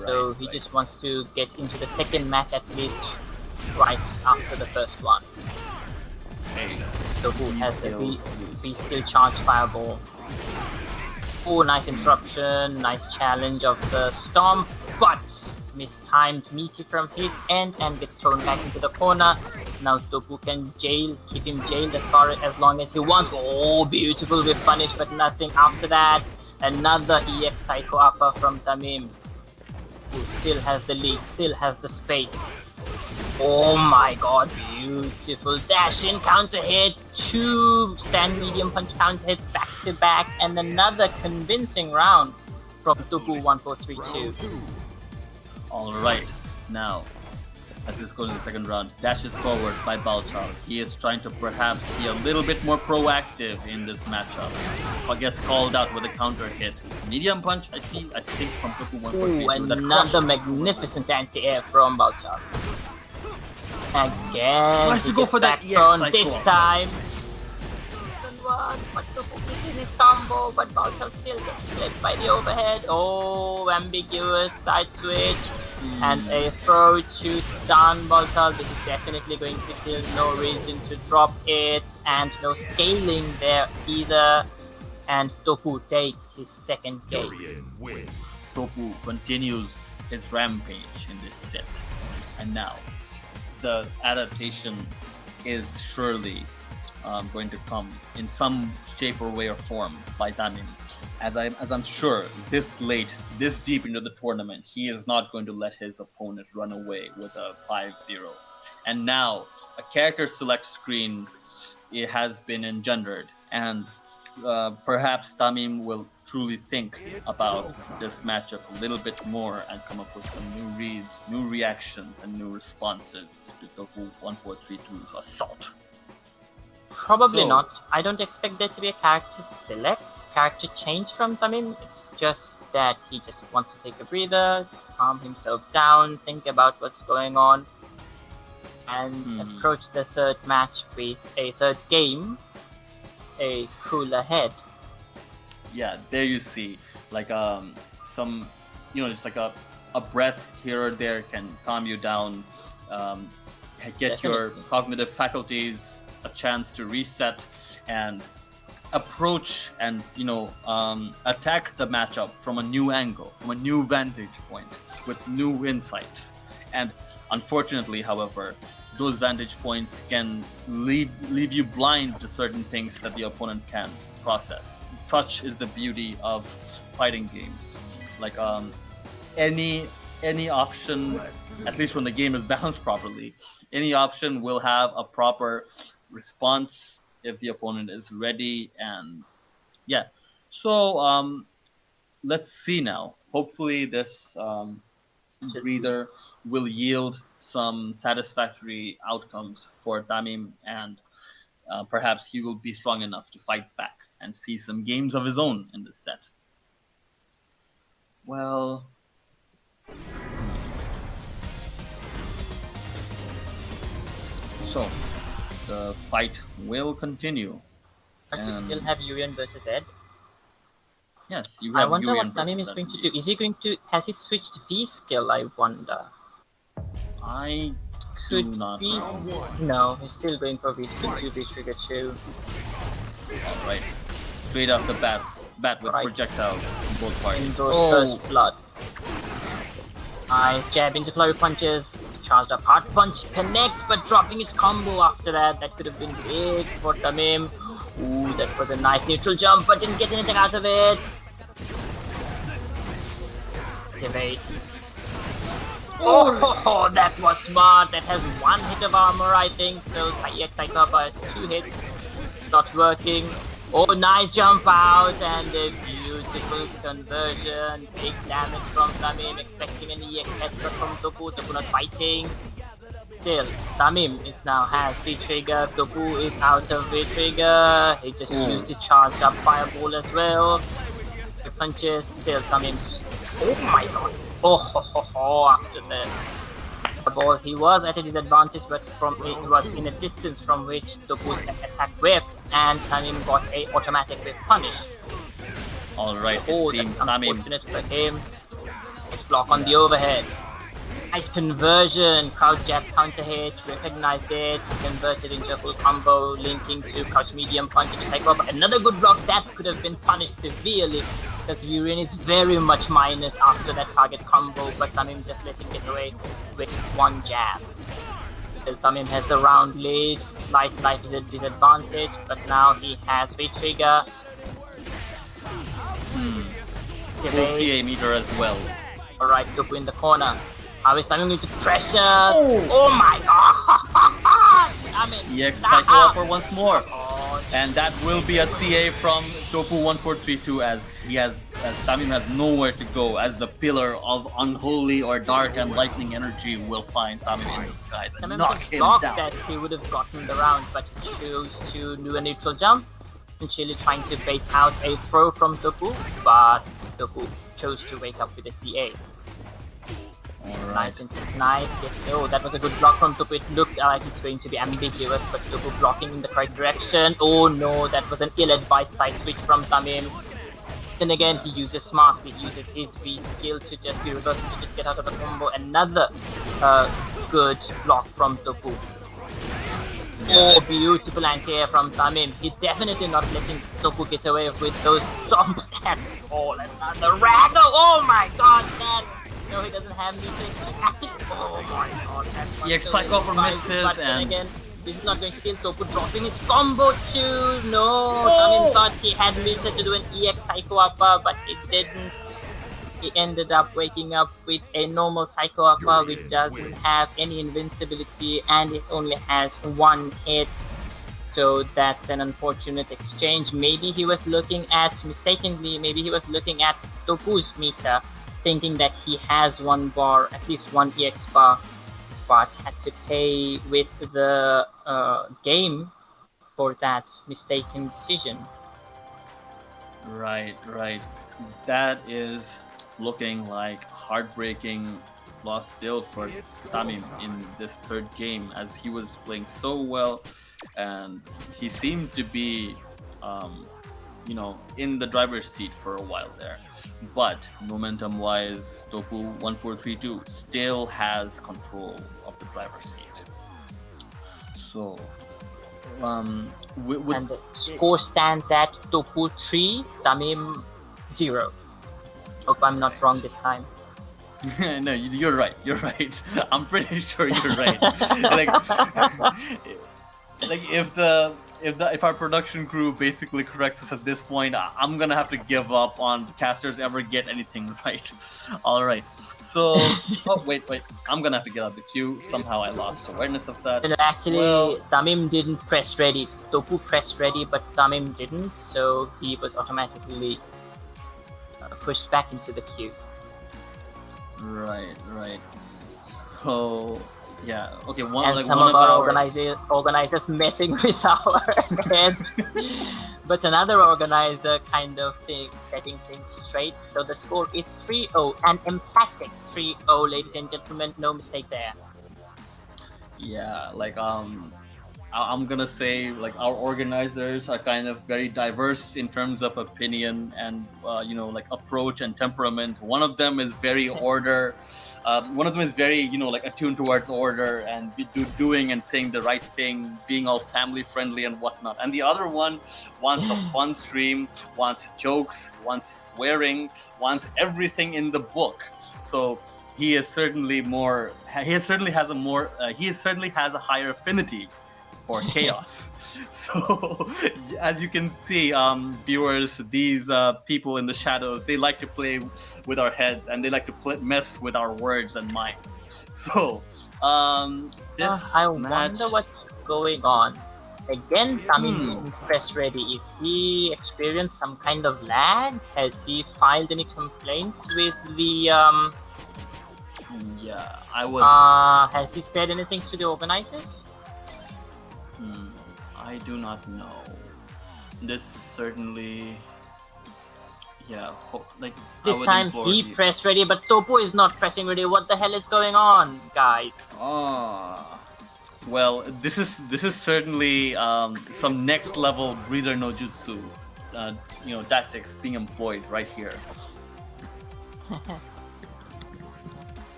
[SPEAKER 2] so he
[SPEAKER 1] right.
[SPEAKER 2] just wants to get into the second match at least right after the first one.
[SPEAKER 1] Hey,
[SPEAKER 2] So who has a V skill charge fireball. Oh, nice interruption, nice challenge of the stomp, but mistimed meaty from his end and gets thrown back into the corner. Now Topu can keep him jailed as long as he wants. Oh, beautiful with punish, but nothing after that. Another EX Psycho Upper from Tamim, who still has the lead, still has the space. Oh my god, beautiful dash in, counter hit, 2 stand medium punch counter hits back to back, and another convincing round from Topu 1432.
[SPEAKER 1] Alright, now, as this goes in the second round, dashes forward by Baalchal. He is trying to perhaps be a little bit more proactive in this matchup, but gets called out with a counter hit. Medium punch, I think from Topu 143.
[SPEAKER 2] Another magnificent anti-air from Baalchal. Again,
[SPEAKER 1] tries to go for that EX
[SPEAKER 2] on this time. But Topu misses his combo, but Baalchal still gets clipped by the overhead. Oh, ambiguous side switch. And a throw to stun Baalchal. This is definitely going to kill, no reason to drop it, and no scaling there either. And Topu takes his second game.
[SPEAKER 1] Topu continues his rampage in this set. And now, the adaptation is surely going to come in some shape or way or form by Tamim. As I'm sure, this late, this deep into the tournament, he is not going to let his opponent run away with a 5-0. And now, a character select screen, it has been engendered, and perhaps Tamim will truly think about this matchup a little bit more and come up with some new reads, new reactions, and new responses to Topu 1432's assault.
[SPEAKER 2] Probably not. I don't expect there to be a character change from Tamim. It's just that he just wants to take a breather, calm himself down, think about what's going on, and approach the third match with a third game, a cooler head.
[SPEAKER 1] Yeah, there you see, like some, just like a breath here or there can calm you down, get your cognitive faculties a chance to reset and approach and attack the matchup from a new angle, from a new vantage point with new insights. And unfortunately, however, those vantage points can leave you blind to certain things that the opponent can process. such is the beauty of fighting games. Like any option, at least when the game is balanced properly, any option will have a proper response if the opponent is ready. And yeah, so let's see now. Hopefully this breather will yield some satisfactory outcomes for Tamim, and perhaps he will be strong enough to fight back and see some games of his own in this set. Well, so the fight will continue.
[SPEAKER 2] But we still have Yurian versus Ed.
[SPEAKER 1] Yes, you
[SPEAKER 2] I
[SPEAKER 1] have
[SPEAKER 2] wonder
[SPEAKER 1] Yurian
[SPEAKER 2] what Tamim is
[SPEAKER 1] versus
[SPEAKER 2] going to
[SPEAKER 1] Ed.
[SPEAKER 2] do. Is he going to... Has he switched V skill, I wonder?
[SPEAKER 1] I do
[SPEAKER 2] Could
[SPEAKER 1] not
[SPEAKER 2] V...
[SPEAKER 1] know.
[SPEAKER 2] No, he's still going for V skill 2, V trigger 2.
[SPEAKER 1] Right, straight off the bat with
[SPEAKER 2] Right.
[SPEAKER 1] projectiles in both
[SPEAKER 2] In
[SPEAKER 1] parties.
[SPEAKER 2] those
[SPEAKER 1] Oh,
[SPEAKER 2] first blood. Nice jab into flurry punches. Charged up hard punch. Connects, but dropping his combo after that. That could have been big for Tamim. Ooh, that was a nice neutral jump, but didn't get anything out of it. Evades. Oh, that was smart. That has 1 hit of armor, I think. So EX Psychopa has 2 hits. Not working. Oh, nice jump out and a beautiful conversion. Big damage from Tamim. Expecting an EX headshot from Topu. Topu not fighting. Still, Tamim is now has V-Trigger. Topu is out of V-Trigger. He just used his charged up fireball as well. The punches. Still, Tamim's... Oh my god. Oh, after the ball, he was at a disadvantage, but he was in a distance from which Topu's attack whiffed, and Tamim got a automatic whiff punish.
[SPEAKER 1] alright,
[SPEAKER 2] Oh,
[SPEAKER 1] it
[SPEAKER 2] that's
[SPEAKER 1] seems Tamim.
[SPEAKER 2] unfortunate for him. Nice block on the overhead. Nice conversion. Crouch jab counter hit. Recognized it. Converted into a full combo, linking to crouch medium punch into cycle. But another good block that could have been punished severely. Because Yurian is very much minus after that target combo, but Tamim just let him get away with 1 jab. Still, Tamim has the round lead. Slight life is a disadvantage, but now he has V-Trigger.
[SPEAKER 1] Full CA meter as well.
[SPEAKER 2] Alright, Topu in the corner. How is Tamim going to pressure? Oh my god! Tamim!
[SPEAKER 1] EX cycle upper once more.
[SPEAKER 2] Oh,
[SPEAKER 1] And that will be a CA from Topu1432 as Tamim has nowhere to go, as the pillar of unholy or dark and lightning energy will find Tamim in the sky and
[SPEAKER 2] Tamim
[SPEAKER 1] knock
[SPEAKER 2] just
[SPEAKER 1] him
[SPEAKER 2] blocked
[SPEAKER 1] down.
[SPEAKER 2] that he would have gotten the round, but he chose to do a neutral jump, essentially trying to bait out a throw from Topu, but Topu chose to wake up with a CA.
[SPEAKER 1] Alright.
[SPEAKER 2] Nice. Oh, that was a good block from Topu. It looked like it's going to be ambiguous, but Topu blocking in the correct direction. Oh no, that was an ill-advised side switch from Tamim. Then again, he uses smart. He uses his V skill to just be reversed to just get out of the combo. Another good block from Topu. Oh, beautiful anti-air from Tamim. He definitely not letting Topu get away with those jumps at all. Another rag. Oh my god, that's... No, he doesn't have meter active. Oh my god, that's
[SPEAKER 1] EX cycle for misses,
[SPEAKER 2] but then
[SPEAKER 1] and
[SPEAKER 2] again, this is not going to kill Topu, dropping his combo too. No, Tamim thought he had meter to do an EX Psycho Upper, but it didn't. He ended up waking up with a normal Psycho Upper which doesn't have any invincibility and it only has 1 hit. So that's an unfortunate exchange. Maybe he was looking at, mistakenly, maybe he was looking at Topu's meter, thinking that he has 1 bar, at least 1 EX bar, but had to pay with the game for that mistaken decision.
[SPEAKER 1] right. That is looking like heartbreaking loss still for Tamim in this 3rd game, as he was playing so well and he seemed to be in the driver's seat for a while there. But momentum wise, Topu1432 still has control of the driver's seat. So
[SPEAKER 2] And the score stands at Topu 3, Tamim 0. Hope I'm not wrong this time.
[SPEAKER 1] no, you're right. I'm pretty sure you're right. like if the if our production crew basically corrects us at this point, I'm gonna have to give up on the casters ever get anything right. All right. So, oh wait, I'm gonna have to get out the queue. Somehow I lost awareness of that.
[SPEAKER 2] And actually,
[SPEAKER 1] Well-
[SPEAKER 2] Tamim didn't press ready. Topu pressed ready, but Tamim didn't, so he was automatically pushed back into the queue.
[SPEAKER 1] Right. So, yeah, okay.
[SPEAKER 2] And some of our organizers messing with our head. But another organizer kind of setting things straight. So the score is 3-0, an emphatic 3-0, ladies and gentlemen. No mistake there.
[SPEAKER 1] Yeah, like I'm gonna say like our organizers are kind of very diverse in terms of opinion and like approach and temperament. One of them is very order. One of them is very, like attuned towards order and doing and saying the right thing, being all family friendly and whatnot. And the other one wants a fun stream, wants jokes, wants swearing, wants everything in the book. So he is certainly has a higher affinity for chaos. So, as you can see, viewers, these people in the shadows, they like to play with our heads and they like to mess with our words and minds. So,
[SPEAKER 2] I wonder what's going on. Again, Tamim press ready. Is he experienced some kind of lag? Has he filed any complaints with the
[SPEAKER 1] Yeah, I was.
[SPEAKER 2] Has he said anything to the organizers?
[SPEAKER 1] I do not know. This certainly, yeah, like
[SPEAKER 2] this time he pressed ready, but Topo is not pressing ready. What the hell is going on, guys?
[SPEAKER 1] Well, this is certainly some next level breather no jutsu, tactics being employed right here.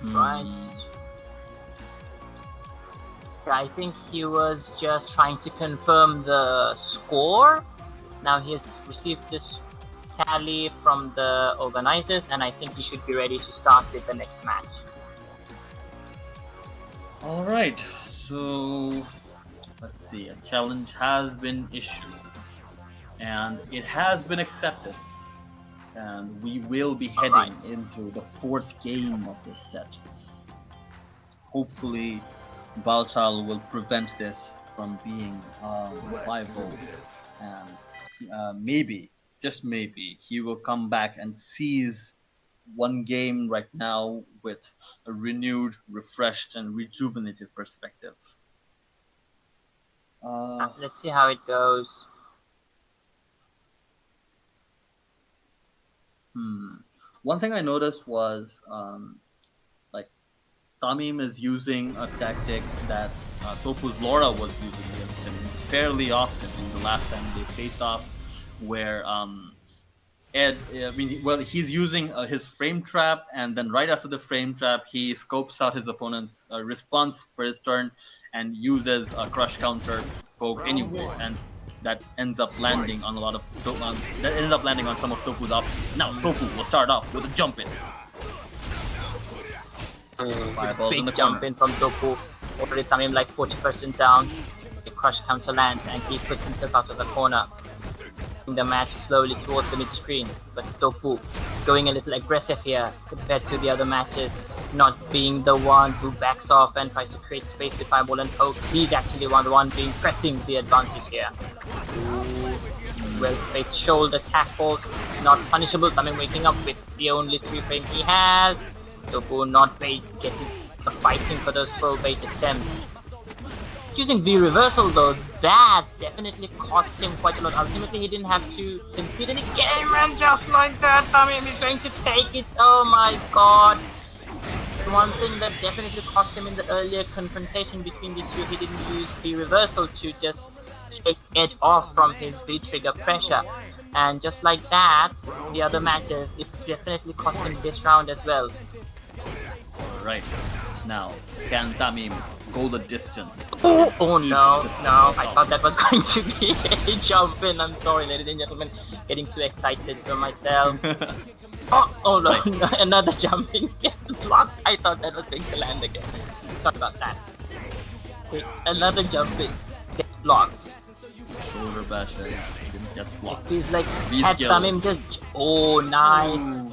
[SPEAKER 2] Right. I think he was just trying to confirm the score. Now he has received this tally from the organizers, and I think he should be ready to start with the next match.
[SPEAKER 1] All right, so let's see. A challenge has been issued, and it has been accepted, and we will be heading into the fourth game of this set. Hopefully, Baalchal will prevent this from being 5-0, and maybe, just maybe, he will come back and seize one game right now with a renewed, refreshed, and rejuvenated perspective.
[SPEAKER 2] Let's see how it goes.
[SPEAKER 1] One thing I noticed was Tamim is using a tactic that Topu's Laura was using against him fairly often in the last time they faced off, where he's using his frame trap, and then right after the frame trap, he scopes out his opponent's response for his turn and uses a crush counter poke anywhere, and that ends up landing on some of Topu's options. Now Topu will start off with a jump in.
[SPEAKER 2] Big jump in from Topu. Already Tamim like 40% down. The crush counter lands and he puts himself out of the corner. The match slowly towards the mid screen, but Topu going a little aggressive here compared to the other matches, not being the one who backs off and tries to create space with fireball and pokes. He's actually the one pressing the advantage here. Well spaced shoulder tackles, not punishable. Tamim waking up with the only 3 frame he has. Topu not fighting for those throw bait attempts. Using V reversal though, that definitely cost him quite a lot. Ultimately, he didn't have to concede any game, and just like that, Tamim is going to take it. Oh my god. It's one thing that definitely cost him in the earlier confrontation between these two. He didn't use V reversal to just shake edge off from his V trigger pressure. And just like that, the other matches, it definitely cost him this round as well.
[SPEAKER 1] Right. Now, can Tamim go the distance?
[SPEAKER 2] Oh no, I thought that was going to be a jump in. I'm sorry, ladies and gentlemen, getting too excited for myself. Oh no, another jumping gets blocked. I thought that was going to land again. Sorry about that. Okay, another jumping gets blocked.
[SPEAKER 1] Shoulder bash didn't get blocked.
[SPEAKER 2] He's like,
[SPEAKER 1] Beast
[SPEAKER 2] had
[SPEAKER 1] kill.
[SPEAKER 2] Tamim just. Oh, nice.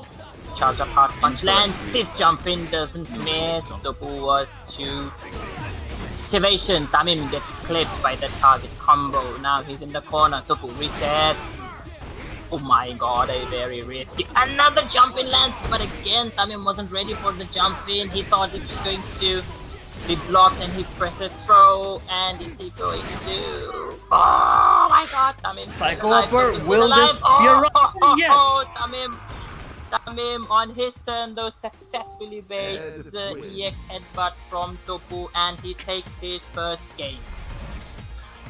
[SPEAKER 2] Charge up hard punch lands. This jump in doesn't miss. Topu was too. Activation. Tamim gets clipped by the target combo. Now he's in the corner. Topu resets. Oh my god, a very risky. Another jump in lands, but again, Tamim wasn't ready for the jump in. He thought it was going to be blocked and he presses throw. And is he going to. Oh my god, Tamim.
[SPEAKER 1] Psycho Upper, will this be a run? Yes!
[SPEAKER 2] Tamim on his turn though successfully baits the EX headbutt from Topu and he takes his first game.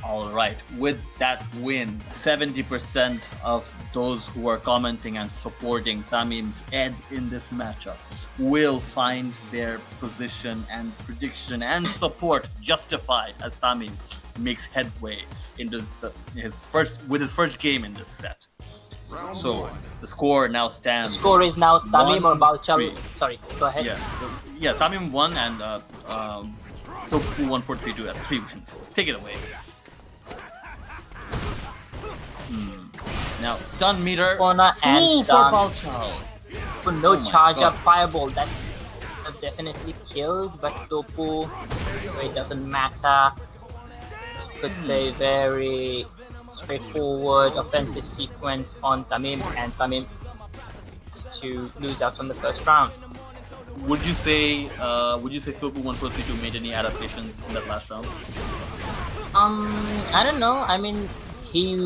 [SPEAKER 1] Alright, with that win, 70% of those who are commenting and supporting Tamim's Ed in this matchup will find their position and prediction and support justified as Tamim makes headway into his first game in this set. So the score now stands.
[SPEAKER 2] The score is now Tamim or Baalchal.
[SPEAKER 1] 1-3.
[SPEAKER 2] Sorry, go ahead.
[SPEAKER 1] Yeah, Tamim won and Topu 1-4-3-2 at 3 wins. Take it away. Now stun meter
[SPEAKER 2] Corner and
[SPEAKER 1] full for
[SPEAKER 2] stun.
[SPEAKER 1] Baalchal.
[SPEAKER 2] No
[SPEAKER 1] Oh my
[SPEAKER 2] charge
[SPEAKER 1] God.
[SPEAKER 2] up fireball. That definitely killed, but Topu, it doesn't matter. It's a very straightforward offensive sequence on Tamim, and Tamim is to lose out on the first round.
[SPEAKER 1] Would you say Topu 1-4-3-2 made any adaptations in that last round?
[SPEAKER 2] I don't know. I mean, he's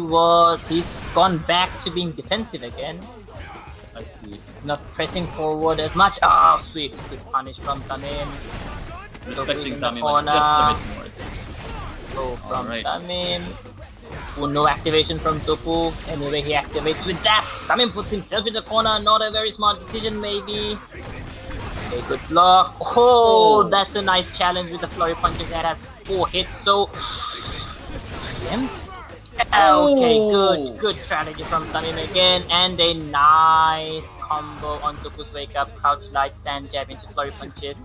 [SPEAKER 2] gone back to being defensive again.
[SPEAKER 1] I see.
[SPEAKER 2] He's not pressing forward as much. Oh, sweet. Good punish from Tamim.
[SPEAKER 1] Respecting
[SPEAKER 2] in the
[SPEAKER 1] Tamim
[SPEAKER 2] corner.
[SPEAKER 1] just a bit more.
[SPEAKER 2] Go from
[SPEAKER 1] Alright.
[SPEAKER 2] Tamim. Oh, no activation from Topu. Anyway, he activates with that. Tamim puts himself in the corner. Not a very smart decision, maybe. Okay, good block. Oh, that's a nice challenge with the flurry punches that has 4 hits. So, okay, good strategy from Tamim again, and a nice combo on Topu's wake up, crouch light, stand jab into flurry punches.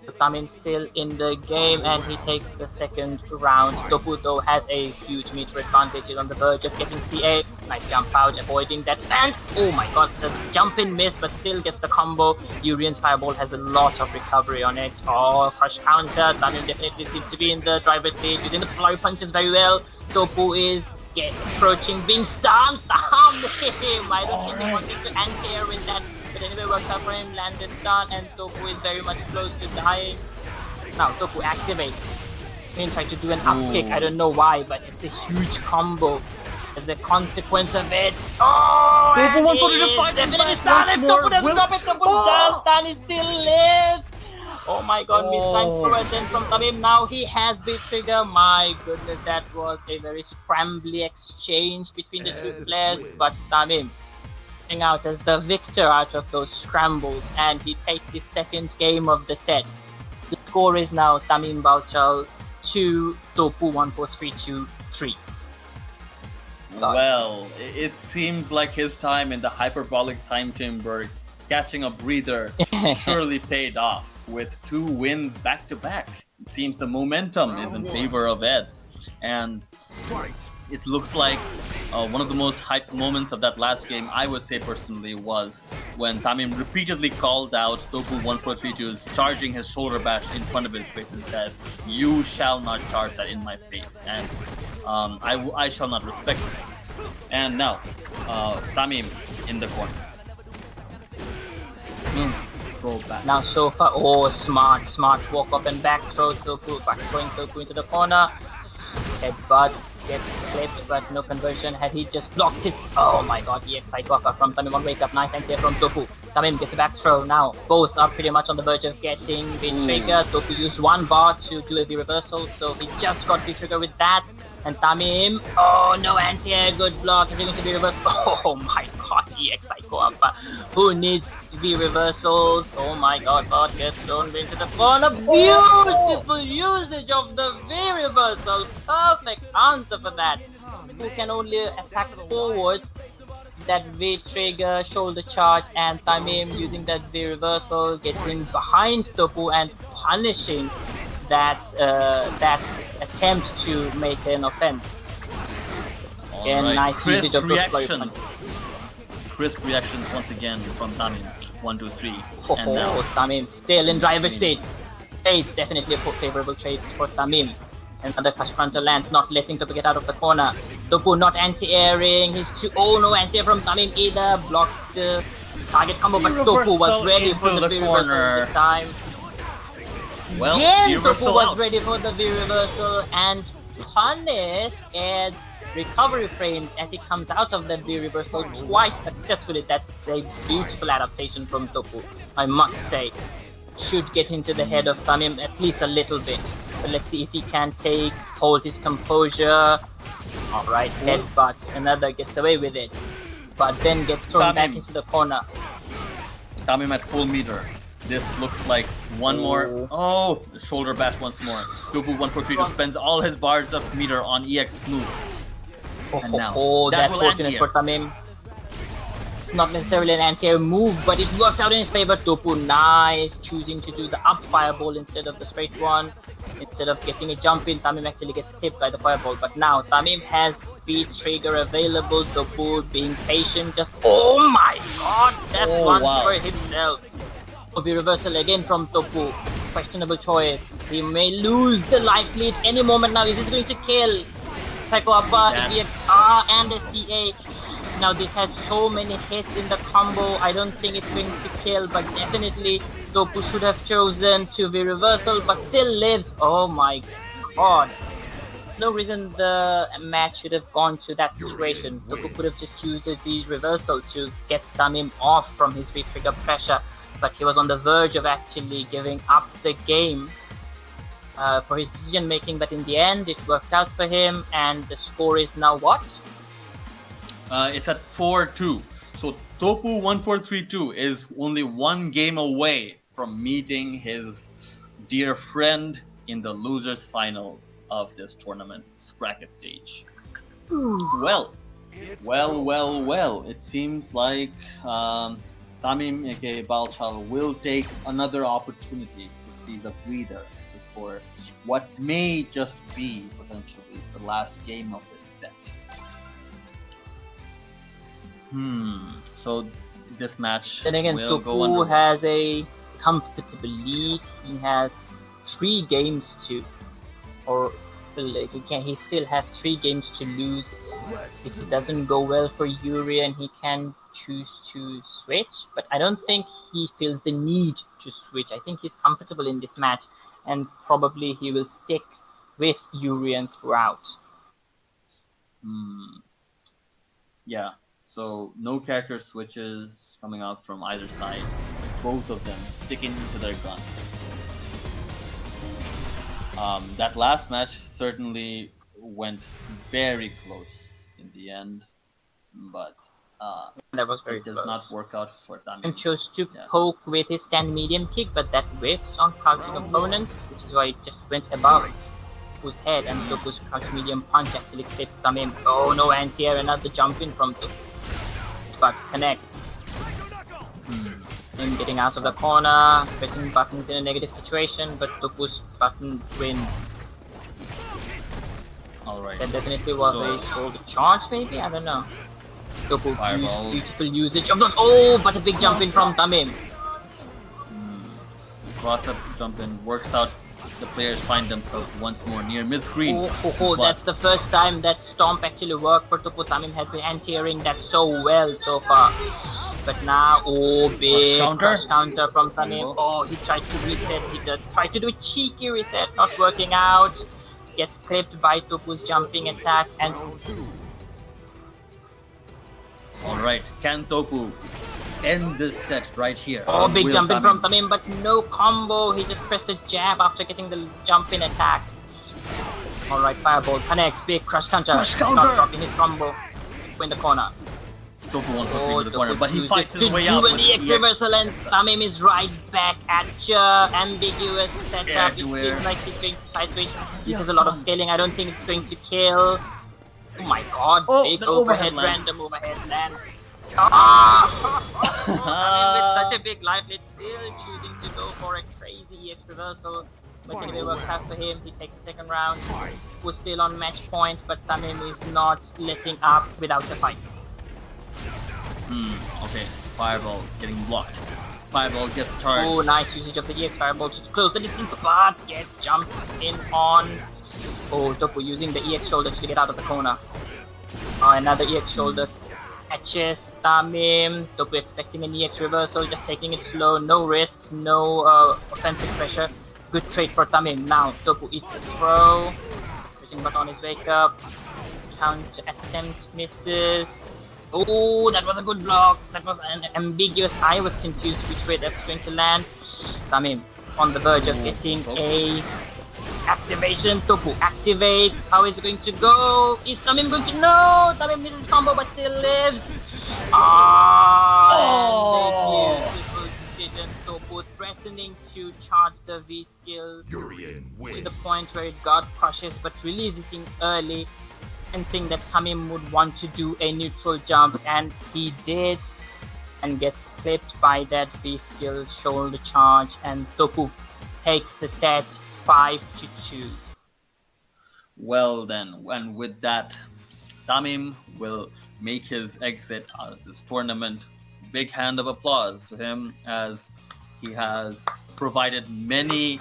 [SPEAKER 2] So Tamim still in the game, and he takes the second round. Topu though has a huge meter advantage, he's on the verge of getting CA. Nice jump out, avoiding that, and oh my god, the jump in missed, but still gets the combo. Urian's fireball has a lot of recovery on it. Oh, crush counter. Tamim definitely seems to be in the driver's seat, using the flurry punches very well. Topu is approaching, being stunned. I don't think he wanted to anti-air with that, but anyway, works out for him, land the stun, and Topu is very much close to dying. Now Topu activates. He tried to do an up kick, I don't know why, but it's a huge combo. As a consequence of it. Oh,
[SPEAKER 1] Topu wants to fight
[SPEAKER 2] definitely stun. If Topu doesn't stop it, Topu does stun, he still lives. Oh my god, misline throw attempt from Tamim. Now he has the trigger. My goodness, that was a very scrambly exchange between the two players. But Tamim coming out as the victor out of those scrambles, and he takes his second game of the set. The score is now Tamim Baalchal 2, Topu 1-4-3-2, 3.
[SPEAKER 1] Well, it seems like his time in the hyperbolic time chamber, catching a breather, surely paid off. With 2 wins back to back, it seems the momentum is in favor of Ed, and it looks like one of the most hyped moments of that last game, I would say personally, was when Tamim repeatedly called out Topu 1-4-3-2's charging his shoulder bash in front of his face and says, "You shall not charge that in my face," and I shall not respect it. And now, Tamim in the corner. Back.
[SPEAKER 2] Now so far, oh smart walk up and back throw Topu, back throwing Topu into the corner. Headbutt gets clipped, but no conversion. Had he just blocked it, oh my god, EX psycho upper from Tamim on wake up, nice anti from Topu. Tamim gets a back throw. Now both are pretty much on the verge of getting the trigger. Topu used 1 bar to do a reversal, so he just got the trigger with that. And Tamim, oh no anti-air, good block. Is he going to be reversed? Oh my god, EX psycho upper. Who needs V reversals? Oh my god, bot gets thrown into the corner. Beautiful usage of the V reversal. Perfect answer for that. Who can only attack forward. That V trigger, shoulder charge, and Tamim using that V reversal, getting behind Topu and punishing that attempt to make an offense. Again,
[SPEAKER 1] Alright,
[SPEAKER 2] nice
[SPEAKER 1] crisp
[SPEAKER 2] usage of those flurry
[SPEAKER 1] reactions.
[SPEAKER 2] punches.
[SPEAKER 1] Crisp reactions once again from Tamim. 1, 2, 3. And
[SPEAKER 2] Oh,
[SPEAKER 1] now
[SPEAKER 2] Tamim still in driver's seat. Hey, it's definitely a favorable trade for Tamim. Another crush counter lands, not letting Topu get out of the corner. Topu not anti-airing. He's too. Oh no, anti-air from Tamim either. Blocks the target combo, but Topu was ready for the V-reversal this time.
[SPEAKER 1] well,
[SPEAKER 2] Again,
[SPEAKER 1] reversal
[SPEAKER 2] Topu was
[SPEAKER 1] out.
[SPEAKER 2] ready for the V-reversal and punished adds recovery frames as he comes out of the V-reversal twice successfully. That's a beautiful adaptation from Topu, I must say. Should get into the head of Tamim at least a little bit. But let's see if he can hold his composure. Alright, headbutt. Another gets away with it. But then gets thrown back into the corner.
[SPEAKER 1] Tamim at full meter. This looks like one more. Oh, the shoulder bash once more. Topu 143 spends all his bars of meter on EX move. And now, that
[SPEAKER 2] That's
[SPEAKER 1] will
[SPEAKER 2] fortunate
[SPEAKER 1] anti-air.
[SPEAKER 2] for Tamim. Not necessarily an anti-air move, but it worked out in his favor. Topu, nice, choosing to do the up fireball instead of the straight one. Instead of getting a jump in, Tamim actually gets clipped by the fireball. But now Tamim has speed trigger available. Topu being patient, just oh my god, that's one for himself. Topu reversal again from Topu. Questionable choice. He may lose the life lead any moment now. Is this going to kill? Tackle up, and a CA. Now this has so many hits in the combo. I don't think it's going to kill, but definitely Topu should have chosen to be reversal, but still lives. Oh my god. No reason the match should have gone to that situation. Topu could have just used the reversal to get Tamim off from his V-trigger pressure, but he was on the verge of actually giving up the game for his decision making, but in the end it worked out for him, and the score is now what?
[SPEAKER 1] It's at 4-2. So Topu 1432 is only one game away from meeting his dear friend in the losers finals of this tournament's bracket stage. Well. It seems like Tamim aka Baalchal will take another opportunity to seize a breather before what may just be potentially the last game of this set. So this match
[SPEAKER 2] Then again,
[SPEAKER 1] will go
[SPEAKER 2] Topu
[SPEAKER 1] underway.
[SPEAKER 2] has a comfortable lead. He has 3 games to, or like he still has 3 games to lose. If it doesn't go well for Urian, he can choose to switch, but I don't think he feels the need to switch. I think he's comfortable in this match, and probably he will stick with Urian throughout.
[SPEAKER 1] Yeah, so no character switches coming out from either side. Both of them sticking to their gun. That last match certainly went very close in the end, but
[SPEAKER 2] That was very
[SPEAKER 1] it does
[SPEAKER 2] close.
[SPEAKER 1] not work out for
[SPEAKER 2] And
[SPEAKER 1] Tamim.
[SPEAKER 2] chose to poke with his stand medium kick, but that whiffs on crouching opponents, which is why it just went above Topu's head, and Topu's crouch medium punch actually clipped Tamim. Oh no, anti-air, another jump in from Topu, but connects. Him getting out of the corner, pressing buttons in a negative situation, but Topu's button wins.
[SPEAKER 1] Alright.
[SPEAKER 2] That definitely was a shoulder charge, maybe? I don't know. Topu, beautiful usage of those. Oh, but a big jump in from Tamim.
[SPEAKER 1] Cross up jump in works out. The players find themselves once more near mid-screen.
[SPEAKER 2] That's the first time that Stomp actually worked for Topu. Tamim had been anti-airing that so well so far. But now, big crush counter from Tamim. Oh, he tried to reset. He tried to do a cheeky reset, not working out. Gets clipped by Topu's jumping attack, and
[SPEAKER 1] Alright, can Topu end this set right here?
[SPEAKER 2] oh, big
[SPEAKER 1] Will
[SPEAKER 2] jump in from Tamim, but no combo. He just pressed a jab after getting the jump in attack. Alright, fireball connects, big crush counter. Not dropping his combo in the corner.
[SPEAKER 1] Topu wants to in the corner, but he fights his way out.
[SPEAKER 2] Do an EX reversal, and Tamim is right back at ya. Ambiguous setup. It seems like he's going to side switch. This has a lot of scaling. I don't think it's going to kill. Oh my god, big overhead random overhead land. With such a big life lead, still choosing to go for a crazy EX reversal. Making it work out for him. He takes the second round. Was still on match point, but Tamim is not letting up without the fight.
[SPEAKER 1] Okay. Fireball is getting blocked. Fireball gets charged.
[SPEAKER 2] Oh, nice usage of the EX Fireball to close the distance, but gets jumped in on. Oh, Topu using the EX shoulder to get out of the corner. Another EX shoulder catches Tamim. Topu expecting an EX reversal, just taking it slow, no risks, no offensive pressure. Good trade for Tamim. Now Topu eats the throw. Pressing button on his wake up. Counter attempt misses. Oh, that was a good block. That was an ambiguous. I was confused which way that's going to land. Tamim on the verge of getting a activation. Topu activates. How is it going to go? Is Tamim going to? No! Tamim misses combo but still lives. And the beautiful decision. Topu threatening to charge the V skill to the point where it got cautious but releasing early and think that Tamim would want to do a neutral jump, and he did, and gets clipped by that V skill shoulder charge, and Topu takes the set 5-2.
[SPEAKER 1] Well then, and with that, Tamim will make his exit out of this tournament. Big hand of applause to him, as he has provided many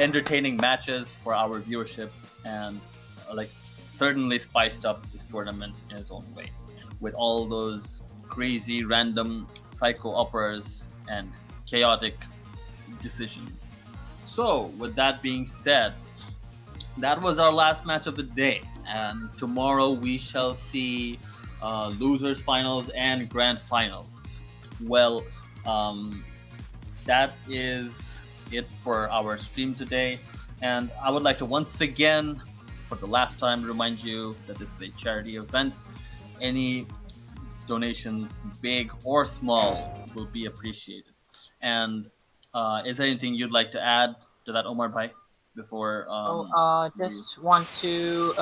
[SPEAKER 1] entertaining matches for our viewership, and certainly spiced up this tournament in his own way, with all those crazy random psycho uppers and chaotic decisions. So with that being said, that was our last match of the day, and tomorrow we shall see losers finals and grand finals. Well, that is it for our stream today, and I would like to once again, for the last time, remind you that this is a charity event. Any donations, big or small, will be appreciated. And is there anything you'd like to add to that, Omar Bhai, before
[SPEAKER 2] just want to